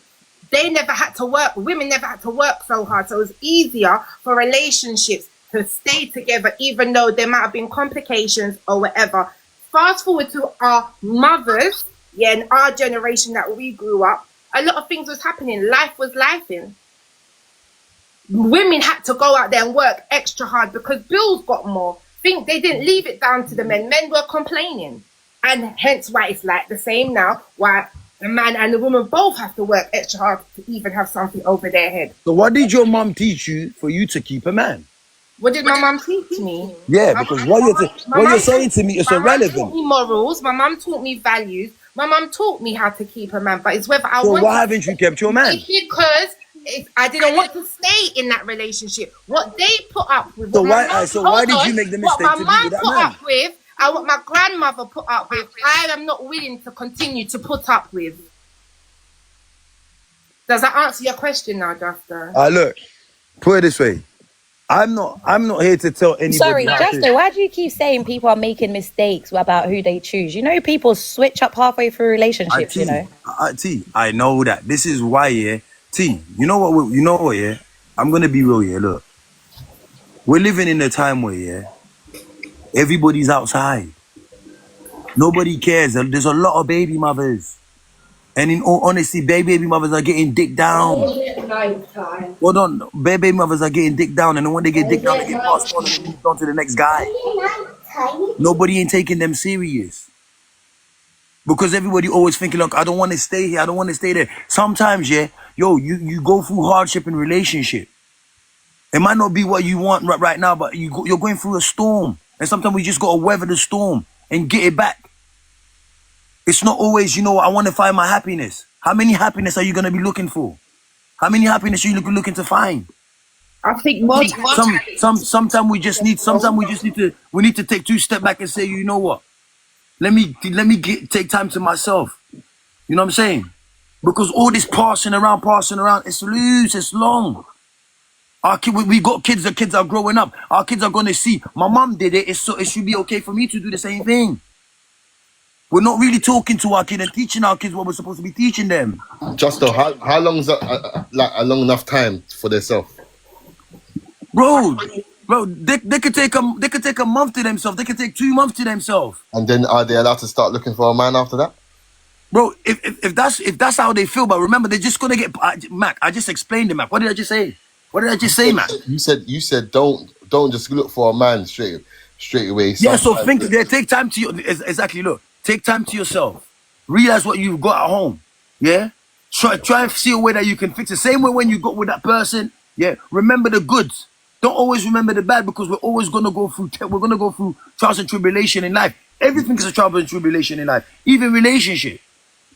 They never had to work, women never had to work so hard, so it was easier for relationships to stay together, even though there might have been complications or whatever. Fast forward to our mothers, yeah, and our generation that we grew up, a lot of things was happening. Life was lifing. Women had to go out there and work extra hard because bills got more. Think they didn't leave it down to the men. Men were complaining. And hence why it's like the same now, why the man and the woman both have to work extra hard to even have something over their head. So what did your mom teach you for you to keep a man? What did my mum teach me? Yeah, because what you're saying to me is irrelevant. My mum taught me morals. My mum taught me values. My mum taught me how to keep a man, but it's whether I want. So why haven't you kept your man? Because I didn't want to stay in that relationship. What they put up with. So why did you make the mistake to be with that man? What my mum put up with, and what my grandmother put up with, I am not willing to continue to put up with. Does that answer your question now, Justin? Look, put it this way. I'm not here to tell anybody. Sorry, Justin, why do you keep saying people are making mistakes about who they choose? You know, people switch up halfway through relationships, you know. I know that. This is why, yeah. T, you know what, yeah? I'm gonna be real, yeah. Look, we're living in a time where, yeah, everybody's outside. Nobody cares. There's a lot of baby mothers. And in all honesty, baby mothers are getting dick down. Hold on, baby mothers are getting dick down, and then when they get dick down, they get passed on and moved on to the next guy. Nobody ain't taking them serious. Because everybody always thinking, look, I don't want to stay here, I don't want to stay there. Sometimes, yeah, you go through hardship in relationship. It might not be what you want right now, but you're going through a storm. And sometimes we just got to weather the storm and get it back. It's not always, I want to find my happiness. How many happiness are you going to be looking for? How many happiness are you looking to find? I think more. Sometimes we need to take 2 steps back and say, you know what? Let me take time to myself. You know what I'm saying? Because all this passing around, it's loose, it's long. We got kids, the kids are growing up. Our kids are going to see, my mom did it, so it should be okay for me to do the same thing. We're not really talking to our kids and teaching our kids what we're supposed to be teaching them. Justo, how long is that, a long enough time for themselves? Bro, they could take a month to themselves. They could take 2 months to themselves. And then are they allowed to start looking for a man after that? Bro, if that's how they feel, but remember, they're just gonna get Mac. I just explained it, Mac. What did I just say? Mac? You said don't just look for a man straight away. Yeah, so take time to exactly. Look, take time to yourself. Realize what you've got at home. Yeah, try and see a way that you can fix it. Same way when you got with that person. Yeah, remember the goods. Don't always remember the bad, because we're always gonna go through. We're gonna go through trials and tribulation in life. Everything is a trial and tribulation in life, even relationship.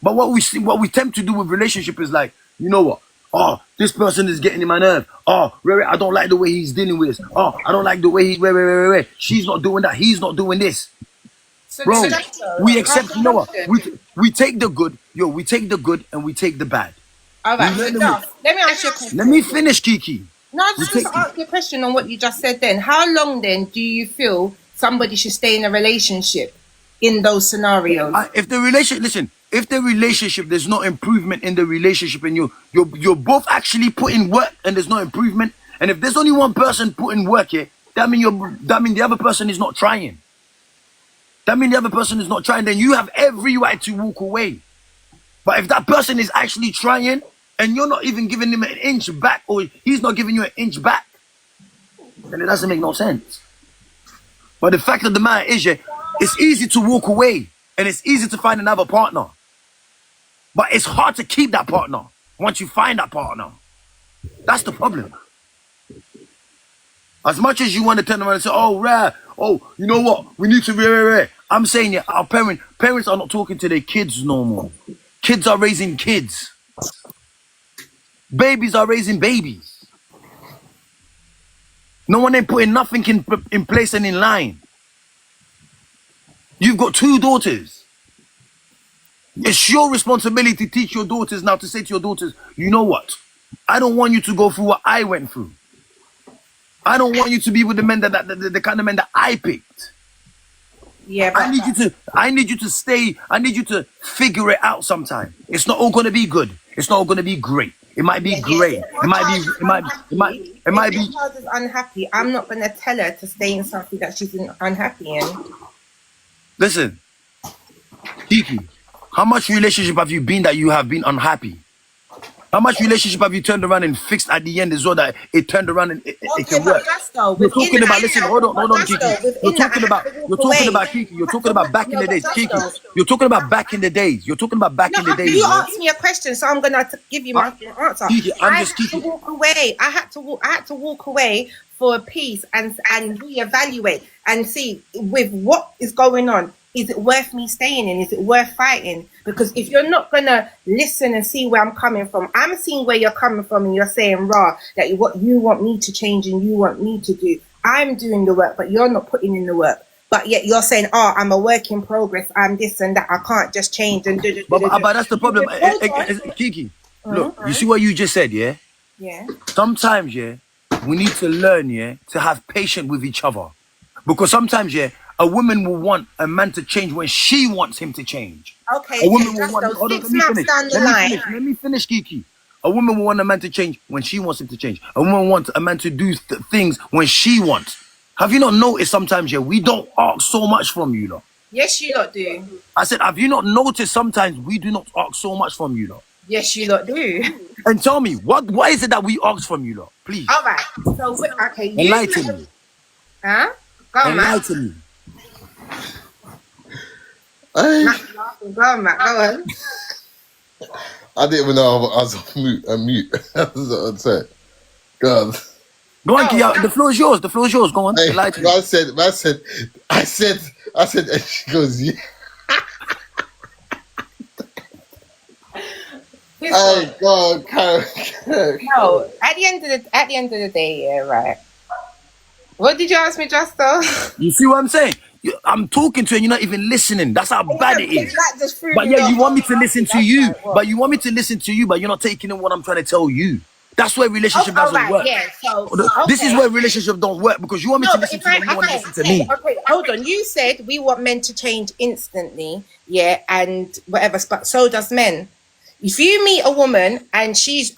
But what we tend to do with relationship is like, you know what? Oh, this person is getting in my nerve. Oh, I don't like the way he's dealing with this. Oh, I don't like the way she's not doing that. He's not doing this. Bro, we accept, you know what? We take the good, we take the good and we take the bad. All right, let me ask you a question. Let me finish, Kiki. No, I just want to ask you a question on what you just said then. How long then do you feel somebody should stay in a relationship in those scenarios? If the relationship, there's no improvement in the relationship and you're both actually putting work and there's no improvement, and if there's only one person putting work here, that means the other person is not trying. Then you have every right to walk away. But if that person is actually trying and you're not even giving him an inch back, or he's not giving you an inch back, then it doesn't make no sense. But the fact of the matter is, yeah, it's easy to walk away and it's easy to find another partner. But it's hard to keep that partner once you find that partner. That's the problem. As much as you want to turn around and say, oh, rare, oh, you know what? We need to rare. I'm saying, yeah, our parents are not talking to their kids no more. Kids are raising kids. Babies are raising babies. No one ain't putting nothing in place and in line. You've got 2 daughters. It's your responsibility to teach your daughters now, to say to your daughters, you know what? I don't want you to go through what I went through. I don't want you to be with the men the kind of men that I picked. Yeah, I need you to stay. I need you to figure it out sometime. It's not all gonna be good. It's not all gonna be great. It might be great. It might be. If my child is unhappy, I'm not going to tell her to stay in something that she's unhappy in. Listen, Kiki, how much relationship have you been that you have been unhappy? How much relationship have you turned around and fixed at the end as well that it turned around and it can work? You're talking about, listen, hold on, Kiki. You're talking about Kiki. You're talking about back in the days, Kiki. You're talking about back in the days. You're talking about back in the days. You asked me a question, so I'm gonna give you my answer. Kiki, I had to walk away. I had to walk away for a peace and reevaluate and see with what is going on. Is it worth me staying in? Is it worth fighting? Because if you're not gonna listen and see where I'm coming from, I'm seeing where you're coming from, and you're saying, "Rah, that what you want me to change and you want me to do." I'm doing the work, but you're not putting in the work. But yet you're saying, "Oh, I'm a work in progress. I'm this and that. I can't just change and do." But that's the problem, Kiki. Look, you see what you just said, yeah? Yeah. Sometimes, yeah, we need to learn, yeah, to have patience with each other, because sometimes, yeah, a woman will want a man to change when she wants him to change. Okay. A woman will want. Hold on, let me finish, Kiki. A woman will want a man to change when she wants him to change. A woman wants a man to do things when she wants. Have you not noticed sometimes, yeah, we don't ask so much from you, lot? Yes, you lot do. I said, have you not noticed sometimes we do not ask so much from you, lot? Yes, you lot do. And tell me, what is it that we ask from you, lot? Please. All right. So, okay. Enlighten me. Huh? Go on, Enlighten me. Go on, Matt. Go on. I didn't even know I was on mute. That's what I'd say. God. Go on, Kia. The floor is yours. The floor is yours. Go on. Hey, I said, and she goes, yeah. Hey, God, no. At the end of the day, yeah, right. What did you ask me, Justo? You see what I'm saying? I'm talking to you and you're not even listening. That's how bad it is. But yeah, you want me to listen to you. But you want me to listen to you, but you're not taking in what I'm trying to tell you. That's where relationship doesn't work. Yeah, This is where relationship don't work, because you want me to listen to you, you want to listen to me. Okay, hold on. You said we want men to change instantly, yeah, and whatever, but so does men. If you meet a woman and she's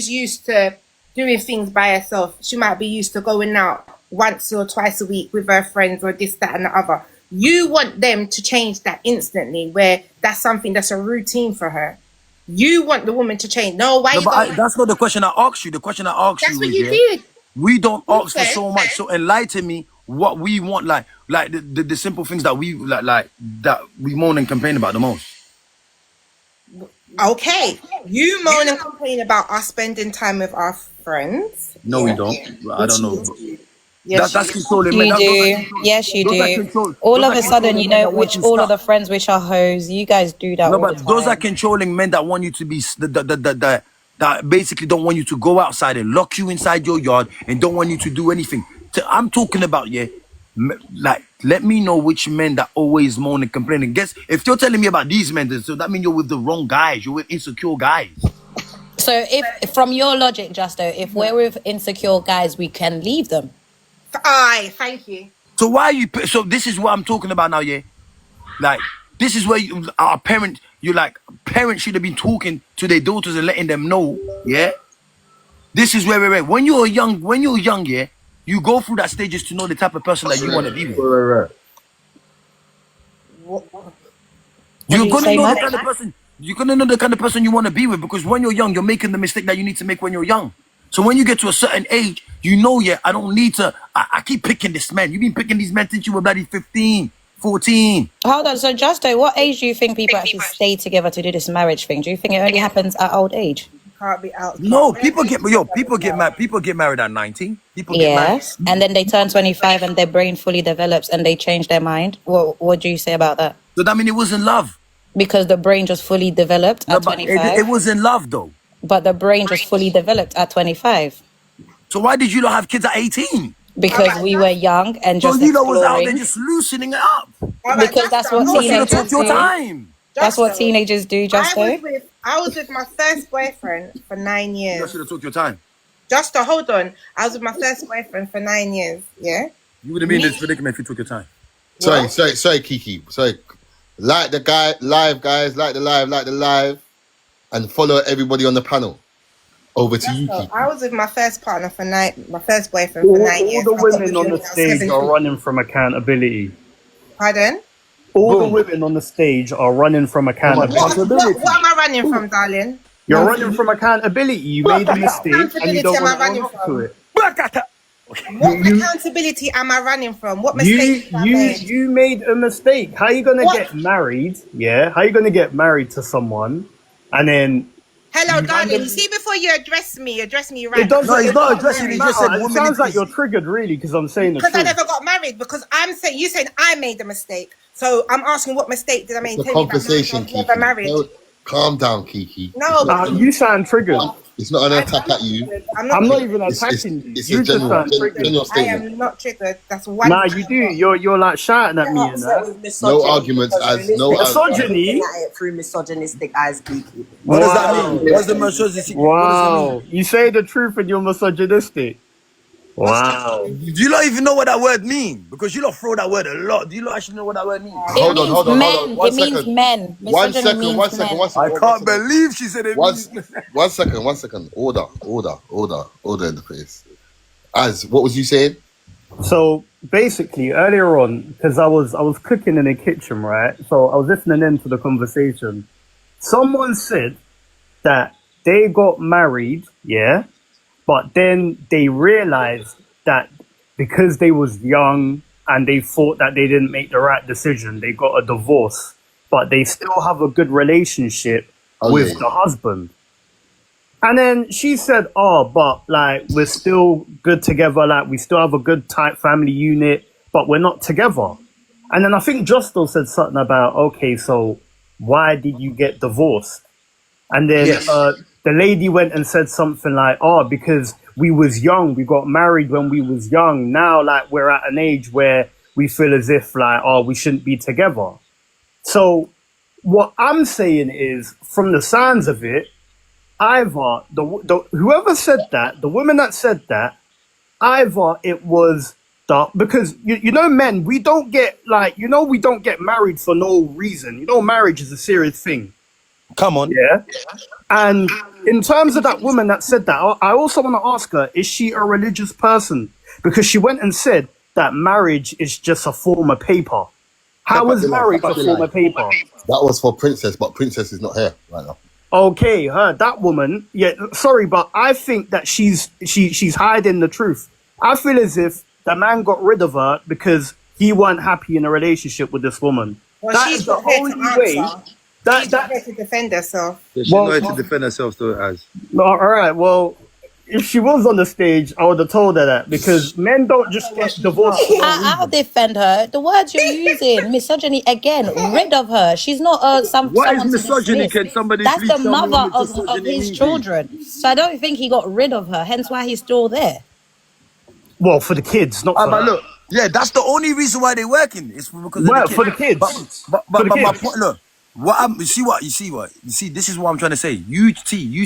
used to doing things by herself, she might be used to going out once or twice a week with her friends or this, that, and the other. You want them to change that instantly, where that's something that's a routine for her. You want the woman to change. That's not the question I asked you. The question I asked you. That's what you did. We don't ask for so much. So enlighten me what we want, like the simple things that we like that we moan and complain about the most. Okay, you moan and complain about us spending time with our friends. No, we don't. I don't know. Yes, that's controlling. You do. Yes, you do. All of a sudden, you know, all of the friends which are hoes, you guys do that. No, but those are controlling men that want you to be that basically don't want you to go outside and lock you inside your yard and don't want you to do anything. I'm talking about, yeah, like, let me know which men that always moan and complain. And guess if you're telling me about these men, so that means you're with the wrong guys. You're with insecure guys. So if from your logic, Justo, if we're with insecure guys, we can leave them. Aye, thank you. So why are you? So this is what I'm talking about now, yeah. Like, this is where parents should have been talking to their daughters and letting them know, yeah. This is where we're at. When you're young, yeah, you go through that stages to know the type of person that you want to be with. You're gonna know the kind of person. You're gonna know the kind of person you want to be with, because when you're young, you're making the mistake that you need to make when you're young. So when you get to a certain age, you know, I don't need to. I keep picking this man. You've been picking these men since you were bloody 15, 14. Hold on. So, Justo, what age do you think people actually stay together to do this marriage thing? Do you think it only happens at old age? Can't be out. No, people get married. People get married at 19. People get married. Yes, and then they turn 25 and their brain fully develops and they change their mind. What do you say about that? So that mean it wasn't love? Because the brain just fully developed at 25. It wasn't love though. But the brain just fully developed at 25. So why did you not have kids at 18? Because we were young and just you was out exploring. there just loosening it up. Because that's what teenagers took your do. time. That's what teenagers do, Justo. I was with my first boyfriend for 9 years. You should have took your time. Justo, hold on. I was with my first boyfriend for 9 years. Yeah. You would have been in this predicament if you took your time. Sorry, Kiki. Sorry. Like the live, guys. Like the live. And follow everybody on the panel. Over to you, Kiki. I was with my first partner my first boyfriend for 9 years. All the women on the stage are running from accountability. Pardon? All the women on the stage are running from accountability. What am I running from, darling? You're running from accountability. You made a mistake and you don't want to own up to it. What accountability am I running from? What mistake you made a mistake. How are you gonna get married? Yeah, how are you gonna get married to someone and then? Hello, darling. You see, before you address me right. It doesn't. No, he's not addressing. He just said it sounds like you're triggered, really, because I'm saying the truth. Because I never got married. Because you saying I made a mistake. So I'm asking, what mistake did I make? The conversation, Kiki. Never married. No, calm down, Kiki. No, you sound triggered. It's not an attack at you. I'm not even attacking you. It's You a just general sound triggered. I am not triggered. That's one. Nah, you do. You're like shouting at me and that. No arguments as no misogyny. At it through misogynistic eyes, Kiki. What does that mean? What's the misogynistic? Wow. You say the truth and you're misogynistic. Wow. Do you not even know what that word means? Because you lot throw that word a lot. Do you not actually know what that word means? Hold on. It means men. One second. I can't believe she said it. One second. Order in the place. What was you saying? So basically, earlier on, because I was cooking in the kitchen, right? So I was listening into the conversation. Someone said that they got married, yeah, but then they realized that because they was young and they thought that they didn't make the right decision, they got a divorce, but they still have a good relationship with the husband. And then she said, but like, we're still good together. Like, we still have a good tight family unit, but we're not together. And then I think Justo said something about, okay, so why did you get divorced? And then the lady went and said something like, because we was young. We got married when we was young. Now, like, we're at an age where we feel as if, like, we shouldn't be together. So what I'm saying is, from the sounds of it, either whoever said that, the woman that said that, either it was because you know, men, we don't get married for no reason. You know, marriage is a serious thing. Come on. Yeah. And in terms of that woman that said that, I also want to ask her, is she a religious person? Because she went and said that marriage is just a form of paper. How is marriage a form of paper? That was for Princess, but Princess is not here right now. Okay, that woman. Yeah, sorry, but I think that she's hiding the truth. I feel as if the man got rid of her because he weren't happy in a relationship with this woman. Well, that she's is the prepared only to way. answer. She's prepared to defend herself. She's not here to defend herself still as. All right, well, if she was on the stage, I would have told her that, because men don't just get divorced. I'll defend her. The words you're using, misogyny, again, rid of her. She's not some. What is misogyny? Can somebody That's please the tell me mother what of misogyny his means? children. So I don't think he got rid of her. Hence why he's still there. Well, for the kids, not for but her. look, yeah, that's the only reason why they're working. It's because of For the kids. But my point, look, you see, this is what I'm trying to say. You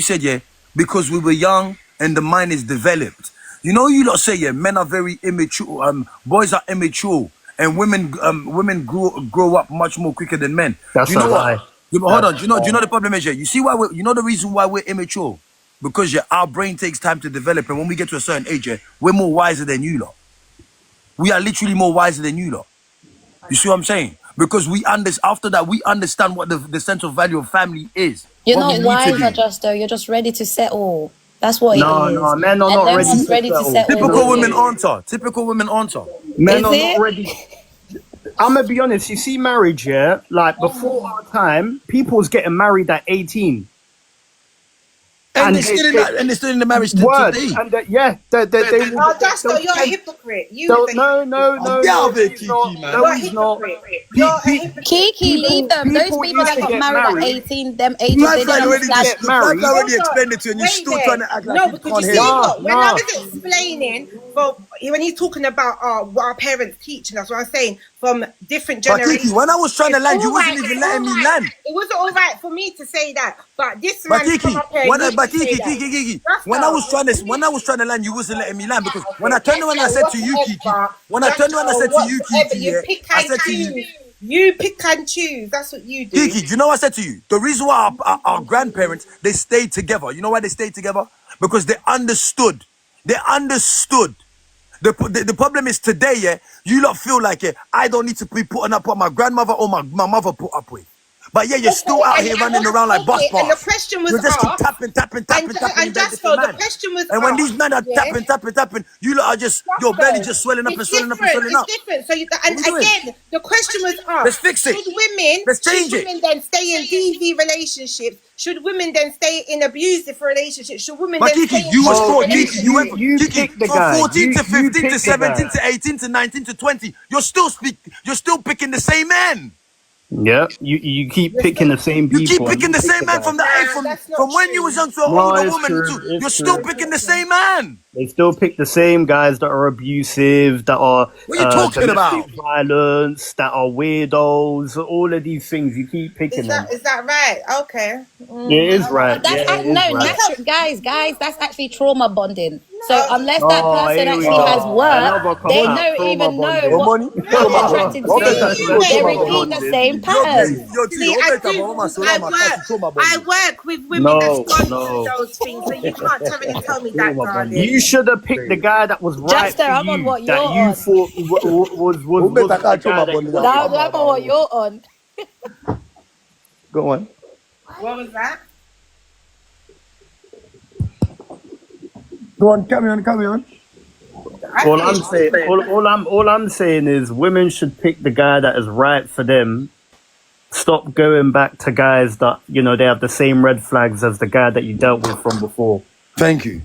said, yeah, because we were young and the mind is developed. You know, you lot say, men are very immature, boys are immature, and women grow up much more quicker than men. That's you know a lie. what? Yeah, but hold on, do you know the problem is, you see why the reason why we're immature? Because our brain takes time to develop, and when we get to a certain age, we're more wiser than you lot. We are literally more wiser than you lot. You see what I'm saying? because after that we understand what the central value of family is. You're What we not need wise, to do. Justo. You're just ready to settle. That's what it is. No, men are And not no ready one's to ready to settle. settle. Typical with women you. aren't her. Typical women aren't her. Men Is are it? not ready. I'm gonna be honest. You see, marriage, yeah, like before our time, people was getting married at 18. And they're still in the marriage today. And they Oh, Justo, you're a hypocrite. no, he's not. Kiki, leave them. Those people that got married at 18, them ages, they don't understand. I've already explained it to you, and you're still trying to act like No, you because can't you hear see, it. look, when I was explaining, when he's talking about what our parents teaching us, what I'm saying, from different But generations. Kiki, when I was trying to it's land, you all wasn't right, even it's letting all me right. land. It wasn't all right for me to say that, but this But man Kiki, come up here. when and Kiki, when I was trying to land, you wasn't letting me land because when I turned around and I said to you, Kiki, You pick I and said to you, choose. You pick and choose. That's what you do. Kiki, do you know what I said to you? The reason why our grandparents, they stayed together. You know why they stayed together? Because they understood. They understood. The problem is today, yeah, you lot feel like, yeah, I don't need to be putting up what my grandmother or my mother put up with. But yeah, you're still out here running around like boss boss. And the question was You just keep asked, tapping and just so the question was and when these asked, men are tapping, you lot are just, your belly just swelling up and swelling up and swelling up. It's different. So and What are we doing? again, the question was asked. Let's fix it. Let's change it. Should women then stay in DV relationships? Should women then stay in abusive relationships? Should women But then Kiki, stay in you was toxic taught, Kiki, relationships? Kiki, pick the from guy. 14 to 15 pick to the 17 guy. to 18 to 19 to 20, you're still picking the same men. Yeah, you keep picking the same people. You keep picking the same man from when you was young to an older woman. You're still picking the same man. They still pick the same guys that are abusive, that are What are you talking about? violence, that are weirdos. All of these things, you keep picking them. Is that right? Okay. It is right. That's Yeah, it is right. natural, guys. That's actually trauma bonding. So unless that person here we actually go. has Another work, call they out, don't trauma even know bonding. what they're attracted to. They repeat the same pattern. See, I work with women that's gone through those things, so you can't tell me that, darling. You should have picked the guy that was right Justo, for I'm you, on what that you're you on. thought was the guy that you Now I'm on what you're on. Go on. What was that? Go on, carry on. All I'm saying is women should pick the guy that is right for them. Stop going back to guys that, you know, they have the same red flags as the guy that you dealt with from before. Thank you.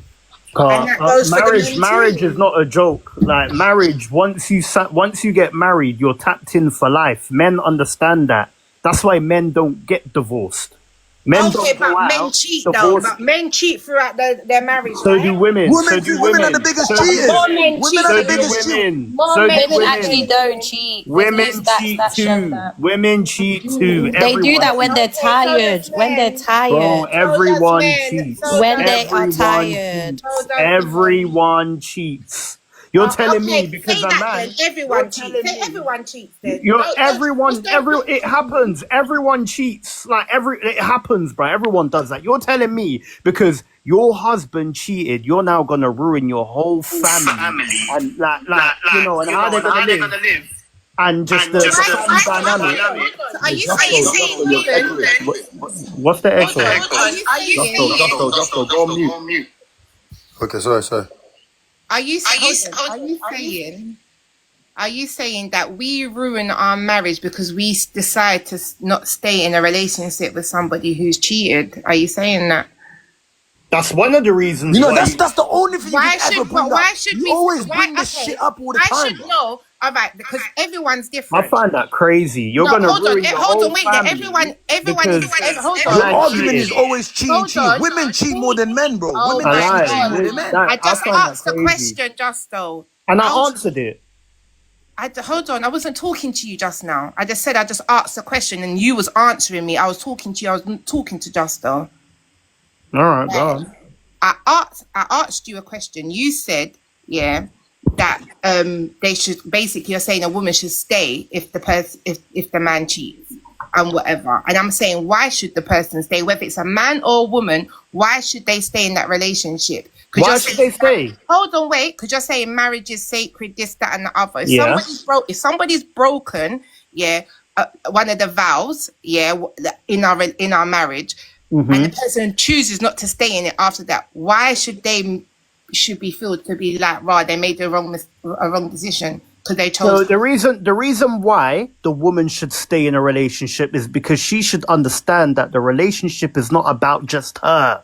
Marriage is not a joke. Like marriage, once you get married, you're tapped in for life. Men understand that. That's why men don't get divorced. Men cheat though. But men cheat throughout their marriage. So do women. Women are the biggest cheaters. More men cheat. Women are the biggest cheaters. More men actually don't cheat. Women cheat too. Women cheat too. They do that when they're tired. Bro, everyone cheats. When they are tired. Everyone cheats. You're telling me because a man. Everyone cheats. Everyone cheats. Then. It happens. Everyone cheats. It happens, bro. Everyone does that. You're telling me because your husband cheated, you're now gonna ruin your whole family. And and how they're gonna live. And just the family dynamic. Are you saying What's the echo? Just go on mute. Okay, sorry. Are you saying that we ruin our marriage because we decide to not stay in a relationship with somebody who's cheated? Are you saying that? That's one of the reasons. You know, that's the only thing you can ever bring up. Why should we always bring this shit up all the time? All right, because everyone's different. I find that crazy. You're gonna ruin your whole family. Your argument is always cheating. Women cheat more than men, bro. Women cheat more than men. I just asked the question, Justo. And I answered it. Hold on, I wasn't talking to you just now. I just said I just asked the question and you was answering me. I was talking to you. I was talking to Justo. All right, go on. I asked you a question. You said, that they should basically. You're saying a woman should stay if the man cheats and whatever. And I'm saying, why should the person stay? Whether it's a man or a woman, why should they stay in that relationship? Why should they stay? Hold on, wait. Because you're saying marriage is sacred, this, that, and the other. If somebody's broken, one of the vows, in our marriage, and the person chooses not to stay in it after that, why should they be filled to be like, right, they made a wrong decision because they chose? So the reason why the woman should stay in a relationship is because she should understand that the relationship is not about just her.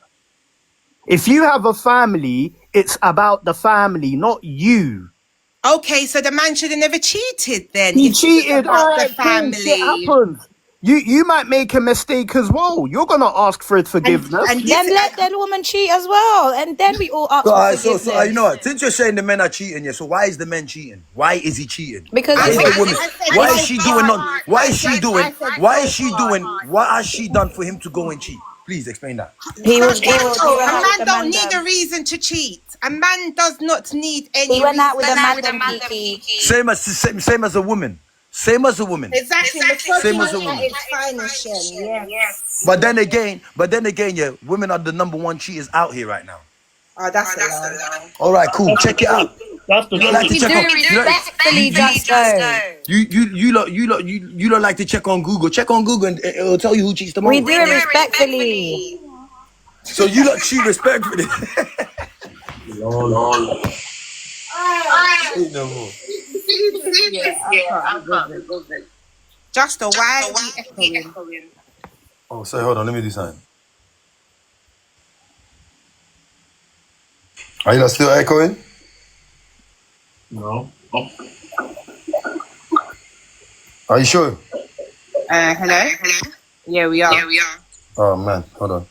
If you have a family, it's about the family, not you. Okay, so the man should have never cheated then. He if it was cheated. about All the right, cool, family. shit happens. You might make a mistake as well. You're gonna ask for forgiveness. And Then let that woman cheat as well, and then we all ask for forgiveness. So you know what? Since you're saying the men are cheating, so why is the men cheating? Why is he cheating? Because why is I the said- woman? I said- Why I is said- she doing? Why is she doing? I said- Why is she doing? What has she done for him to go and cheat? Please explain that. He was a man don't need a reason to cheat. A man does not need any. He went out with a reason. man, Kiki. Same as a woman. Same as a woman. Exactly. Same as a woman. It's finest, yes. But then again, yeah, women are the number one cheaters out here right now. Oh, that's a lie. All right, cool. Check it out. That's the You don't like to We check do on. respectfully, Justo. You don't like to check on Google. Check on Google and it'll tell you who cheats the most. We do it respectfully. So you lot cheat respectfully. Justo, why are we echoing? Oh, sorry, hold on. Let me do something. Are you not still echoing? No. Are you sure? Hello? Yeah, we are. Oh man, hold on.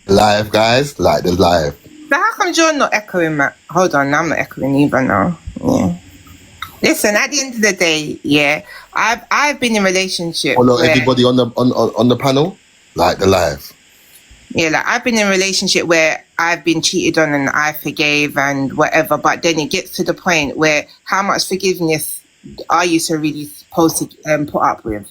Live, guys. Like the live. So how come you're not echoing, Matt? Hold on, I'm not echoing either now. Yeah. Listen, at the end of the day, I've been in a relationship. Follow where- everybody on the panel. Like the live. Yeah, like I've been in a relationship where I've been cheated on and I forgave and whatever, but then it gets to the point where how much forgiveness are you so really supposed to put up with?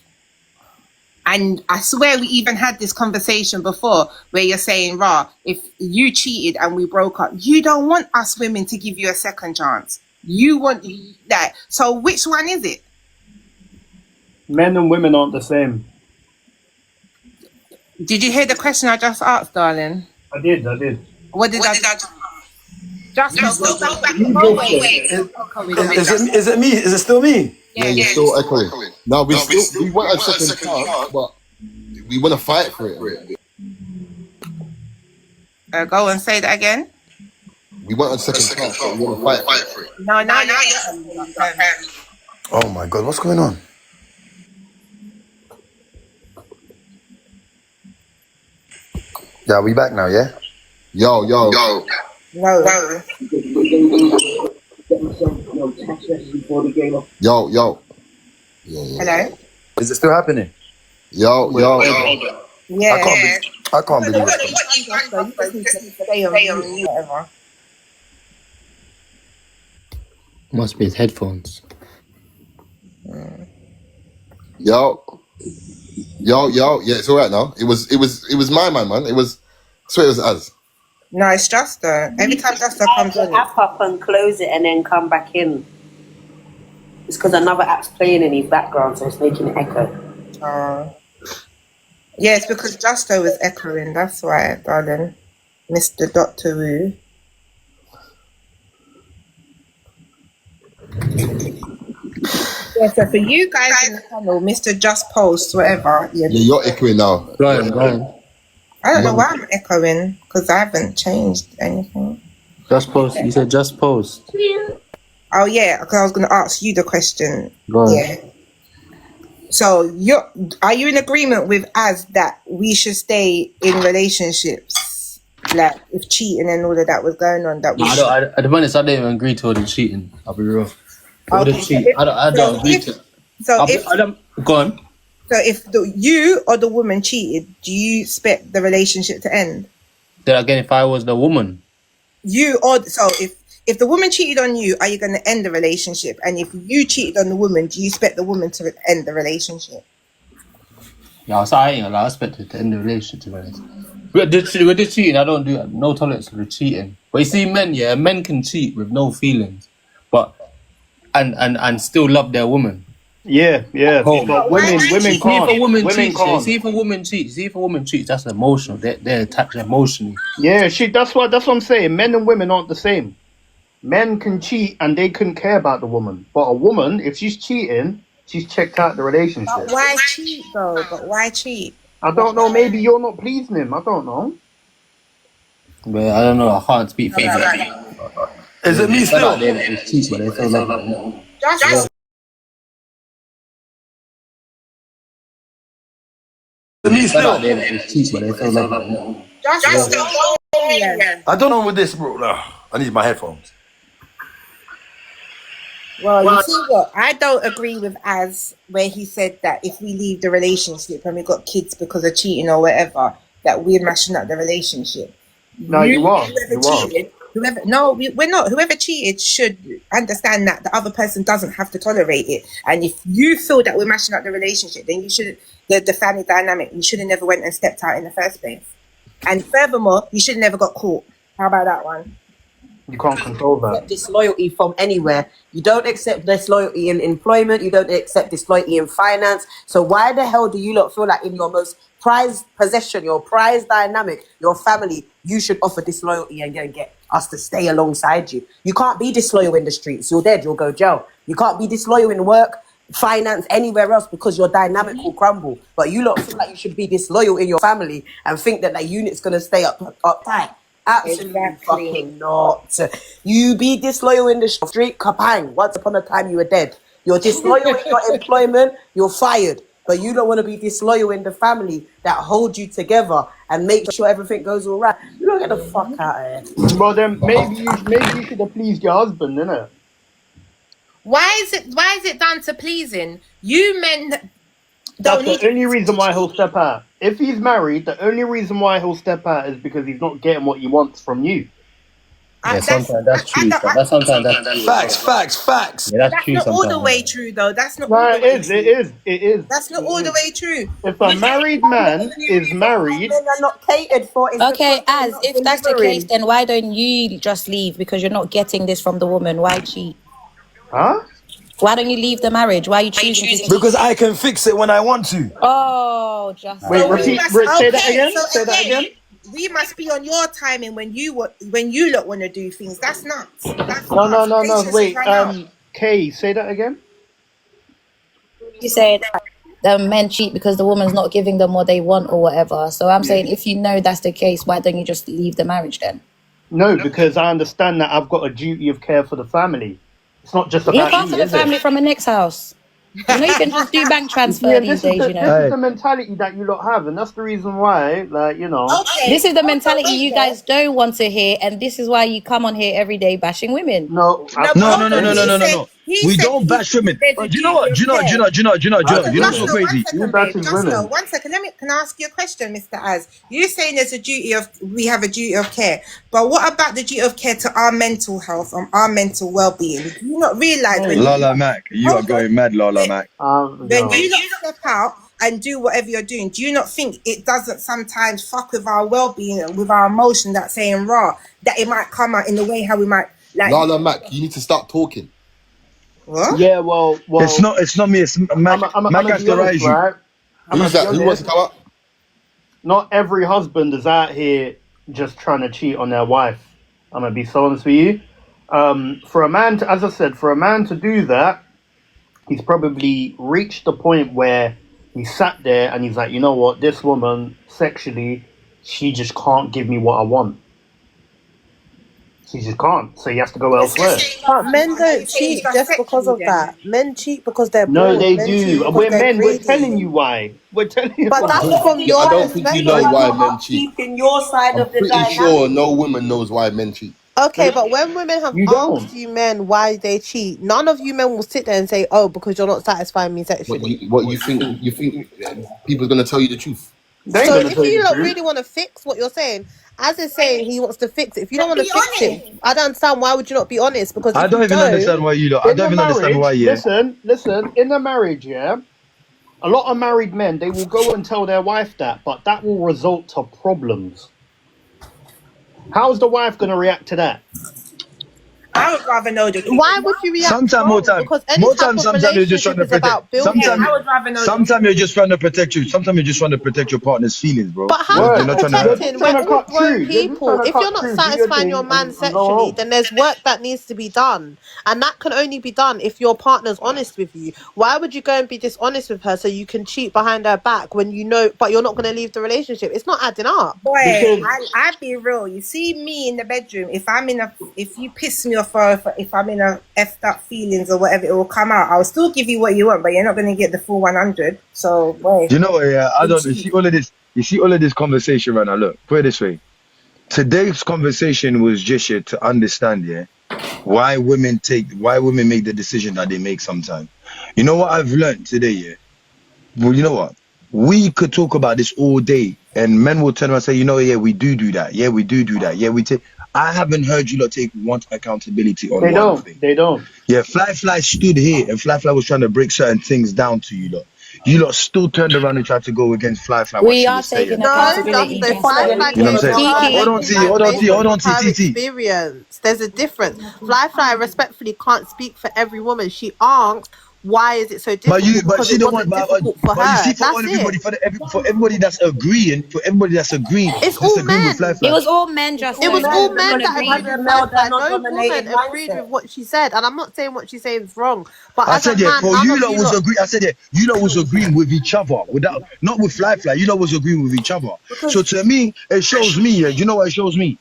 And I swear we even had this conversation before where you're saying, Ra, if you cheated and we broke up, you don't want us women to give you a second chance. You want that. So which one is it? Men and women aren't the same. Did you hear the question I just asked, darling? I did. What did I just go back Is it me? Is it still me? Yeah, you're still echoing. No, we want a second chance, but we want to fight for it. Go and say that again. We want a second chance, but we want to fight for it. No. Oh my god, what's going on? Yeah, we back now, yeah? Yo. No. Yo. Hello? Is it still happening? Yo. Yeah. I can't believe it. Must be his headphones. Yo. Yeah, it's alright now. It was my man. I swear it was us. No, it's Justo. Every time Justo comes on, app up and close it and then come back in. It's because another app's playing in his background, so it's making it echo. yeah, it's because Justo was echoing. That's why, darling. Mr. Dr. Wu. Yeah, so for you guys in the panel, Mr. Just Post, whatever. Yeah, you're echoing now. Brian. I don't know why I'm echoing, because I haven't changed anything. Just post. You said just post. Oh, yeah, because I was going to ask you the question. Go on. Yeah. So, are you in agreement with us that we should stay in relationships, like if cheating and all of that was going on? That we should? At the honest, I don't even agree to all the cheating. I'll be real. All the Okay, cheating. I don't agree to it. Go on. So if you or the woman cheated, do you expect the relationship to end? Then again, if I was the woman, If the woman cheated on you, are you going to end the relationship? And if you cheated on the woman, do you expect the woman to end the relationship? yeah, so I ain't gonna lie, I expect it to end the relationship. To be honest. With the cheating, I don't do no tolerance for the cheating. But you see, men, yeah, men can cheat with no feelings, but and still love their woman. Yeah. Home. But women See if can't. a woman Women cheats, yeah, can't. see if a woman cheats, that's emotional. They're attached emotionally. Yeah, that's what I'm saying. Men and women aren't the same. Men can cheat and they couldn't care about the woman. But a woman, if she's cheating, she's checked out the But relationship. why cheat though? But why cheat? I don't know, maybe you're not pleasing him. I don't know. But I don't know, I can't speak for them. Is it me It's still? out there that is cheat, but they still love it. Just Me It's out still? there that is cheat, but they still love it. I don't know with this, bro. Nah, I need my headphones. Well, you see what? I don't agree with Az where he said that if we leave the relationship and we got kids because of cheating or whatever, that we're mashing up the relationship. No, you are. We're not. Whoever cheated should understand that the other person doesn't have to tolerate it. And if you feel that we're mashing up the relationship, then you should the family dynamic. You should have never went and stepped out in the first place. And furthermore, you should have never got caught. How about that one? You can't control that. Disloyalty from anywhere. You don't accept disloyalty in employment. You don't accept disloyalty in finance. So why the hell do you not feel like in your most prized possession, your prized dynamic, your family, you should offer disloyalty and get us to stay alongside you? You can't be disloyal in the streets. You're dead. You'll go jail. You can't be disloyal in work, finance, anywhere else because your dynamic will crumble. But you lot feel like you should be disloyal in your family and think that unit's going to stay up tight. Absolutely fucking not. You be disloyal in the street, kapang. Once upon a time you were dead. You're disloyal in your employment, you're fired. But you don't want to be disloyal in the family that hold you together and make sure everything goes all right. You don't get the fuck out of here. Well, then maybe you should have pleased your husband, innit? Why is it done to pleasing? You men That's the only reason why he'll step out. If he's married, the only reason why he'll step out is because he's not getting what he wants from you. Yeah, sometimes that's true. Sometimes that's Facts. Yeah, that's true. not all the Sometimes. way true, though. That's not No, all the way true. it is. That's not all the way true. If a married man is married, Men are not catered for. It's Okay, because they're as not if that's the delivering. case, then why don't you just leave? Because you're not getting this from the woman. Why cheat? huh? Why don't you leave the marriage? Why are you choosing to cheat? Because I can fix it when I want to. Oh, just Wait, So repeat. Say that again. Say that again. we must be on your timing when you lot want to do things. That's nuts. That's No. Patience Wait. has run out. Kay, say that again. You say that the men cheat because the woman's not giving them what they want or whatever. So I'm saying, if you know that's the case, why don't you just leave the marriage then? No, because I understand that I've got a duty of care for the family. It's not just You about can't me, have a is it? family from a next house. You know, you can just do bank transfer Yeah, these this days, is you know. this is the mentality that you lot have, and that's the reason why, like, you know. This is the mentality you guys don't want to hear, and this is why you come on here every day bashing women. No, No. We don't bash women. Do you know what? Do you know what's so crazy? One second. Can I ask you a question, Mr. Az? You're saying we have a duty of care, but what about the duty of care to our mental health and our mental well-being? Do you not realise when Lala Mac, you are going mad, Lala Mac. when you not step out and do whatever you're doing, do you not think it doesn't sometimes fuck with our well-being and with our emotion that's saying raw, that it might come out in the way how we might like Lala Mac, you need to start talking. what? Yeah, well, It's not me. It's Mac. Mac has to rise you. right? Who's that? Who wants to come up? Not every husband is out here just trying to cheat on their wife. I'm gonna be so honest with you. For a man to, as I said, for a man to do that, he's probably reached the point where he sat there and he's like, you know what, this woman sexually, she just can't give me what I want. She just can't, so he has to go elsewhere. But men don't cheat just because of that. Men cheat because they're No, bored. they Men cheat do. because We're they're men. We're greedy. telling you why. We're telling you. But that's why. from your I don't think you know perspective. why You're men not cheat. keeping your side I'm of the pretty dynamic. sure no woman knows why men cheat. Okay, but when women have You don't. asked you men why they cheat, none of you men will sit there and say, "Oh, because you're not satisfying me sexually." What you think? You think people's gonna tell you the truth? They ain't So gonna if tell you you the don't truth. really want to fix what you're saying, as is saying he wants to fix it. If you don't want to Be fix it, I don't understand why would you not be honest? Because I if don't you even understand why you lot. I In don't the even understand why. marriage, Yeah. listen. In a marriage, yeah, a lot of married men, they will go and tell their wife that, but that will result to problems. How's the wife gonna react to that? I would rather know the Why would you react Sometimes more wrong? time. Because any More type time, of sometimes you're just trying relationship to is about protect. building. I would rather know Sometimes you're just trying to protect you. Sometimes you're just trying to protect your partner's feelings, bro. But how You're are you not trying to hurt. protecting? We're all grown people. If you're not satisfying your man sexually, then there's work that needs to be done. And that can only be done if your partner's honest with you. Why would you go and be dishonest with her so you can cheat behind her back when you know, but you're not going to leave the relationship? It's not adding up. Boy, I'd be real. You see me in the bedroom. If you piss me off, or if I'm in a effed up feelings or whatever, it will come out. I'll still give you what you want, but you're not going to get the full 100. So, boy. You know what? Yeah, I don't. You see all of this. You see all of this conversation right now. Look, put it this way. Today's conversation was just here to understand, yeah, why women make the decision that they make sometimes. You know what I've learned today, yeah. Well, you know what? We could talk about this all day, and men will turn around and say, you know, yeah, we do that. Yeah, we do that. Yeah, we take. I haven't heard you lot take one accountability on one thing. They don't. Yeah, Fly stood here, and Fly was trying to break certain things down to you lot. You lot still turned around and tried to go against Fly. We are taking accountability. You know what I'm saying? Hold on, TT. Experience. There's a difference. Fly respectfully can't speak for every woman. She asked, why is it so difficult? But she don't want. But you see, for everybody that's agreeing, it's all men. It was all men, just. It was all men that agreed with Fly. No woman agreed with what she said, and I'm not saying what she's saying is wrong. But I as said, a yeah, man, for none you of lot was agreeing. I said, yeah, you lot was agreeing with each other, not with Fly. You lot was agreeing with each other. So to me, it shows me. Yeah, you know what it shows me?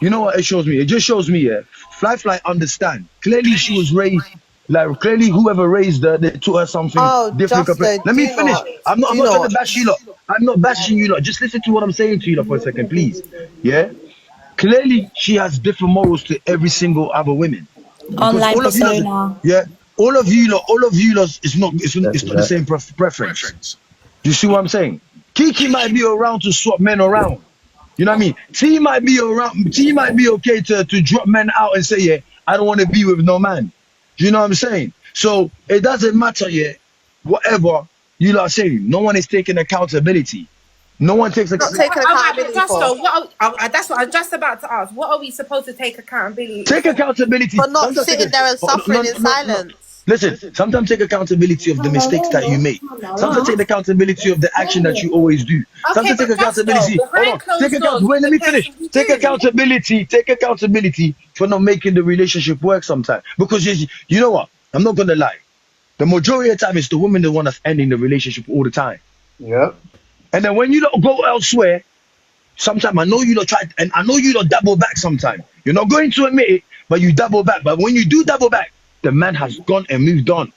You know what it shows me? It just shows me. Yeah, Fly understand. Clearly, she was raised. Like clearly, whoever raised her, they taught her something different. Let me finish. I'm not trying to bash you lot. I'm not bashing you lot. Just listen to what I'm saying to you lot for a second, please. Yeah. Clearly, she has different morals to every single other woman. Online persona. Yeah. All of you lot. It's not the same preference. You see what I'm saying? Kiki might be around to swap men around. You know what I mean? T might be around. T might be okay to drop men out and say, yeah, I don't want to be with no man. You know what I'm saying? So it doesn't matter yet. Whatever you lot are saying, no one is taking accountability. No one takes accountability. That's what I was just about to ask. What are we supposed to take accountability? Take accountability for not sitting there and suffering in silence. Listen, sometimes take accountability of the mistakes that you make. Sometimes take accountability of the action that you always do. Sometimes take accountability. Wait, let me finish. Take accountability for not making the relationship work sometimes. Because you know what? I'm not gonna lie. The majority of the time, it's the woman the one that's ending the relationship all the time. Yeah. And then when you don't go elsewhere, sometimes I know you don't try, and I know you don't double back sometimes. You're not going to admit it, but you double back. But when you do double back, the man has gone and moved on.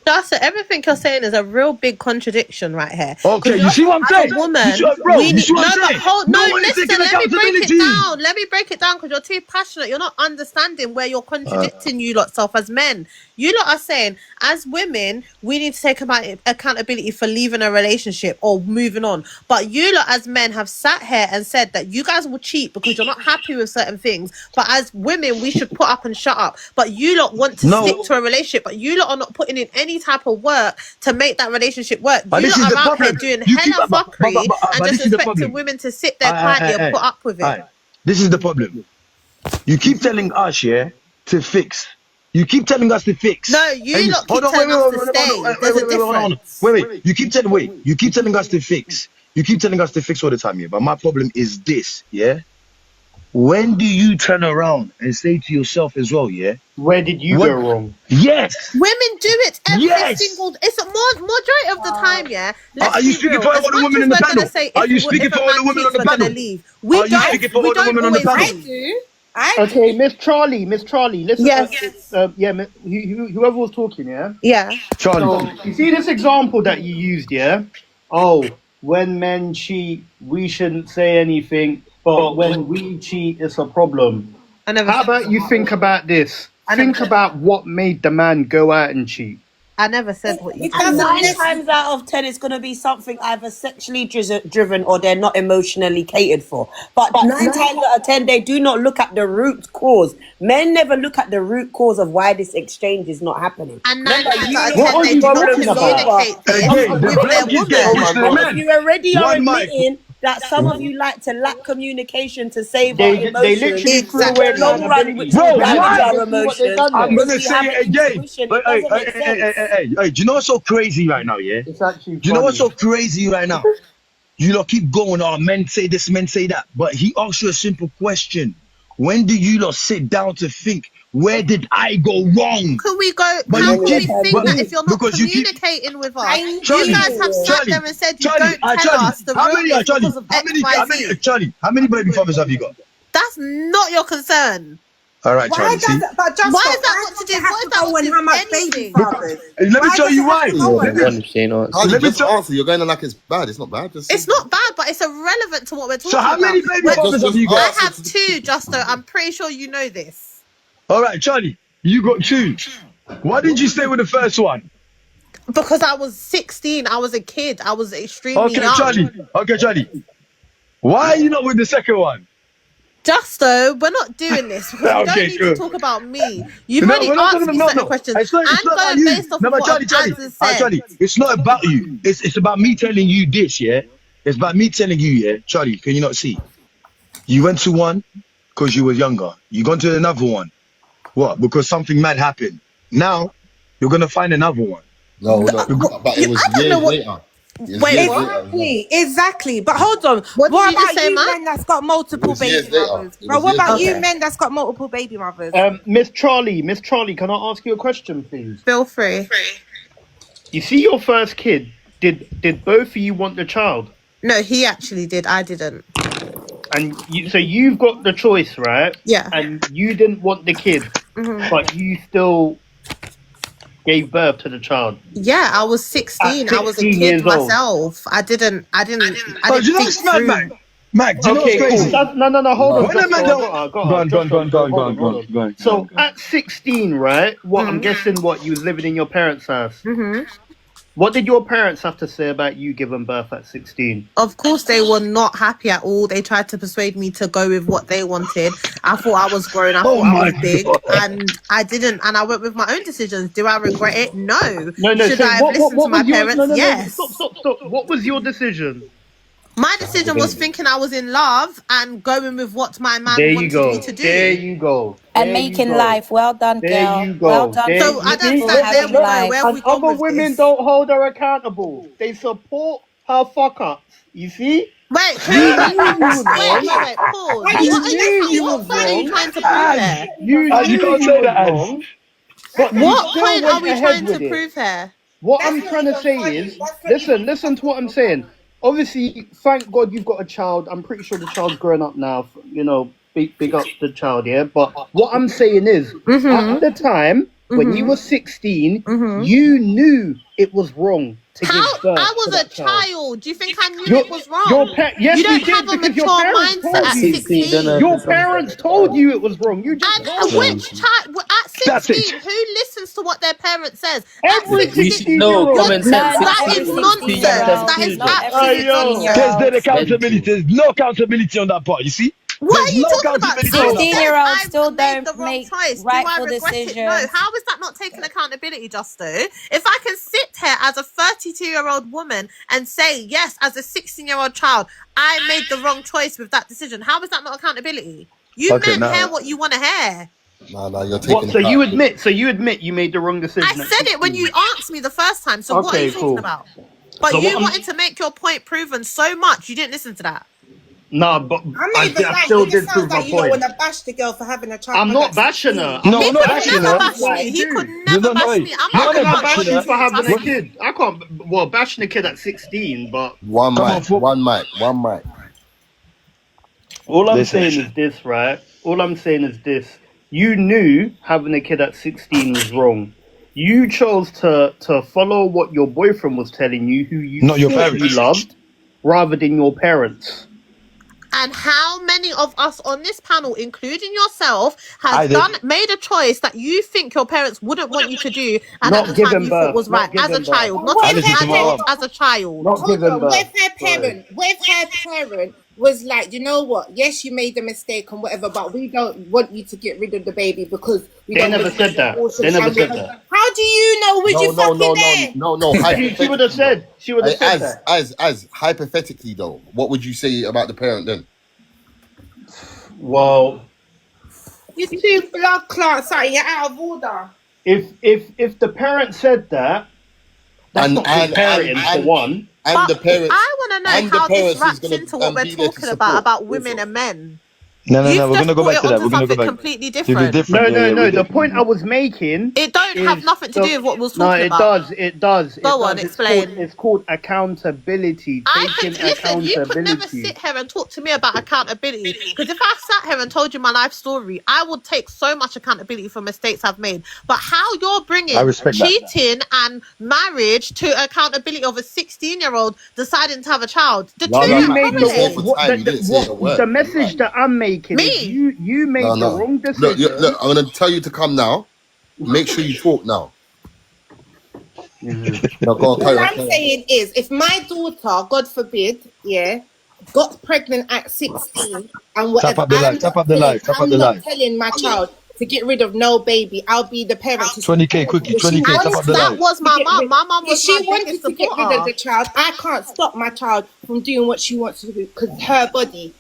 That's it. Everything you're saying is a real big contradiction right here. Okay, you see what I'm saying? Woman, you see what I'm saying? Listen, let me break it down. Let me break it down because you're too passionate. You're not understanding where you're contradicting you lot self as men. You lot are saying, as women, we need to take accountability for leaving a relationship or moving on. But you lot as men have sat here and said that you guys will cheat because you're not happy with certain things. But as women, we should put up and shut up. But you lot want to stick to a relationship, but you lot are not putting in any type of work to make that relationship work. But you lot are out here doing hella fuckery and just expecting women to sit there quietly and put up with it. This is the problem. You keep telling us, yeah, to fix. You keep telling us to fix. No, you lot keep telling us to stay. There's a difference. Wait. You keep telling us to fix. You keep telling us to fix all the time, yeah. But my problem is this, yeah. When do you turn around and say to yourself as well, yeah? Where did you go wrong? Yes. Women do it every single. It's a majority of the time, yeah. Are you speaking for all the women in the panel? Are you speaking for all the women on the panel? We don't always leave. Okay, Miss Charlie, listen. Yes. Whoever was talking, yeah? Yeah. Charlie. So, you see this example that you used, yeah? Oh, when men cheat, we shouldn't say anything, but when we cheat, it's a problem. How about you think about this? Think about what made the man go out and cheat. I never said what you said. 9 times out of 10, it's going to be something either sexually driven or they're not emotionally catered for. But 9 times out of 10, they do not look at the root cause. Men never look at the root cause of why this exchange is not happening. And 9 times out of 10, they do not communicate this with their woman. You already are admitting that some of you like to lack communication to save They our emotions. literally threw In away the long run, accountability. which Bro, will damage why? our See what they've emotions. done I'm there. gonna Because we say have it an again. intuition. But It doesn't make sense. hey, do you know what's so crazy right now, yeah? It's actually Do you know what's funny. so crazy right now? You lot keep going, oh, men say this, men say that. But he asked you a simple question. When do you lot sit down to think, where did I go wrong? Can we go? But How you can keep, we think that if you're not because you keep, communicating with us? Thank Charlie, You guys have sat Charlie, there and said you Charlie, don't tell Charlie, us the how many, realness Charlie, because of X, Y, Z. Charlie, how many baby fathers have you got? That's not your concern. All right, Why Charlie, does see? it, but just Why is that got to do? have What to is that go got on to do how with much baby anything? fathers? Let me Why tell does you it have why. to go on that? Carly, Let me just tell. answer. You're going on like it's bad. It's not bad. Just It's not bad, but it's irrelevant to what we're talking So how about. many baby fathers have you I got? have two, Justo. I'm pretty sure you know this. All right, Charlie, you got two. Why didn't you stay with the first one? Because I was 16. I was a kid. I was extremely young. Okay, Charlie. Why are you not with the second one? Justo, we're not doing this because we don't Okay, need good. to talk about me. You've No, already we're not asked talking me about certain questions. It's not I'm about going you. based off No, of but what Charlie, Answers said. Charlie, it's not about you. It's about me telling you this, yeah? It's about me telling you, yeah? Charlie, can you not see? You went to one because you were younger. You gone to another one. What? Because something mad happened. Now, you're going to find another one. No, but it was years later. Exactly. But hold on. What did you about just say, you Matt? men that's got multiple baby mothers? Bro, what about you men that's got multiple baby mothers? Miss Charlie, can I ask you a question, please? Feel free. You see your first kid. Did both of you want the child? No, he actually did. I didn't. And so you've got the choice, right? Yeah. And you didn't want the kid, but you still gave birth to the child. Yeah, I was 16. I was a 16 kid years old. myself. I didn't Oh, do you know think what's mad, through. Mac, do you know Okay, what's crazy? cool. No, hold on. When a man Go on. So at 16, right? What I'm guessing, you was living in your parents' house. Mm-hmm. What did your parents have to say about you giving birth at 16? Of course, they were not happy at all. They tried to persuade me to go with what they wanted. I thought I was grown. I thought I was big, and I didn't. And I went with my own decisions. Do I regret it? No. Should So I have listened to my parents? Yes. Stop. What was your decision? My decision was thinking I was in love and going with what my man wanted me to do. There you go. And making life. Well done, girl. There you go. Well done. So I don't understand where we other women don't hold her accountable. They support her fuck ups. You see? Wait, pause. What are you trying to prove there? You can't say that, What point are we trying to prove here? What I'm trying to say is, listen to what I'm saying. Obviously, thank God you've got a child. I'm pretty sure the child's growing up now. You know, big up the child, yeah? But what I'm saying is, at the time, when you were 16, you knew it was wrong to give birth. I was a child. Do you think I knew it was wrong? Yes, you don't did, have a because mature mindset at 16. Your parents told you it was wrong. You just which child at 16? Who listens to what their parent says? Every 16. common sense. That is nonsense. That is absolute nonsense. There's accountability. There's no accountability on that part. You see? What are you talking about? 16-year-olds still don't make rightful decisions. No, how is that not taking accountability, Justo? If I can sit here as a 32-year-old woman and say, yes, as a 16-year-old child, I made the wrong choice with that decision, how is that not accountability? You men hear what you want to hear. No, you're taking. So you admit you made the wrong decision. I said it when you asked me the first time. So what are you talking about? But So you wanted to make your point proven so much, you didn't listen to that. No, but I still did prove my you don't point. want to bash the girl for having a child. I'm not bashing her. No, I'm not bashing her. He could never bash me. I'm How not can I gonna bash bash you you for having a kid? I can't. Well, bashing a kid at 16, but One mic. all I'm saying is this, right? All I'm saying is this. You knew having a kid at 16 was wrong. You chose to follow what your boyfriend was telling you, who you Not your thought parents. you loved, rather than your parents. And how many of us on this panel, including yourself, I has did. made a choice that you think your parents wouldn't want you to do, and Not at the time giving you birth, thought was not right as a giving child, birth. not I as an listened to my adult, mum. as a child. Not giving birth. With her parent, was like, you know what? Yes, you made a mistake and whatever, but we don't want you to get rid of the baby because we They don't never want said that. They never said that. How do you know? Was you fucking there? No. She would have said. She would have said that. As hypothetically though, what would you say about the parent then? Well, You two blood clots, you're out of order. if the parent said that, that's not good parenting for one. And the parents. I want to know how this wraps into what we're talking about women and men. No, You've we're just gonna go brought back it to that. onto We're gonna go something back. completely To the different. different. No. The point I was making. It don't have is nothing to do with what we was No, talking it about. does. It does. Go on, explain. It's called accountability. Taking Listen, you could never accountability. sit here and talk to me about accountability. Because if I sat here and told you my life story, I would take so much accountability for mistakes I've made. But how you're bringing I respect that. cheating and marriage to accountability of a 16-year-old deciding to have a child, the two You are made correlated. the message that I'm making. Is you made the wrong decision. Look, I'm gonna tell you to come now. Make sure you talk now. No, go on, carry What on, I'm carry on. saying is, if my daughter, God forbid, got pregnant at 16 and whatever, Tap up the life. Tap up the life. Tap up I'm the not life. telling my child to get rid of no baby. I'll be the parent. 20K quickie. 20K. Tap up the That life. was my mum. My mum If was she my wanted biggest to get rid of supporter. the child, I can't stop my child from doing what she wants to do because her body.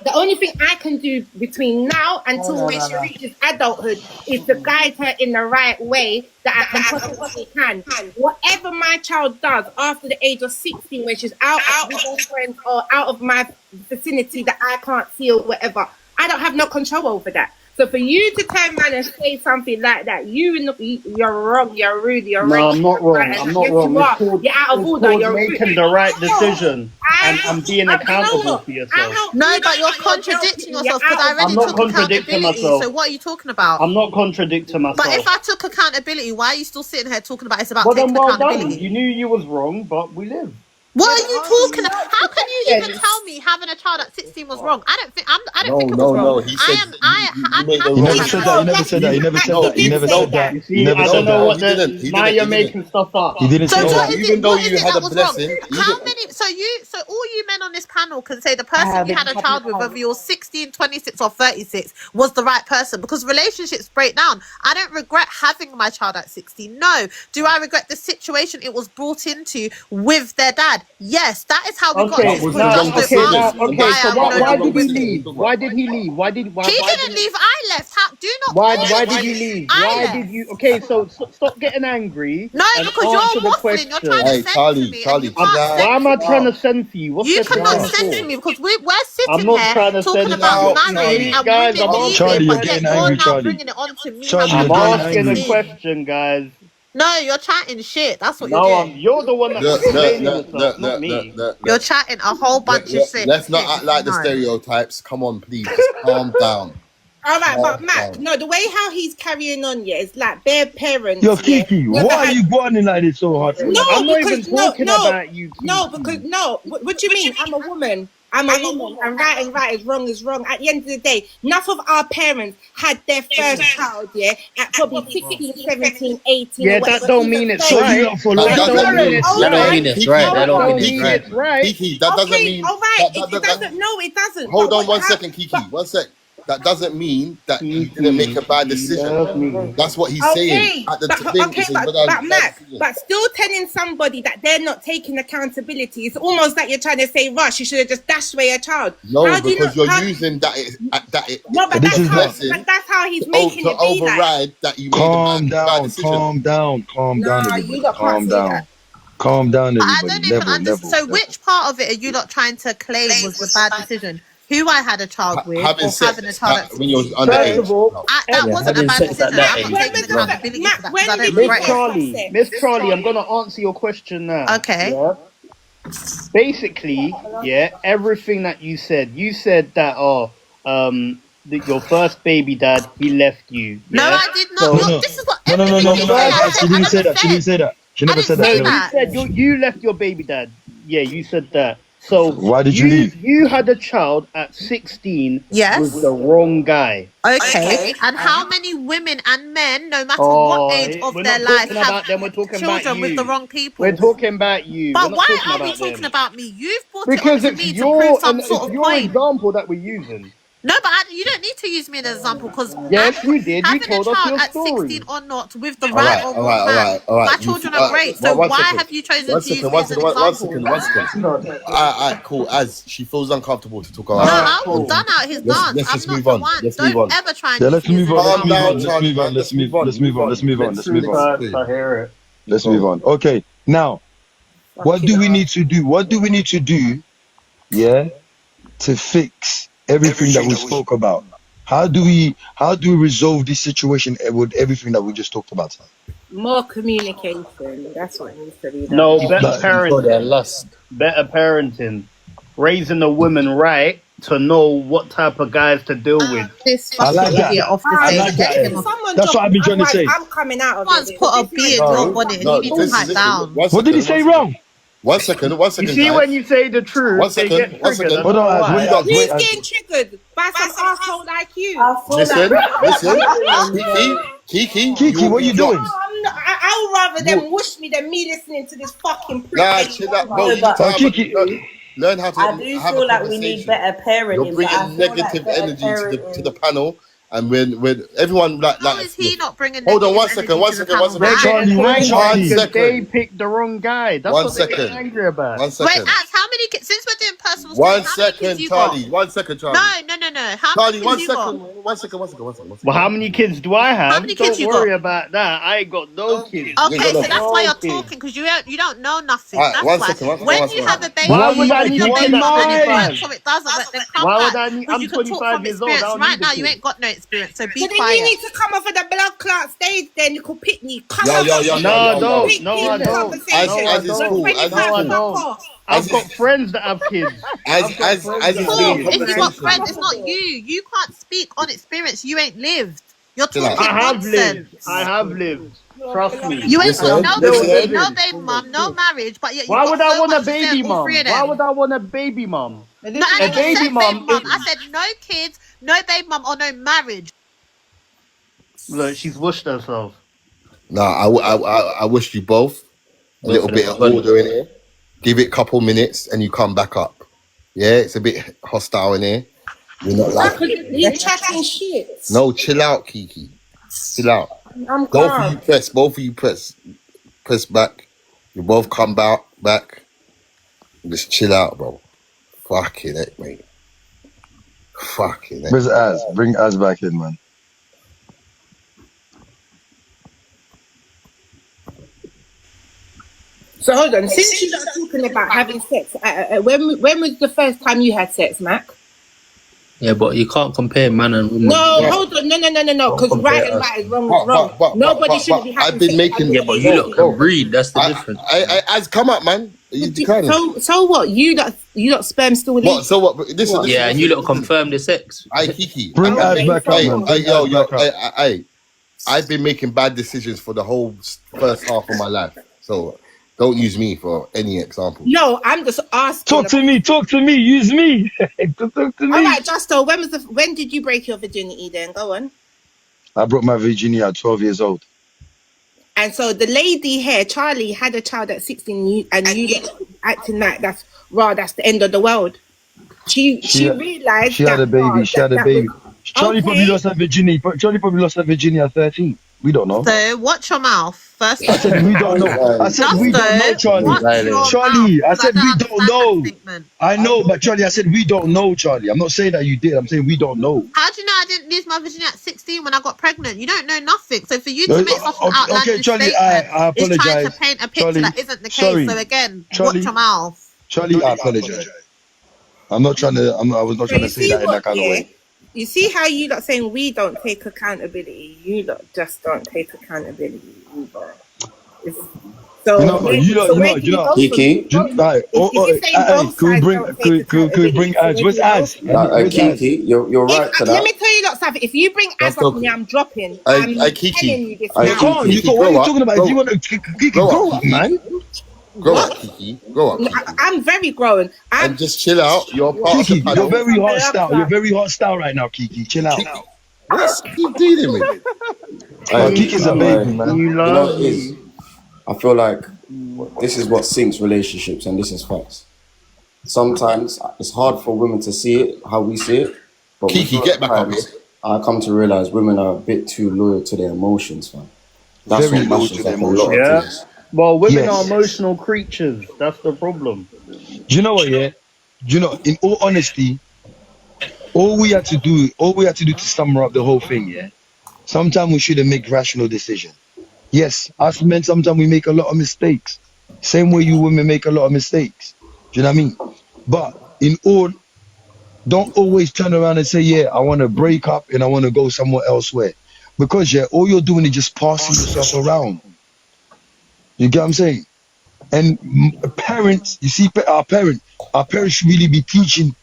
The only thing I can do between now until when she reaches adulthood is to guide her in the right way that I can possibly can. Whatever my child does after the age of 16, when she's out with her friends or out of my vicinity that I can't see or whatever, I don't have no control over that. So for you to turn around and say something like that, you're wrong, you're rude, you're No, right. I'm not wrong. Right, I'm not yes, wrong. you are. It's called, You're out of order. called You're making rude. the right decision and being accountable for yourself. No, but you're contradicting yourself because I already I'm not took contradicting accountability. myself. So what are you talking about? I'm not contradicting myself. But if I took accountability, why are you still sitting here talking about it's about Well then, taking well done. accountability? You knew you was wrong, but we live. What are you talking about? How can you even tell me having a child at 16 was wrong? I don't think it was wrong. He said I'm you happy made the to wrong have He never said that. He never said that. He never said that. He never said that. You He see, never I said don't know that. what the now you're making stuff up. He didn't So say what that. is Even it? though What is you it had that a was wrong? blessing, How many? So all you men on this panel can say the person you had a child with, whether you're 16, 26, or 36, was the right person because relationships break down. I don't regret having my child at 16. No. Do I regret the situation it was brought into with their dad? Yes. That is how we got Okay, this. was now, the wrong decision. so why why I'm did he no leave? Why did he leave? Why He didn't leave. I left. Do not. Why call did me. he leave? I Why left. did you? Okay, so stop getting angry. No, and because answer you're the waffling. question. You're trying to send to me. and you can't Why send am I to trying me. to send for you? What's You the cannot send send for? to me because we're I'm sitting not here trying to talking send about out. marriage and Guys, women I'm leaving, Charlie, you're but getting yet you're angry, now Charlie. bringing it on to me. Charlie, having you're I'm getting asking angry. a question, guys. No, you're chatting shit. That's what you're No, doing. you're the one that's explaining yourself, not me. You're chatting a whole bunch of shit. Let's not act like the No. stereotypes. Come on, please. Just calm down. All right, but Calm Mac, down. no, the way how he's carrying on, it's like their parents. Yo, Kiki, why are you going in like this so hard? No, I'm not because even talking about you. No, because What do you mean? I'm a woman. I'm a woman, and right is wrong is wrong. At the end of the day, enough of our parents had their first child, at probably 16, 17, 18. Yeah, or whatever. that don't mean it's So right. you lot for That life. don't mean it's That don't right. mean it's right. That don't mean it's right. Kiki, that doesn't Okay, mean. all right. that- It doesn't. No, it doesn't. Hold But on what one second, Kiki. 1 sec. That doesn't mean that he didn't make a bad decision. That's what he's saying. At the thing, he says, but Mac, but still telling somebody that they're not taking accountability, it's almost like you're trying to say, Rush, you should have just dashed away a child. No, How do you because not- you're how- using that. No, but This is that's how he's making to it be like. override that you made Calm a bad down, decision. calm down, calm down, Nah, everybody. you lot Calm can't say down. that. Calm down, I everybody. don't even Level, understand. level. So, which part of it are you not trying to claim was the bad decision? Who I had a child with, Having or sex having a child at when you was 16? underage. First of all, That wasn't a having bad sex at decision. that I'm age. not taking accountability for that because I don't When regret it. Miss Charlie, I'm gonna answer your question now. Okay. Yeah? Basically, everything that you said that your first baby dad, he left you. No, yeah? I did not. So- Look, this is what No. She didn't say that. She didn't say that. She never said didn't that. say You that. said you left your baby dad. Yeah, you said that. So why did you leave? You had a child at 16 Yes. with the wrong guy. Okay. And how many women and men, no matter what age of we're their not life, talking have about them. We're talking about children with you. the wrong people? We're talking about you. But We're not why talking are we about talking them. about me? You've brought Because it on it's to me to your prove some and sort it's of your point. example that we're using. No, but you don't need to use me as an example because Yes, you did. You having a told us child your at story. 16 or not with the All right right, or all wrong right, all man, right, all right. my children are great. So One why second. have you chosen One to use second. me as an example? One second. All right, cool. As she feels uncomfortable to talk about. No, I will done out his dance. Let's I'm just not move the on. one. Let's Don't move on. ever try and Yeah, use let's me as move an on. Let's Calm move example. down, on. Let's Charlie, move on. man. Let's move on. Let's move on. Let's move on. Let's move on. I hear it. Let's move on. Okay, now what do we need to do? What do we need to do? Yeah, to fix everything that we spoke about. How do we resolve this situation with everything that we just talked about? More communication. That's what needs to be done. No, better Control their parenting. lust. Better parenting. Raising the woman right to know what type of guys to deal with. This I like fucking that. idiot off the I stage. like Get that. him off. Someone That's what I've been trying to otherwise say. I'm coming out of Someone's it. put a This beard man- in your bonnet and you need to pipe down. What did he say wrong? One second, You see, guys. when you say the truth, One they second, get one triggered. second. I Hold don't on, know Az, why. wait, Az, Who's wait, Az. getting triggered by some asshole like you? Listen, Kiki, what you doing? I would rather them wish me than me listening to this fucking prick. Nah, chill out, bro. You need to learn how to I do have feel a like we need conversation. better parenting. You're but I bringing feel negative like better energy parenting. to the panel, and when everyone How is he not bringing hold on, negative one energy to the second. panel? They're getting angry Charlie. because they Second. picked the wrong guy. That's One what they're getting second. angry about. One Wait, second. Az, how many kids? Since we're doing personal One stories, how many kids second, you Charlie. got? One second, Charlie. No. How Charlie, many one kids you got? second. One second. Well, how many kids do I have? How many kids Don't you worry got? about that. I ain't got no kids. Okay, so no that's why you're kids. talking because you don't know nothing. Alright, That's one why. second. When you have a baby, Why you would I put need your a baby kid at on and it 25? works or it doesn't, but then come Why back would I need? because I'm you can talk 25 from years old. I experience. don't Right need a now, you kid. ain't got no experience, so be So then you quiet. need to come off of the blood clot stage, then you could pick me. Come Yo, off yo, of yo, the yo, No, yo, don't. pick No, me I in the don't. conversation. No, I As it's don't. cool. As it's No, I cool. don't. I've got friends that have kids. As I've got it's friends that have cool. kids. If you got Conversation. friends, it's not you. You can't speak on experience. You ain't lived. You're Chill out. talking I have lived. nonsense. I have lived. Trust me. You ain't got no Still baby, living. no baby mum, no marriage, but yet you Why got would I so want a much to say baby on all three mum? of Why them. would I want a baby mum? No, I A didn't baby say mum. baby mum. I said no kids, no baby mum, or no marriage. Look, she's wished herself. Nah, I wish you both a little for bit the of order in it. Give it a couple minutes and you come back up. Yeah, it's a bit hostile in here. We're not like You chatting shit. no, chill out, Kiki. Chill out. I'm Both calm. of you press back. You both come back. Just chill out, bro. Fucking it, mate. Fucking it. Where's Az? Bring Az back in, man. So hold on. Since you're talking about having sex, when was the first time you had sex, Mac? Yeah, but you can't compare man and woman. No, Yeah. hold on. No. Because compare right and us. right is wrong is wrong. Nobody shouldn't be having I've been sex. making. Yeah, but you lot can read. That's the difference. As come up, man. You declining. So what? You lot sperm still leak? What? So what? Listen. Yeah, and you lot confirm the sex. Hey, Kiki. Bring Az back up, man. Bring Az back up. Hey. I've been making bad decisions for the whole first half of my life. So don't use me for any example. No, I'm just asking. Talk to me, use me. Talk to me. All right, Justo. When did you break your virginity? Then go on. I broke my virginity at 12 years old. And so the lady here, Charlie, had a child at 16, and you acting like that's the end of the world. She realized she had a baby. She had a baby. Charlie probably Okay. lost her virginity. Charlie probably lost her virginity at 13. We don't know. So watch your mouth first. I said we don't know. I said we don't know, Charlie. Charlie, I said we don't know. I know, but Charlie, I said we don't know, Charlie. I'm not saying that you did. I'm saying we don't know. How do you know I didn't lose my virginity at 16 when I got pregnant? You don't know nothing. So for you to make such an outlandish Okay, Charlie, statement I is trying to apologize. paint a picture Charlie, that isn't the case. sorry. So again, Charlie, watch your mouth. Charlie, I apologize. I'm not trying to. I was not trying to say that in that kind of way. You see how you lot saying we don't take accountability? You lot just don't take accountability either. So you know, Kiki. Could we bring Az? Where's Az? Kiki, you're right to Let that. me tell you lot something. If you bring Az up on me, I'm dropping. I'm telling you this You now. can't. What are you talking about? If you want to Kiki, grow up, man. Grow up, What? Kiki. Grow up, Kiki. I'm very grown. And just chill out. You're part of the Kiki, panel. you're very hostile. You're very hostile right now, Kiki. Chill out. What's he dealing with? Kiki's a baby, man. You You know love what it is? I feel like this is what sinks relationships, and this is facts. Sometimes it's hard for women to see it how we see it. But Kiki, majority get of back up times, here. I come to realize women are a bit too loyal to their emotions, man. That's Very what loyal matches to their up a lot of Yeah. things. Well, women are Yes. emotional creatures. That's the problem. Do you know what? Yeah. Do you know? In all honesty, all we had to do to sum up the whole thing. Yeah. Sometimes we shouldn't make rational decisions. Yes, us men sometimes we make a lot of mistakes. Same way you women make a lot of mistakes. Do you know what I mean? But in all, don't always turn around and say, yeah, I want to break up and I want to go somewhere elsewhere. Because yeah, all you're doing is just passing yourself around. You get what I'm saying? And parents, you see, our parents should really be teaching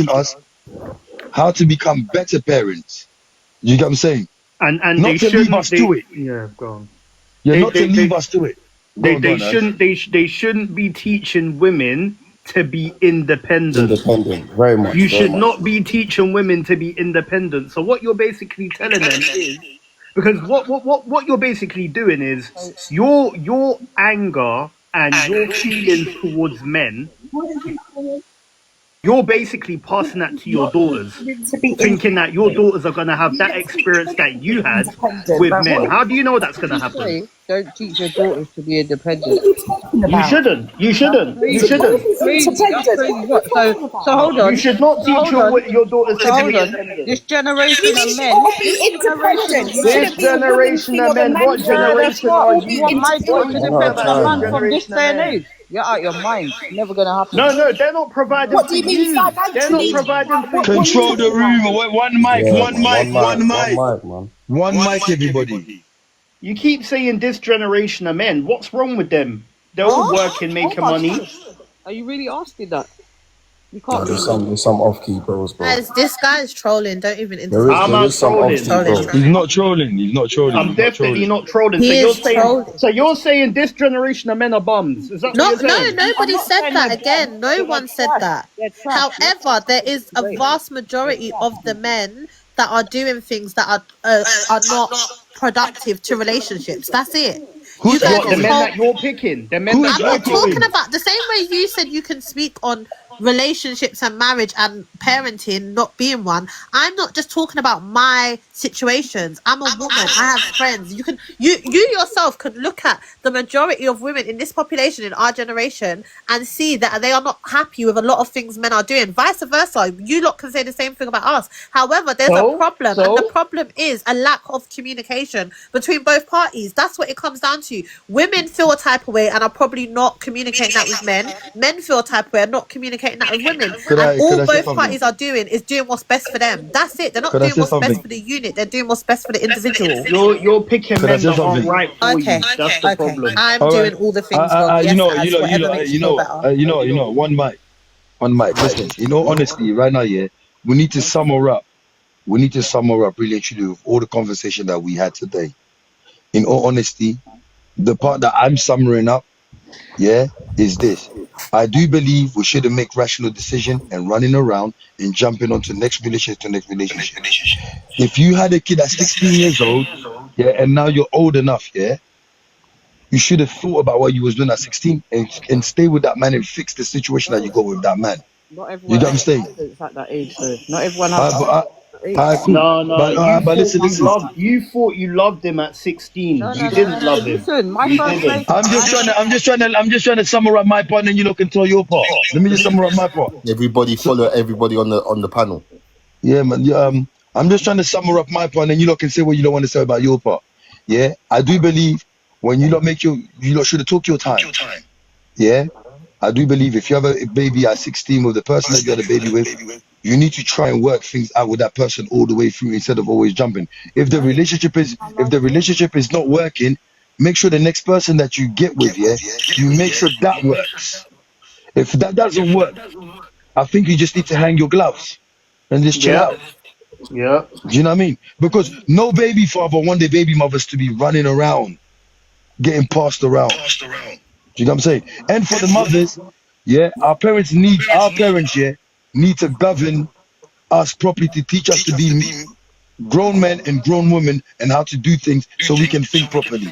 us how to become better parents. You get what I'm saying? And Not they to leave shouldn't. us to it. Yeah, go on. Yeah, They- not they- to leave they- us to it. They Go on, shouldn't. They shouldn't be teaching women to be independent. Independent, very much. You very should much. not be teaching women to be independent. So what you're basically telling them is, because what you're basically doing is your anger and your feelings towards men, you're basically passing that to your daughters, thinking that your daughters are gonna have that experience that you had with men. How do you know that's gonna happen? Don't teach your daughters to be independent. You shouldn't. You shouldn't. You shouldn't. Crazy, that's crazy. What? So hold on. You should not teach your daughters to be Hold on. independent. This generation of men. This generation of men, what generation are You want my daughter to you? depend on a man from this day and age? You're out your mind. Never gonna happen. No, they're not providing for you. They're not providing for you. Control the room. One mic, Yeah, one mic, one mic, man. One mic, everybody. You keep saying this generation of men. What's wrong with them? They're all working, making money. Are you really asking that? You No, can't. there's some off-key bros, bro. Guys, this guy is trolling. Don't even There interrupt. is some off-key bros. He's not trolling. He's not trolling. I'm definitely not trolling. He So is you're saying, trolling. so you're saying this generation of men are bums? Is that No, what you're no, saying? nobody said that again. No one said that. However, there is a vast majority of the men that are doing things that are not productive to relationships. That's it. You guys What, the just men hold. that you're picking? The men I'm that not you're talking picking? about the same way you said you can speak on relationships and marriage and parenting not being one. I'm not just talking about my situations. I'm a woman. I have friends. You yourself could look at the majority of women in this population in our generation and see that they are not happy with a lot of things men are doing. Vice versa. You lot can say the same thing about us. However, there's a problem, and the problem is a lack of communication between both parties. That's what it comes down to. Women feel a type of way and are probably not communicating that with men. Men feel a type of way and not communicating that with women. Could I And all say both something? parties are doing is doing what's best for them. That's it. They're not Could I doing say what's something? best for the unit. They're doing what's best for the individual. You're picking Could I men say that aren't something? right for Okay, you. That's the problem. I'm All doing right. all the things wrong. Yes, whatever makes you feel better. One mic. Listen, in all honesty, right now, yeah, we need to sum her up. We need to sum her up really and truly with all the conversation that we had today. In all honesty, the part that I'm summing up, yeah, is this. I do believe we shouldn't make rational decision and running around and jumping onto next relationship to next relationship. If you had a kid at 16 years old, yeah, and now you're old enough, yeah, you should have thought about what you was doing at 16 and stay with that man and fix the situation that you got with that man. Not You everyone get what I'm saying? has at that age, though. Not everyone has that age. Cool. No. But listen. You thought you loved him at 16. You didn't love him. Listen, my You first didn't. I'm just trying to summarize my part, and you look and tell your part. Let me just summarize my part. Everybody follow everybody on the panel. Yeah, man. Yeah, I'm just trying to summarize my part, and you lot can say what you don't want to say about your part. Yeah, I do believe when you lot you lot should have took your time. Yeah, I do believe if you have a baby at 16 with the person that you had a baby with, you need to try and work things out with that person all the way through instead of always jumping. If the relationship is not working, make sure the next person that you get with, yeah, you make sure that works. If that doesn't work, I think you just need to hang your gloves and just chill out. Yeah. Do you know what I mean? Because no baby father want their baby mothers to be running around, getting passed around. Do you know what I'm saying? And for the mothers, yeah, our parents, need to govern us properly to teach us to be grown men and grown women and how to do things so we can think properly.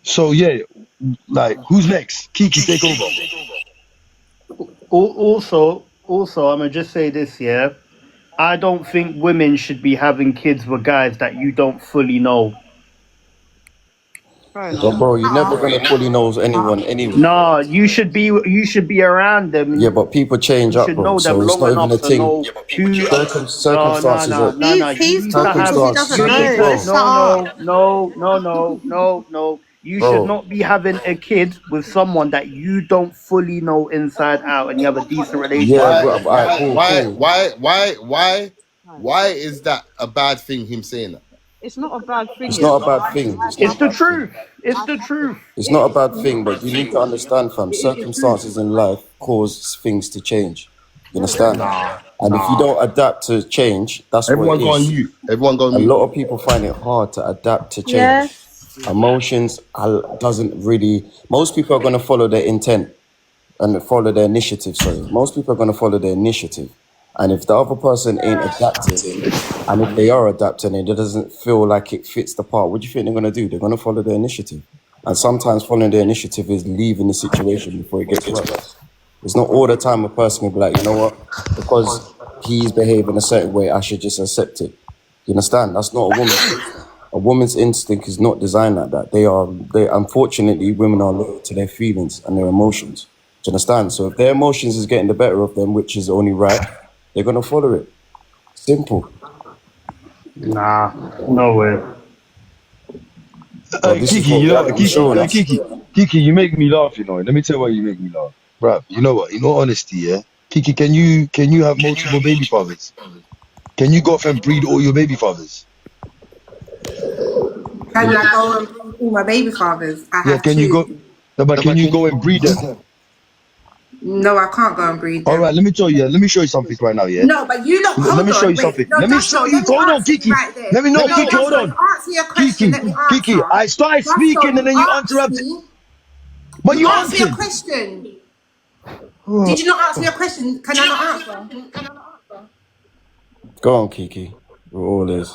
So yeah, like who's next? Kiki, take over. Also, I'm gonna just say this, yeah. I don't think women should be having kids with guys that you don't fully know. But bro, you're never gonna fully know anyone anyway. No, you should be around them. Yeah, but people change You up, should bro. know So them it's long not even enough a to thing. know who. Circumstances are. He's talking because he doesn't know. No. You Bro. should not be having a kid with someone that you don't fully know inside out, and you have a decent relationship. Yeah, bro. Alright, cool. Why is that a bad thing? Him saying that? It's not a bad thing. It's not a bad thing. It's the truth. It's the truth. It's not a bad thing, but you need to understand, fam. Circumstances in life cause things to change. You understand? And if you don't adapt to change, that's Everyone what go it on is. mute. Everyone go on A mute. lot of people find it hard to adapt to change. Yes. Emotions doesn't really. Most people are going to follow their intent and follow their initiative. Sorry, most people are going to follow their initiative. And if the other person ain't adapting, and if they are adapting and it doesn't feel like it fits the part, what do you think they're going to do? They're going to follow their initiative. And sometimes following their initiative is leaving the situation before it gets worse. It's not all the time a person will be like, you know what, because he's behaving a certain way, I should just accept it. You understand? That's not a woman. A woman's instinct is not designed like that. They unfortunately, women are loyal to their feelings and their emotions. Do you understand? So if their emotions is getting the better of them, which is only right, they're going to follow it. Simple. Nah, no way. Kiki, you make me laugh, you know. Let me tell you why you make me laugh. Bruh, you know what? In all honesty, yeah? Kiki, can you have multiple baby fathers? Can you go off and breed all your baby fathers? Can I go and breed all my baby fathers? I have can two. you go? No, but can you go and breed them? No, I can't go and breed them. All right, let me show you something right now, yeah? No, but you don't. Let me show you something. Let me show you. Hold on, Kiki. Let me know, Kiki. Hold on. Answer your question. Let me answer. Kiki, I started speaking and then you interrupted. But you answer your answered. question. Did you not answer your question? Can I not answer? Go on, Kiki. We're all this.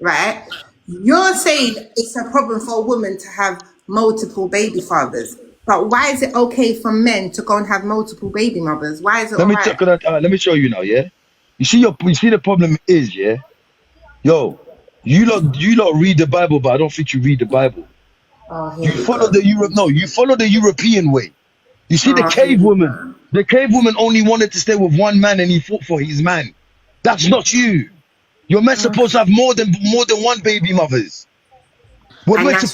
Right? You're saying it's a problem for a woman to have multiple baby fathers. But why is it okay for men to go and have multiple baby mothers? Why is it Let me alright? let me show you now, yeah? You see the problem is, yeah? Yo, you lot read the Bible, but I don't think you read the Bible. You follow the European way. You see the cave woman. The cave woman only wanted to stay with one man and he fought for his man. That's not you. You're not supposed to have more than one baby mothers. We're supposed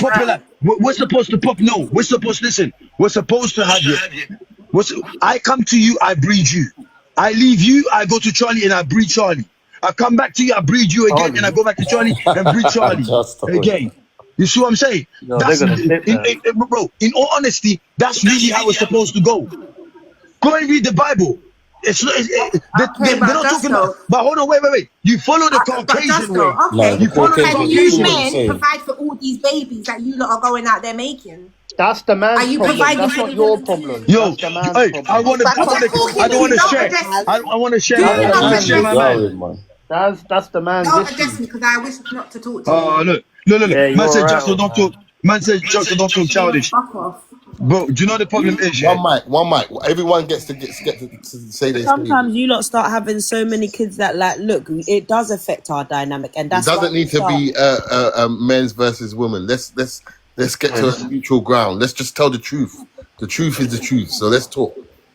to have you. I come to you, I breed you. I leave you, I go to Charlie and I breed Charlie. I come back to you, I breed you again, and I go back to Charlie and breed Charlie again. You see what I'm saying? No, bro, in all honesty, that's really how it's supposed to go. Go and read the Bible. They're not talking about. But hold on, wait. You follow the Caucasian way. Okay. You follow the Can you Caucasian men way. provide for all these babies that you lot are going out there making? That's the man's Are you problem. providing That's for not your problem. Yo, That's the man's hey, problem. I want to share. I want to share. That's the man's Don't issue. address me because I wish not to talk to you. Oh, look. Yeah, Man said you're Jackson right, don't talk. Man said Jackson don't talk childish. Fuck off. Bro, do you know the problem is? Yeah? One mic. Everyone gets to say this. Sometimes you lot start having so many kids that, like, look, it does affect our dynamic, and It that's doesn't need to be men's versus women. Let's get to a neutral ground. Let's just tell the truth. The truth is the truth. So let's talk.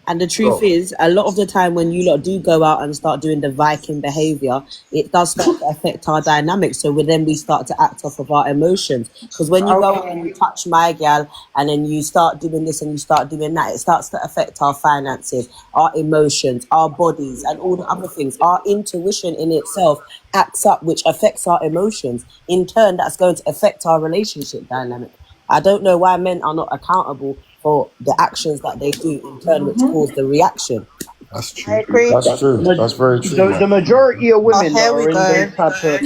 And the truth is, a lot of the time when you lot do go out and start doing the Viking behaviour, it does start to affect our dynamics. So we start to act off of our emotions. Because when you go and you touch my gal and then you start doing this and you start doing that, it starts to affect our finances, our emotions, our bodies and all the other things. Our intuition in itself acts up, which affects our emotions. In turn, that's going to affect our relationship dynamic. I don't know why men are not accountable for the actions that they do in turn, which cause the reaction. That's I true. agree. That's true. That's very true, The man. majority of women that here we are in go. those type of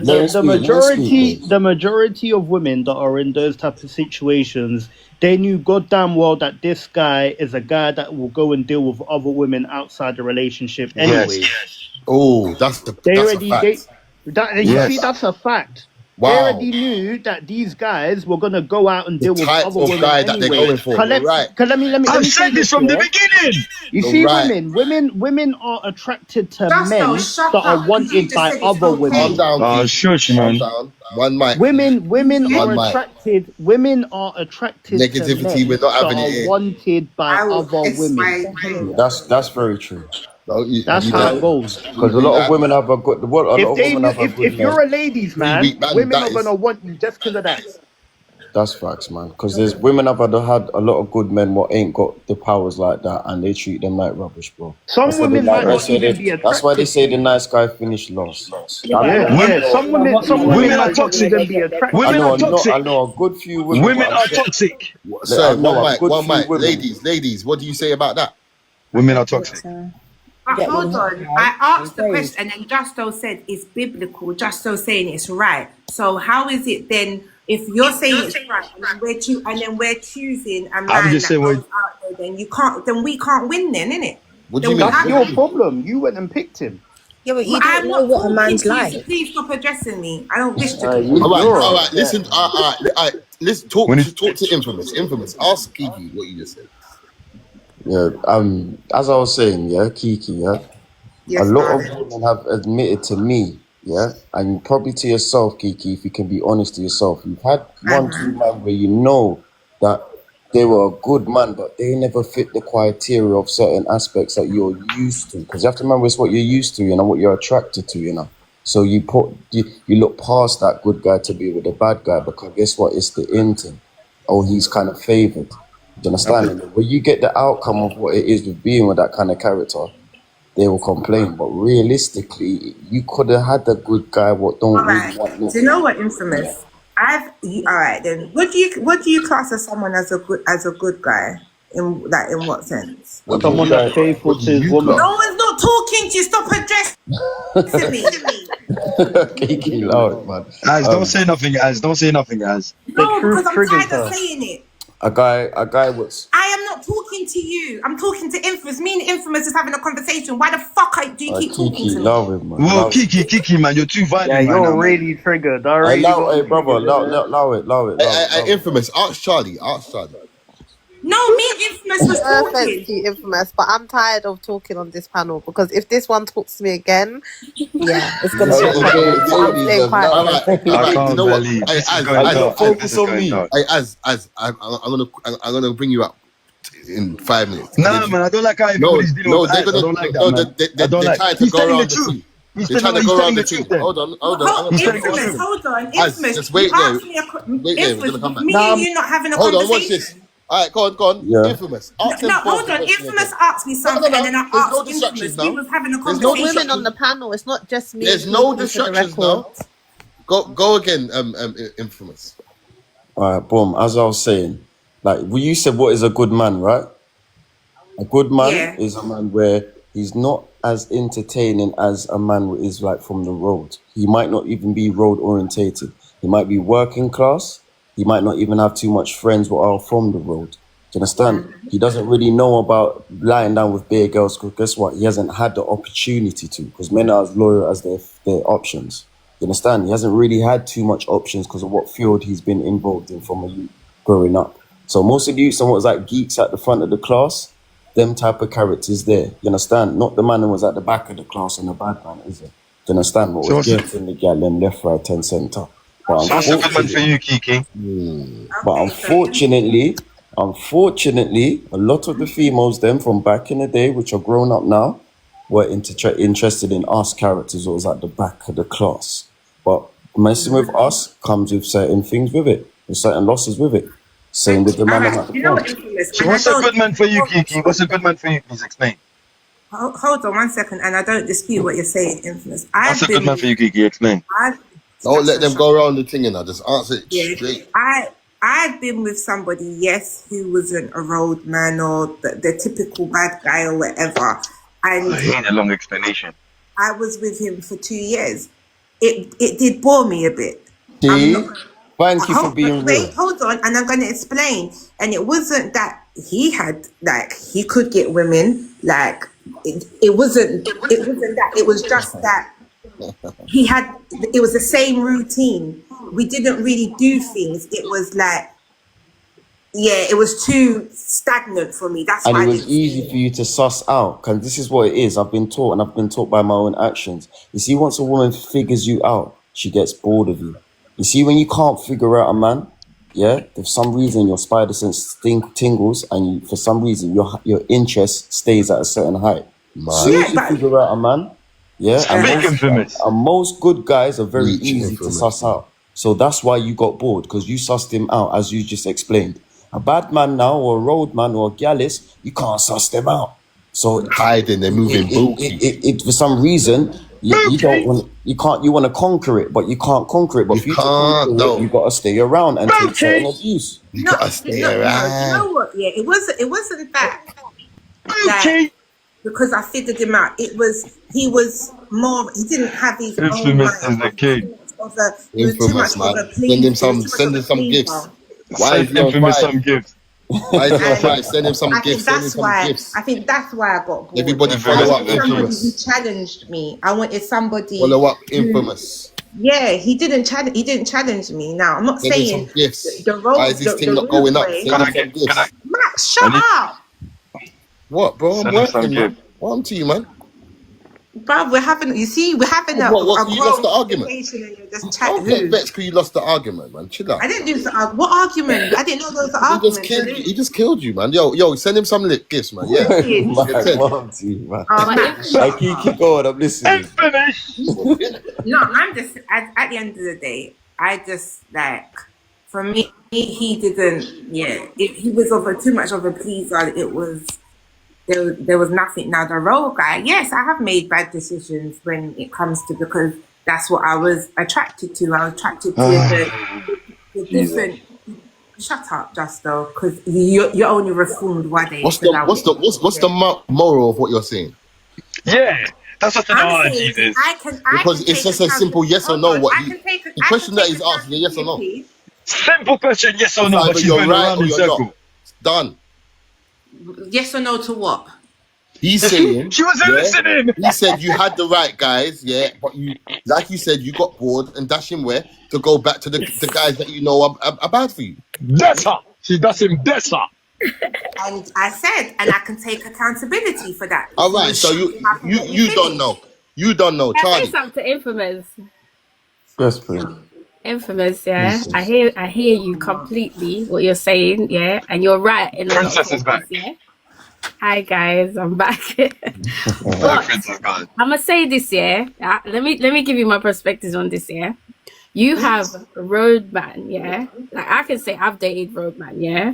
Let him speak, the majority of women that are in those type of situations, they knew goddamn well that this guy is a guy that will go and deal with other women outside the relationship anyway. Oh, that's a fact. You see, that's a fact. They Wow. already knew that these guys were gonna go out and deal with type other of women guy that they're anyway. going for. Let You're right. me I've say said this from the beginning. You You're see, right. women are attracted to Justo, men shut that are up, 'cause you wanted just by said it's other okay. women. Calm down, Oh, Keith. shush, Calm man. down. One mic. Women One are mic. attracted. Women are attracted to Negativity, men we're not that having it are here. wanted by I will other kiss women. That's very true. No, That's you how don't. it goes. Because a lot of women have a good. What a lot of women have a good If you're men. a ladies Three man, week ban, women that are is. gonna want you just because of that. That's facts, man. Because there's women have had a lot of good men what ain't got the powers like that, and they treat them like rubbish, bro. Some women might not even be That's why they attracted say to the you. nice guy finished last. Some women Women are might not toxic. even be attracted. Women are toxic. I know a good few women. Women are toxic. Sorry, I know one a mic. good One few mic. women. Ladies, what do you say about that? Women are toxic. But hold on, I asked the question and Justo said it's biblical. Justo saying it's right. So how is it then if you're saying it's right and then we're choosing a man I'm just that saying goes out there, then we can't win then, innit? What do you That's mean? your problem. You went and picked him. Yeah, but you I'm don't know not what a talking man's to you, like. so please stop addressing me. I don't wish to talk. All right. Listen. All right. Listen. Talk to Infamous. Infamous. Ask Kiki what you just said. Yeah. As I was saying, yeah, Kiki, yeah. Yes, a lot darling. of women have admitted to me, yeah, and probably to yourself, Kiki, if you can be honest to yourself, you've had one, two man where you know that they were a good man, but they never fit the criteria of certain aspects that you're used to. Because you have to remember it's what you're used to, you know, what you're attracted to, you know. So you look past that good guy to be with a bad guy, because guess what? It's the in thing. Oh, he's kind of favored. Do you understand? And when you get the outcome of what it is with being with that kind of character, they will complain. But realistically, you could have had the good guy what don't All right. really want no. Do you know what, Infamous? All right then. What do you class as someone as a good guy? In what sense? Someone that's faithful to his woman. No one's not talking to you. Stop addressing me. Kiki loud, man. Guys, don't say nothing, guys. Don't say nothing, guys. No, because I'm tired of saying it. A guy was. I am not talking to you. I'm talking to Infamous. Me and Infamous is having a conversation. Why the fuck do you keep talking Kiki, to me? love it, man. Whoa, Kiki, man, you're too violent right you're now, man. really triggered. Hey, brother, allow it. Hey, Infamous. Ask Charlie. No, me and Infamous was Offense talking. to you, Infamous, but I'm tired of talking on this panel because if this one talks to me again, yeah, it's gonna be a problem. So I'm staying quiet. All right. can't You know what? believe this is Hey, going dark. focus This is on going me. dark. Hey, I'm gonna bring you up in 5 minutes. Nah, man, I don't like how everybody's dealing with they're Az. I gonna. don't like that, No, man. they're trying to He's go telling the around the truth. thing. He's They're trying to telling go around the the truth thing. then. Hold on. Infamous, hold on. Infamous, just wait you there. asked me a Wait there, we're Infamous, gonna come back. me and you not having a Hold on, conversation. watch this. All right, go on. Yeah. Infamous. Ask them No, both hold the on. question Infamous again. asked me something, and then I There's no asked distractions Infamous. now. We was having a There's The no conversation. women on the panel, it's not just me. There's and no Kiki for the distractions record. now. Go again, Infamous. All right, boom. As I was saying, like you said, what is a good man, right? A good man is a man where he's not as entertaining as a man is like from the road. He might not even be road orientated. He might be working class. He might not even have too much friends who are from the road. Do you understand? He doesn't really know about lying down with bare girls because guess what? He hasn't had the opportunity to because men are as loyal as their options. You understand? He hasn't really had too much options because of what field he's been involved in from a youth growing up. So most of you, someone was like geeks at the front of the class, them type of characters there. You understand? Not the man who was at the back of the class and the bad man, is it? Do you understand? What was getting the gal them left, right, and centre. But So what's a good man for you, Kiki? But unfortunately, a lot of the females them from back in the day, which are grown up now, were interested in us characters who was at the back of the class. But messing with us comes with certain things with it, with certain losses with it. Same with the man at the front. So what's a good man for you, Kiki? What's a good man for you? Please explain. Hold on 1 second, and I don't dispute what you're saying, Infamous. What's a good man for you, Kiki? Explain. Don't let them go around the thing and I just answer it straight. I've been with somebody, yes, who wasn't a road man or the typical bad guy or whatever. and I hate a long explanation. I was with him for 2 years. It did bore me a bit. See? Thank you for being real. Wait, hold on, and I'm going to explain. And it wasn't that he had, like, he could get women, like, it wasn't that. It was just that he had, it was the same routine. We didn't really do things. It was like, yeah, it was too stagnant for me. That's And why it I was didn't easy for you to suss out, because this is what it is. I've been taught, and I've been taught by my own actions. You see, once a woman figures you out, she gets bored of you. You see, when you can't figure out a man, yeah, for some reason your spider sense tingles, and for some reason your interest stays at a certain height. As soon as you figure out a man, yeah, and most good guys are very easy to suss out. So that's why you got bored, because you sussed him out, as you just explained. A bad man now, or a road man, or a gallus, you can't suss them out. So hiding, they're moving it for some reason you don't want, you want to conquer it, but you can't conquer it. But you gotta stay around and take certain abuse. You gotta stay around. You know what? Yeah, it wasn't that. Because I figured him out. He was more. He didn't have his own Infamous mind. is the king. Infamous, man. Send him some gifts. Why is he on Infamous fire? some gifts. Why is he on fire? Send him some I gifts. think Send him that's some why. gifts. I think that's why I got bored. Everybody I follow up. wanted somebody who Infamous. challenged me. I wanted somebody. Follow up. who- Infamous. Yeah, he didn't challenge me. Now I'm not Send him saying some gifts. the road. Why is this thing the not going up? roadway- Send him some gifts. Max, shut up, What, bro? I'm Send him some working, man. gifts. What I'm to you, man? bro. We're having. You see, we're having a. What, a you lost the growth argument? conversation and you're just Don't chatting. get vexed because you lost the argument, man. Chill out. I didn't do the what argument? I didn't know there was an argument. He just killed you, man. Yo, send him some lip gifts, man. Yeah. Man, Yeah, Ted. man. Oh, I keep going. I'm listening. No, I'm just at the end of the day, I just like for me he didn't he was too much of a pleaser. It was there was nothing. Now the role guy, yes, I have made bad decisions when it comes to, because that's what I was attracted to. I was attracted to the different. Shut up, Justo, because you're only reformed one day. What's the moral of what you're saying? Yeah, that's what I'm saying is. Because it's just a simple yes or no. The question that he's asking, yes or no. Simple question, yes or no. It's But either she's you're going right around or in you're circle. not. Done. Yes or no to what? He's saying She wasn't listening. He said you had the right guys, yeah, but you, like you said, you got bored and dash him where to go back to the guys that you know are bad for you. Better. She does him better. And I said, and I can take accountability for that. All right, so you don't know. You don't know, Can I say Charlie. something to Infamous? Yes, please. Infamous, yeah. I hear you completely what you're saying, yeah, and you're right in a lot of Princess is back. places, yeah. Hi guys, I'm back. But Princess gone. I'm gonna say this, yeah. Let me give you my perspectives on this, yeah. You have Roadman, yeah. Like I can say I've dated Roadman, yeah.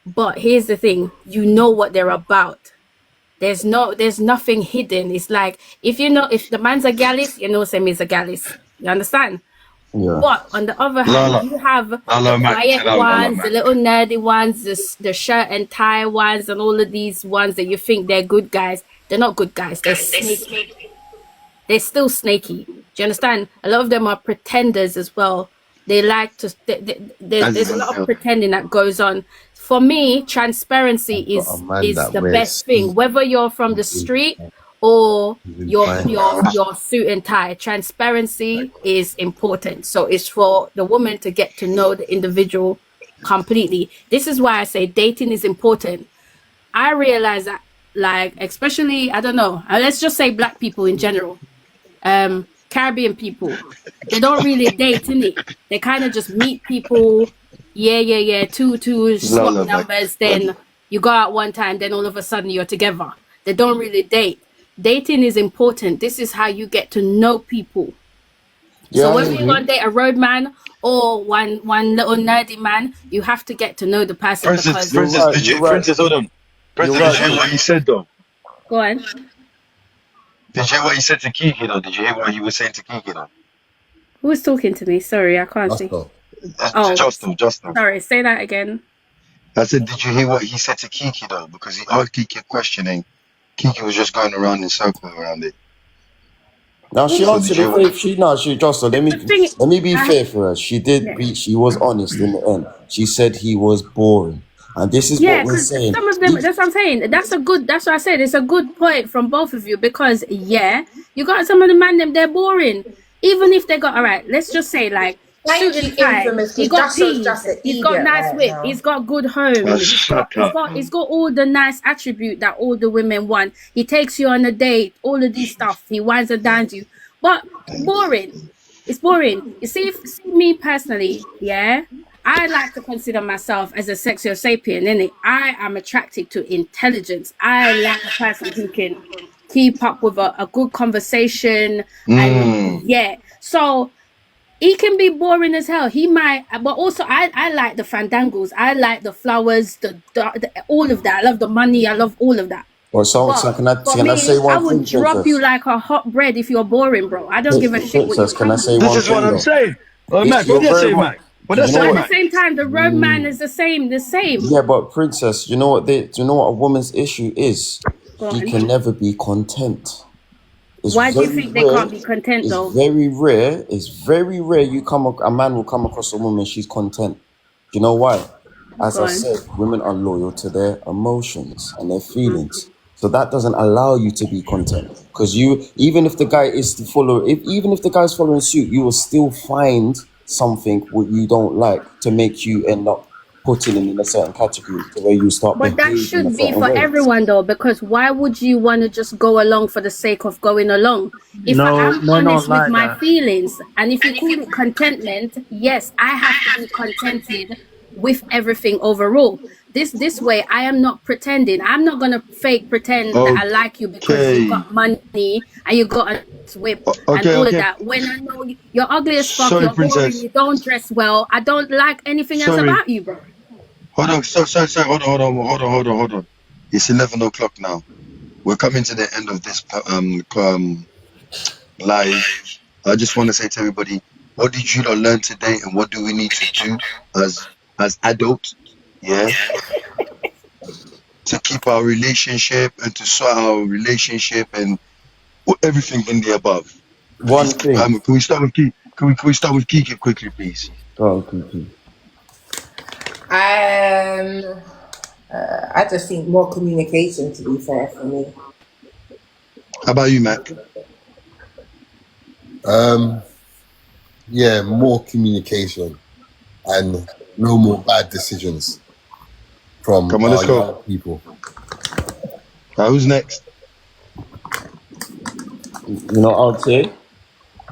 But here's the thing: you know what they're about. There's nothing hidden. It's like if the man's a gallus, you know Sam is a gallus. You understand? Yeah. But on the other hand, Lala. you have the Lala, Mac. quiet Lala, ones, Mac. the little nerdy ones, the shirt and tie ones, and all of these ones that you think they're good guys. They're not good guys. They're snaky. They're still snaky. Do you understand? A lot of them are pretenders as well. They like to. There's a lot of pretending that goes on. For me, transparency is the best thing. Whether you're from the street or your suit and tie, transparency is important. So it's for the woman to get to know the individual completely. This is why I say dating is important. I realize that, like, especially, I don't know, let's just say black people in general, Caribbean people, they don't really date, innit? They kind of just meet people, two, swap numbers, then you go out one time, then all of a sudden you're together. They don't really date. Dating is important. This is how you get to know people. So whether you want to date a road man or one little nerdy man, you have to get to know the person. Princess, hold on. Princess, did you hear what he said though? Go on. Did you hear what he said to Kiki though? Did you hear what he was saying to Kiki though? Who was talking to me? Sorry, I can't see. Justin. Sorry, say that again. I said, did you hear what he said to Kiki though? Because he asked Kiki a question and Kiki was just going around in circles around it. Now she So answered did it. you? She Jocelyn, let me be fair for her. She was honest in the end. She said he was boring, and this is Yeah, what we're because saying. some of them, that's what I'm saying. That's what I said. It's a good point from both of you because, yeah, you got some of the man them, they're boring. Even if they got, all right, let's just say, like, Thank suit you, and tie, infamous, he because got Justin's peas, just an he's got idiot nice right whip, now. he's got good home, Oh, shut up. he's got all the nice attribute that all the women want. He takes you on a date, all of these stuff. He winds and dines you. But boring. It's boring. You see me personally, yeah, I like to consider myself as a sexual sapien, innit? I am attracted to intelligence. I like a person who can keep up with a good conversation and yeah. So he can be boring as hell. He might, but also I like the fandangles. I like the flowers, the all of that. I love the money. I love all of that. Well, so But can I for say me, I one would thing, drop you Princess? like a hot bread if you're boring, bro. I don't give a shit what you Princess, can I come say with. This one is what thing I'm though? saying. Oh, Mac, what You're did you very say, wrong. Mac? What did I You know But say, at what? the Mac? same time, the road man is the same. Yeah, but Princess, you know what? Do you know what a woman's issue is? Go She on. can never be content. It's Why do you very think they rare. can't be content It's though? very rare. It's very rare. A man will come across a woman. She's content. Do you know why? As Go I on. said, women are loyal to their emotions and their feelings. So that doesn't allow you to be content. Because even if the guy is even if the guy's following suit, you will still find something what you don't like to make you end up putting him in a certain category to where you start But that behaving a should be certain for way. everyone though, because why would you want to just go along for the sake of going along? If No, I'm men aren't honest with like my that. feelings, and if you call it contentment, yes, I have to be contented with everything overall. This way, I am not pretending. I'm not gonna fake pretend that I like you because you Okay. got money and you got a whip and Okay, all of okay. that. When I know you're ugly as fuck, Sorry, you're boring, Princess. you don't dress well, I don't like anything else Sorry. about you, bro. Hold on. Sorry. Hold on. It's 11 o'clock now. We're coming to the end of this live. I just want to say to everybody, what did you lot learn today, and what do we need to do as adults? Yeah, to keep our relationship and to sort our relationship and everything in the above. One Please, thing. can we start with Kiki? Can we start with Kiki quickly, please? Oh, Kiki. I just think more communication, to be fair, for me. How about you, Mac? Yeah, more communication and no more bad decisions from Come on, let's go. young people. Who's next? You know, I'd say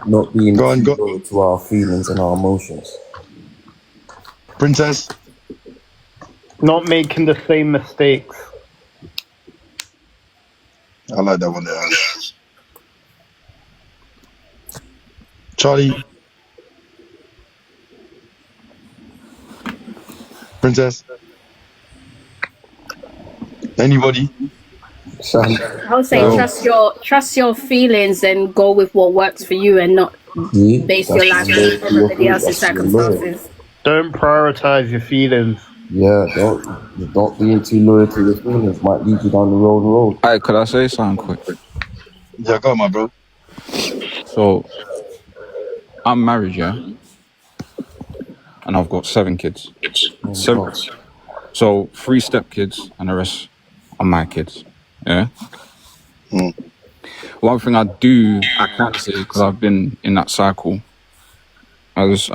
not being Go on, too go. loyal to our feelings and our emotions. Princess. Not making the same mistakes. I like that one there. Charlie. Princess. Anybody? I would say trust your feelings and go with what works for you and not base your life on somebody else's circumstances. Don't prioritize your feelings. Yeah, don't being too loyal to your feelings might lead you down the wrong road. Hey, could I say something quick? Yeah, go on, my bro. So, I'm married, yeah? And I've got 7 kids. So 3 stepkids and the rest are my kids, yeah? One thing I can say, because I've been in that cycle, I was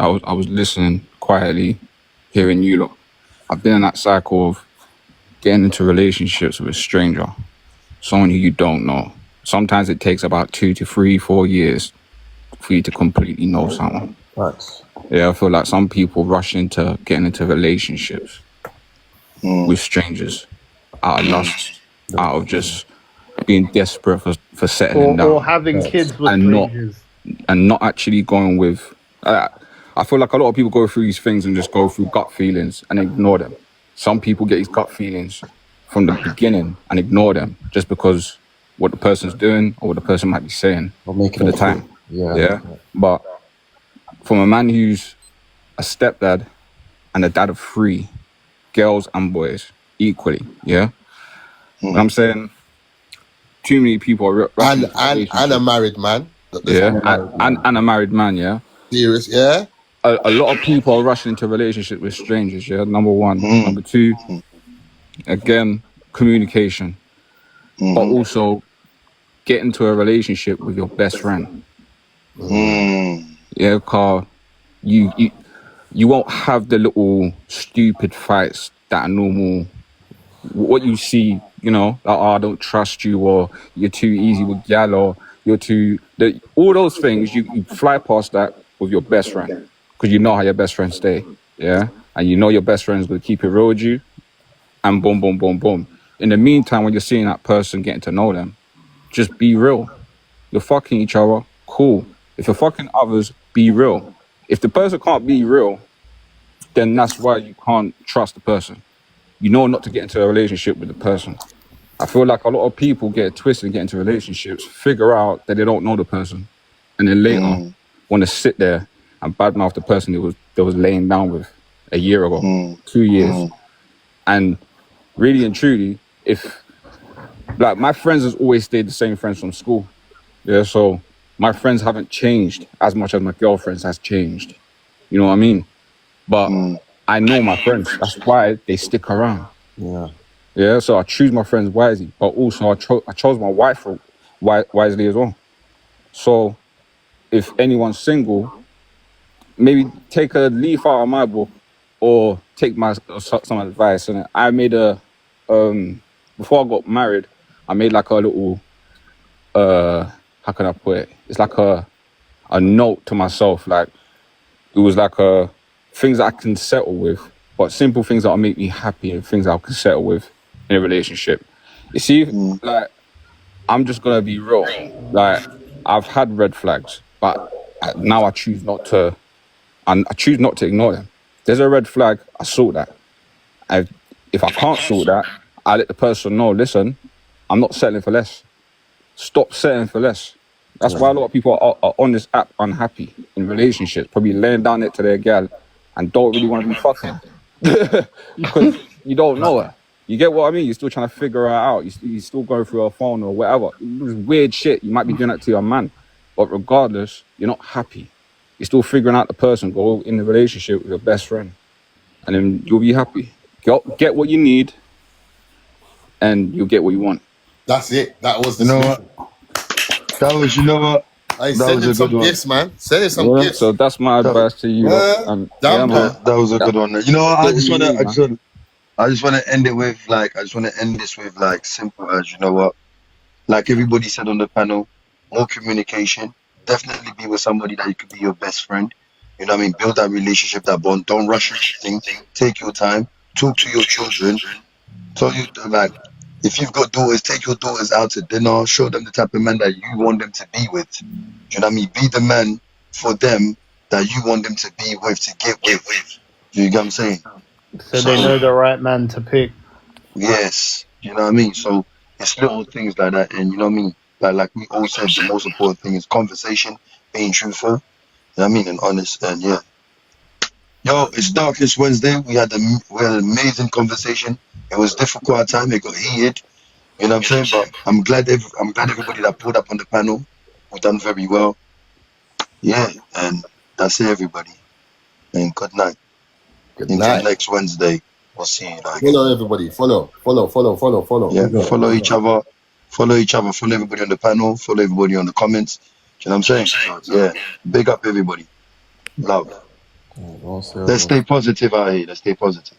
listening quietly, hearing you lot. I've been in that cycle of getting into relationships with a stranger, someone who you don't know. Sometimes it takes about 2 to 3, 4 years for you to completely know someone. Yeah, I feel like some people rush into getting into relationships with strangers out of lust, out of just being desperate for settling down. Or having kids with strangers. Not actually going with... I feel like a lot of people go through these things and just go through gut feelings and ignore them. Some people get these gut feelings from the beginning and ignore them just because what the person's doing or what the person might be saying for the time. Yeah. But from a man who's a stepdad and a dad of 3, girls and boys, equally, yeah? What I'm saying, too many people are rushing into and a relationships. married man. Yeah, and a married man. Yeah. Serious, yeah. A lot of people are rushing into relationships with strangers. Yeah, number one. Number two, again, communication, but also get into a relationship with your best friend. Yeah, car, you won't have the little stupid fights that are normal. What you see, you know, like, oh, I don't trust you, or you're too easy with gal, or you're too... all those things, you fly past that with your best friend, because you know how your best friends stay, yeah? And you know your best friend's going to keep it real with you, and boom, boom, boom, boom. In the meantime, when you're seeing that person, getting to know them, just be real. You're fucking each other, cool. If you're fucking others, be real. If the person can't be real, then that's why you can't trust the person. You know not to get into a relationship with the person. I feel like a lot of people get twisted and get into relationships, figure out that they don't know the person, and then later want to sit there and badmouth the person they was laying down with a year ago, 2 years. And really and truly, if like my friends has always stayed the same friends from school. Yeah, so my friends haven't changed as much as my girlfriends has changed. You know what I mean? But I know my friends. That's why they stick around. Yeah, so I choose my friends wisely, but also I chose my wife wisely as well. So if anyone's single, maybe take a leaf out of my book or take some advice. And I made before I got married, I made like a little, how can I put it? It's like a note to myself. Like, it was like things that I can settle with, but simple things that'll make me happy and things that I can settle with in a relationship. You see, like, I'm just gonna be real. Like, I've had red flags, but now I choose not to, and I choose not to ignore them. There's a red flag, I sort that. If I can't sort that, I let the person know, listen, I'm not settling for less. Stop settling for less. That's why a lot of people are on this app unhappy in relationships, probably laying down it to their gal and don't really want to be fucking. Because you don't know her. You get what I mean? You're still trying to figure her out. You're still going through her phone or whatever. It's weird shit. You might be doing that to your man. But regardless, you're not happy. You're still figuring out the person. Go in the relationship with your best friend. And then you'll be happy. Get what you need and you'll get what you want. That's it. That was the solution. You know what? Hey, send him some gifts, man. Send him some gifts. So that's my advice to you. Man. That was a good one. You know what? I just want to end it with like, I just want to end this with like simple as, you know what? Like everybody said on the panel, more communication. Definitely be with somebody that you could be your best friend. You know what I mean? Build that relationship, that bond. Don't rush into things. Take your time. Talk to your children. Tell you like, if you've got daughters, take your daughters out to dinner. Show them the type of man that you want them to be with. You know what I mean? Be the man for them that you want them to be with, to get with. You get what I'm saying? So they know the right man to pick. Yes. You know what I mean? So it's little things like that. And you know what I mean? Like we all said, the most important thing is conversation, being truthful. You know what I mean? And honest. And yeah. Yo, it's Darkest Wednesday. We had an amazing conversation. It was difficult at times. It got heated. You know what I'm saying? But I'm glad everybody that pulled up on the panel have done very well. Yeah, and that's it, everybody. And good night. Until next Wednesday. We'll see you. Follow everybody. Follow. Yeah, follow each other. Follow everybody on the panel. Follow everybody on the comments. You know what I'm saying? So, yeah, big up everybody. Love. Let's stay positive out here. Let's stay positive.